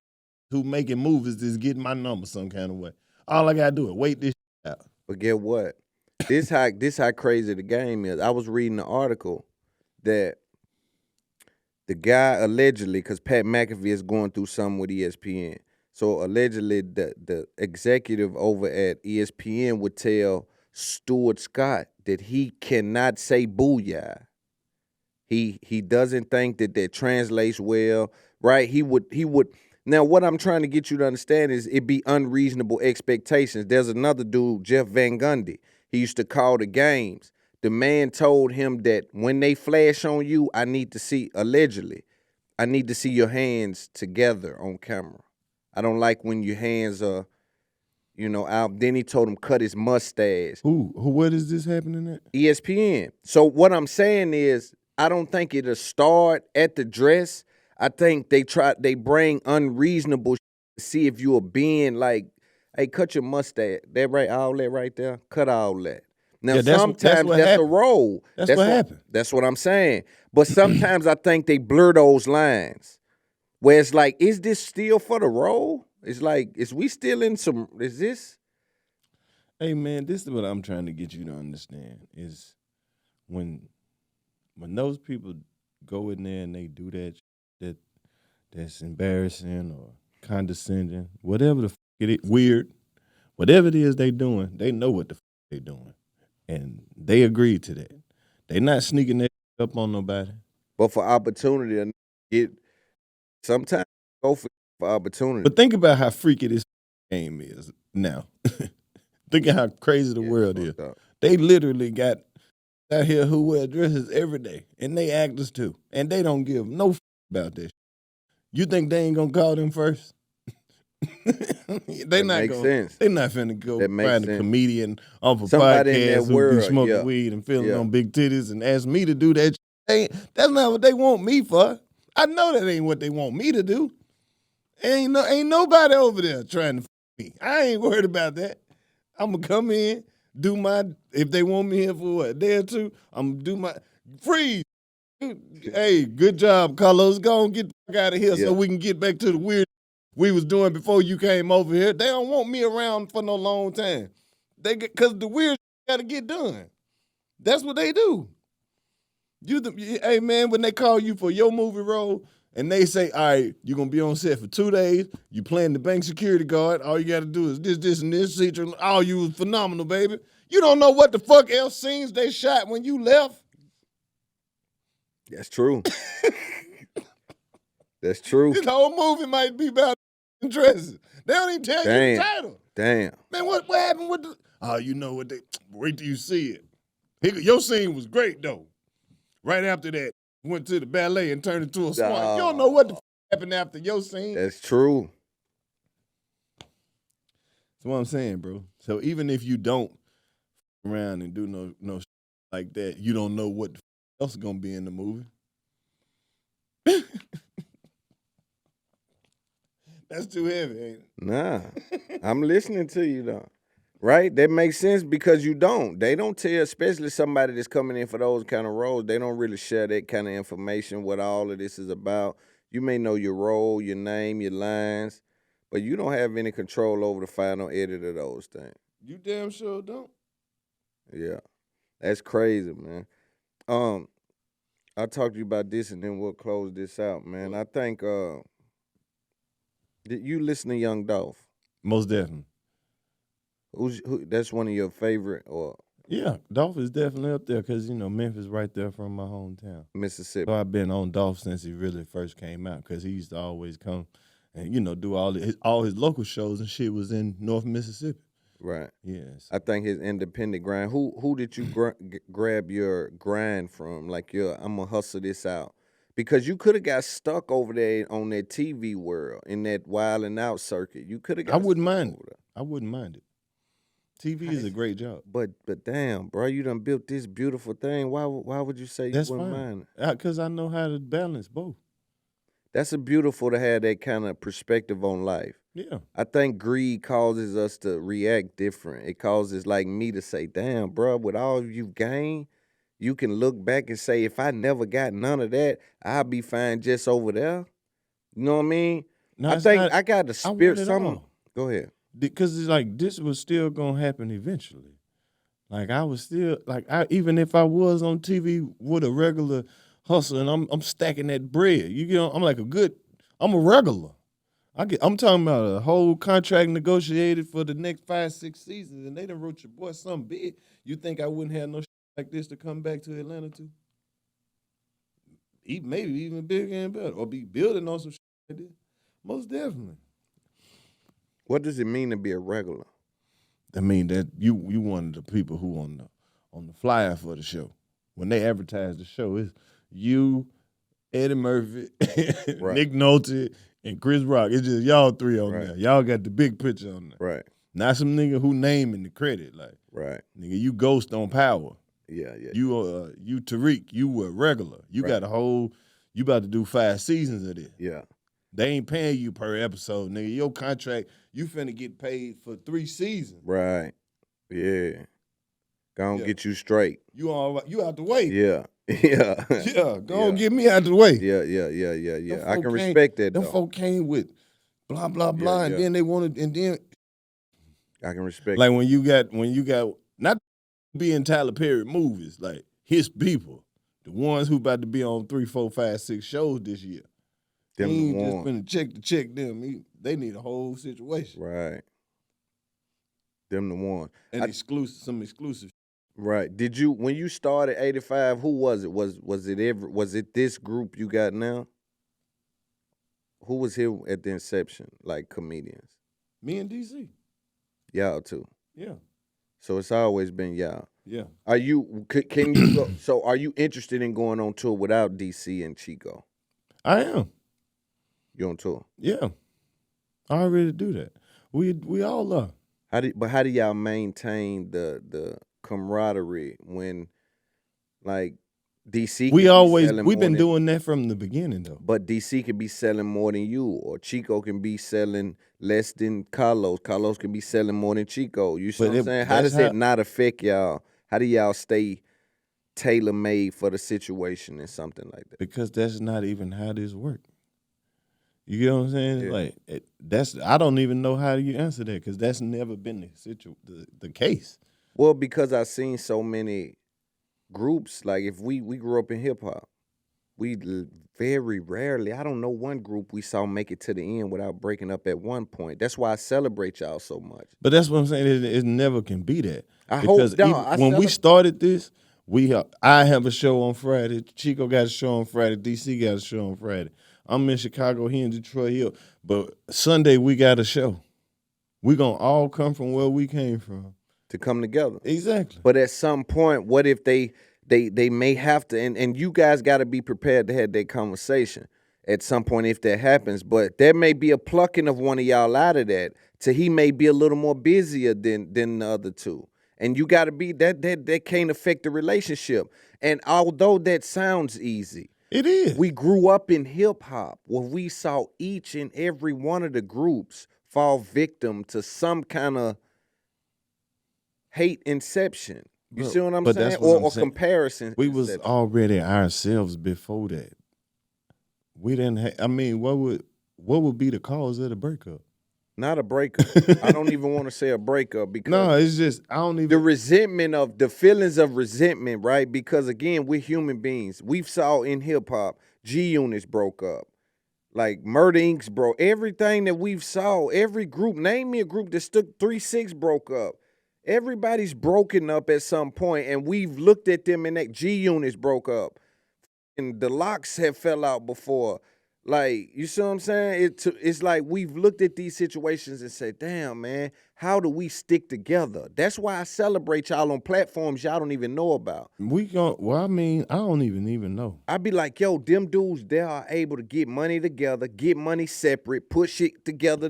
who making movies is getting my number some kind of way. All I gotta do is wait this out. But get what? This how crazy the game is. I was reading an article that the guy allegedly, because Pat McAfee is going through something with ESPN. So allegedly, the executive over at ESPN would tell Stuart Scott that he cannot say booyah. He doesn't think that translates well, right? He would. Now, what I'm trying to get you to understand is it be unreasonable expectations. There's another dude, Jeff Van Gundy. He used to call the games. The man told him that when they flash on you, I need to see your hands together on camera. I don't like when your hands are, out. Then he told him cut his mustache. What is this happening at? ESPN. So what I'm saying is, I don't think it'll start at the dress. I think they bring unreasonable to see if you are being like, hey, cut your mustache. That right, all that right there, cut all that. Now, sometimes that's a role. That's what happened. That's what I'm saying. But sometimes I think they blur those lines. Where it's like, is this still for the role? It's like, is this? Hey, man, this is what I'm trying to get you to understand is when those people go in there and they do that's embarrassing or condescending, whatever the fuck it is, weird, whatever it is they doing, they know what the fuck they doing. And they agree to that. They not sneaking that up on nobody. But for opportunity, sometimes go for opportunity. But think about how freaky this game is now. Think of how crazy the world is. Up. They literally got out here who wear dresses every day, and they actors too, and they don't give no f about this. You think they ain't gonna call them first? They not finna go find a comedian off a podcast who be smoking weed and feeling on big titties and ask me to do that. That's not what they want me for. I know that ain't what they want me to do. Ain't nobody over there trying to f me. I ain't worried about that. I'm gonna come in, do my. If they want me here for a day or two, I'm gonna do my freeze. Hey, good job, Karlous. Go and get the fuck out of here so we can get back to the weird we was doing before you came over here. They don't want me around for no long time. Because the weird got to get done. That's what they do. Hey, man, when they call you for your movie role and they say, all right, you're going to be on set for 2 days. You playing the bank security guard. All you got to do is this, and this. Oh, you was phenomenal, baby. You don't know what the fuck else scenes they shot when you left. That's true. That's true. This whole movie might be about dresses. They don't even tell you the title. Damn. Man, what happened with the? Oh, you know what they? Wait till you see it. Your scene was great though. Right after that, went to the ballet and turned into a swan. You don't know what the happened after your scene. That's true. That's what I'm saying, bro. So even if you don't around and do no like that, you don't know what else is gonna be in the movie. That's too heavy, ain't it? Nah, I'm listening to you though. Right? That makes sense because you don't. They don't tell, especially somebody that's coming in for those kind of roles, they don't really share that kind of information, what all of this is about. You may know your role, your name, your lines, but you don't have any control over the final edit of those things. You damn sure don't. Yeah. That's crazy, man. I'll talk to you about this and then we'll close this out, man. I think did you listen to Young Dolph? Most definitely. That's one of your favorite or? Yeah, Dolph is definitely up there because, Memphis right there from my hometown. Mississippi. So I've been on Dolph since he really first came out because he used to always come and, do all his local shows and shit was in North Mississippi. Right. Yes. I think his independent grind. Who did you grab your grind from? Like, I'm going to hustle this out. Because you could have got stuck over there on that TV world, in that wild and out circuit. You could have got I wouldn't stuck mind over it. there. I wouldn't mind it. TV is a great job. But damn, bro, you done built this beautiful thing. Why would you say That's you wouldn't fine. mind it? Because I know how to balance both. That's beautiful to have that kind of perspective on life. Yeah. I think greed causes us to react different. It causes like me to say, damn, bro, with all you've gained, you can look back and say, if I never got none of that, I'll be fine just over there. You know what I mean? No, I think I got the spirit. Go ahead. Because it's like this was still gonna happen eventually. Like I was still even if I was on TV with a regular hustle and I'm stacking that bread, I'm a regular. I'm talking about a whole contract negotiated for the next 5-6 seasons, and they done wrote your boy something big. You think I wouldn't have no shit like this to come back to Atlanta to? Maybe even bigger and better, or be building on some shit like this. Most definitely. What does it mean to be a regular? I mean that you one of the people who on the flyer for the show. When they advertise the show, it's you, Eddie Murphy, Right. Nick Nolte, and Chris Rock. It's just y'all three on there. Y'all got the big picture on there. Right. Not some nigga who name in the credit. Like, right. Nigga, you Ghost on Power. Yeah. You Tariq, you were regular. You got you about to do 5 seasons of this. Yeah. They ain't paying you per episode, nigga. Your contract, you finna get paid for 3 seasons. Right. Yeah. Gonna get you straight. You out the way. Yeah. Yeah. Yeah. Go on, get me out the way. Yeah. I can respect that. Them folk came with blah blah blah, and then they wanted, and then I can respect. Like when you got not being Tyler Perry movies, like his people, the ones who about to be on 3, 4, 5, 6 shows this year. Them he ain't the just ones. finna check them. They need a whole situation. Right. Them the ones. And some exclusive. Right. Did you, when you started 85, who was it? Was it this group you got now? Who was here at the inception, like comedians? Me and DC. Y'all too. Yeah. So it's always been y'all. Yeah. Are you, can you go, so are you interested in going on tour without DC and Chico? I am. You on tour? Yeah. I already do that. We all are. How do y'all maintain the camaraderie when, like, DC? We've been doing that from the beginning though. But DC could be selling more than you, or Chico can be selling less than Karlous. Karlous can be selling more than Chico. You see what I'm saying? How does that not affect y'all? How do y'all stay tailor-made for the situation and something like that? Because that's not even how this works. You get what I'm saying? Yeah. Like I don't even know how you answer that because that's never been the case. Well, because I've seen so many groups. Like if we grew up in hip hop, we very rarely. I don't know one group we saw make it to the end without breaking up at one point. That's why I celebrate y'all so much. But that's what I'm saying. It never can be that. When we started this, I have a show on Friday. Chico got a show on Friday. DC got a show on Friday. I'm in Chicago, he in Detroit. But Sunday we got a show. We gonna all come from where we came from to come together. Exactly. But at some point, what if they may have to, and you guys got to be prepared to have that conversation at some point if that happens. But there may be a plucking of one of y'all out of that. So he may be a little more busier than the other two. And you got to be that can't affect the relationship. And although that sounds easy, it is. We grew up in hip hop where we saw each and every one of the groups fall victim to some kind of hate inception. You see what I'm saying? Or comparison. We was already ourselves before that. We didn't I mean, what would be the cause of the breakup? Not a breakup. I don't even want to say a breakup because no, it's just I don't even the resentment of the feelings of resentment, right? Because again, we're human beings. We've saw in hip hop, G Units broke up. Like Murder Inc. broke. Everything that we've saw, every group, name me a group that stood 3-6 broke up. Everybody's broken up at some point, and we've looked at them and that G Units broke up. And the Locks have fell out before. Like, you see what I'm saying? It's like we've looked at these situations and said, damn, man, how do we stick together? That's why I celebrate y'all on platforms y'all don't even know about. Well, I mean, I don't even know. I be like, yo, them dudes, they are able to get money together, get money separate, put shit together,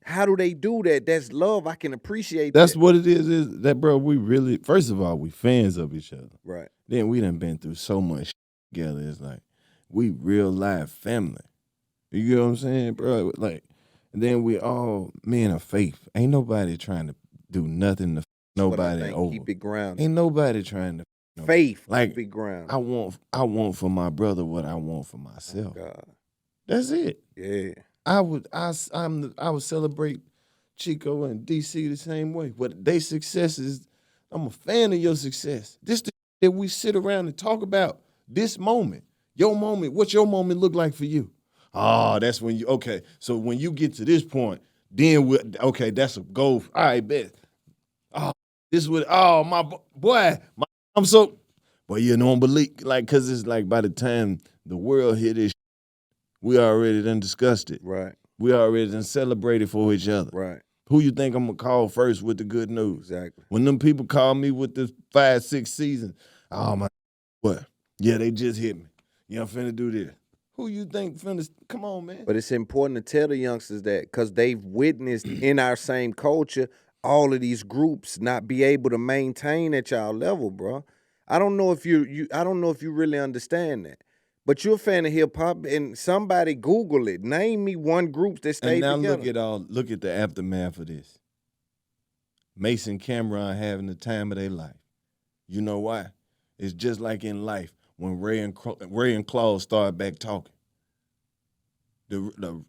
how do they do that? That's love. I can appreciate that. That's what it is that, bro, we really, first of all, we fans of each other. Right. Then we done been through so much together. It's like, we real life family. You get what I'm saying, bro? Like, and then we all men of faith. Ain't nobody trying to do nothing to nobody over. Keep it grounded. Ain't nobody trying to faith. Like, keep it grounded. I want for my brother what I want for myself. Oh, God. That's it. Yeah. I would celebrate Chico and DC the same way. But their success is, I'm a fan of your success. This that we sit around and talk about this moment. Your moment, what your moment look like for you? Oh, that's when you, okay. So when you get to this point, then okay, that's a goal. All right, bet. Oh, my boy, I'm so, boy, you don't believe, like, because it's like by the time the world hit this, we already done discussed it. Right. We already done celebrated for each other. Right. Who you think I'm going to call first with the good news? Exactly. When them people call me with the 5-6 season, oh, my, what? Yeah, they just hit me. You know, I'm finna do this. Who you think finna, come on, man. But it's important to tell the youngsters that because they've witnessed in our same culture, all of these groups not be able to maintain at y'all level, bro. I don't know if you really understand that. But you're a fan of hip hop, and somebody Google it. Name me one group that stayed together. And now look at the aftermath of this. Mason Cameron having the time of their life. You know why? It's just like in life when Ray and Claude started back talking.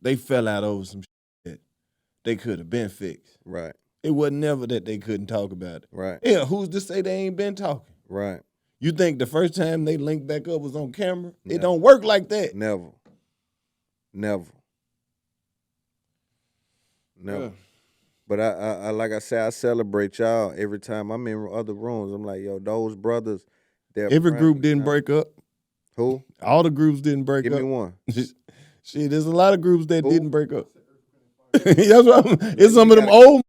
They fell out over some shit they could have been fixed. Right. It wasn't never that they couldn't talk about it. Right. Yeah, who's to say they ain't been talking? Right. You think the first time they linked back up was on camera? Yeah. It don't work like that. Never. Yeah. But I like I said, I celebrate y'all every time I'm in other rooms. I'm like, yo, those brothers. Every group didn't break up. Who? All the groups didn't break up. Give me one. Shit, there's a lot of groups that didn't break up. That's what it's some of them old.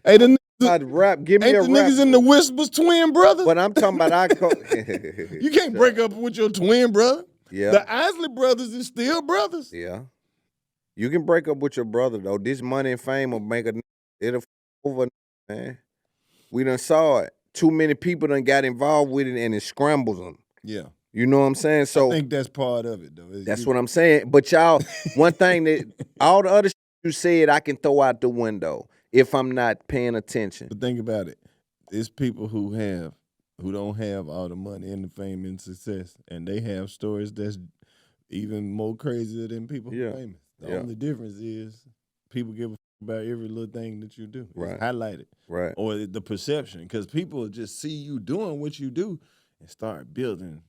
Hey, the rap. Give me ain't a the rap. niggas in the Whispers twin brothers? But I'm talking about You can't break up with your twin brother. Yeah. The Isley brothers is still brothers. Yeah. You can break up with your brother though. This money and fame will make it'll over, man. We done saw it. Too many people done got involved with it and it scrambles them. Yeah. You know what I'm saying? So I think that's part of it though. That's what I'm saying. But y'all, one thing that all the other shit you said, I can throw out the window if I'm not paying attention. But think about it. It's people who don't have all the money and the fame and success, and they have stories that's even more crazier than people who are famous. The only difference is people give a fuck about every little thing that you do. It's highlighted. Right. Or the perception, because people just see you doing what you do and start building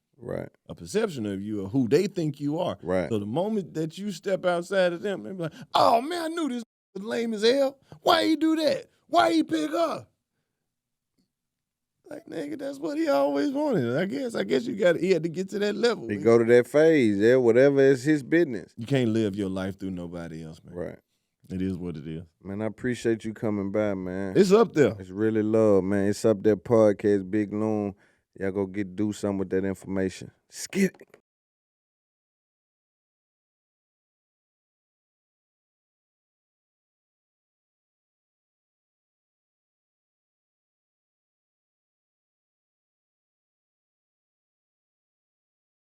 a perception of you or who they think you are. Right. So the moment that you step outside of them, they be like, oh man, I knew this was lame as hell. Why he do that? Why he pick up? Like, nigga, that's what he always wanted. I guess he had to get to that level. He go to that phase, yeah, whatever is his business. You can't live your life through nobody else, man. Right. It is what it is. Man, I appreciate you coming by, man. It's up there. It's really love, man. It's up there, podcast, Big Loon. Y'all go do something with that information. Skip it.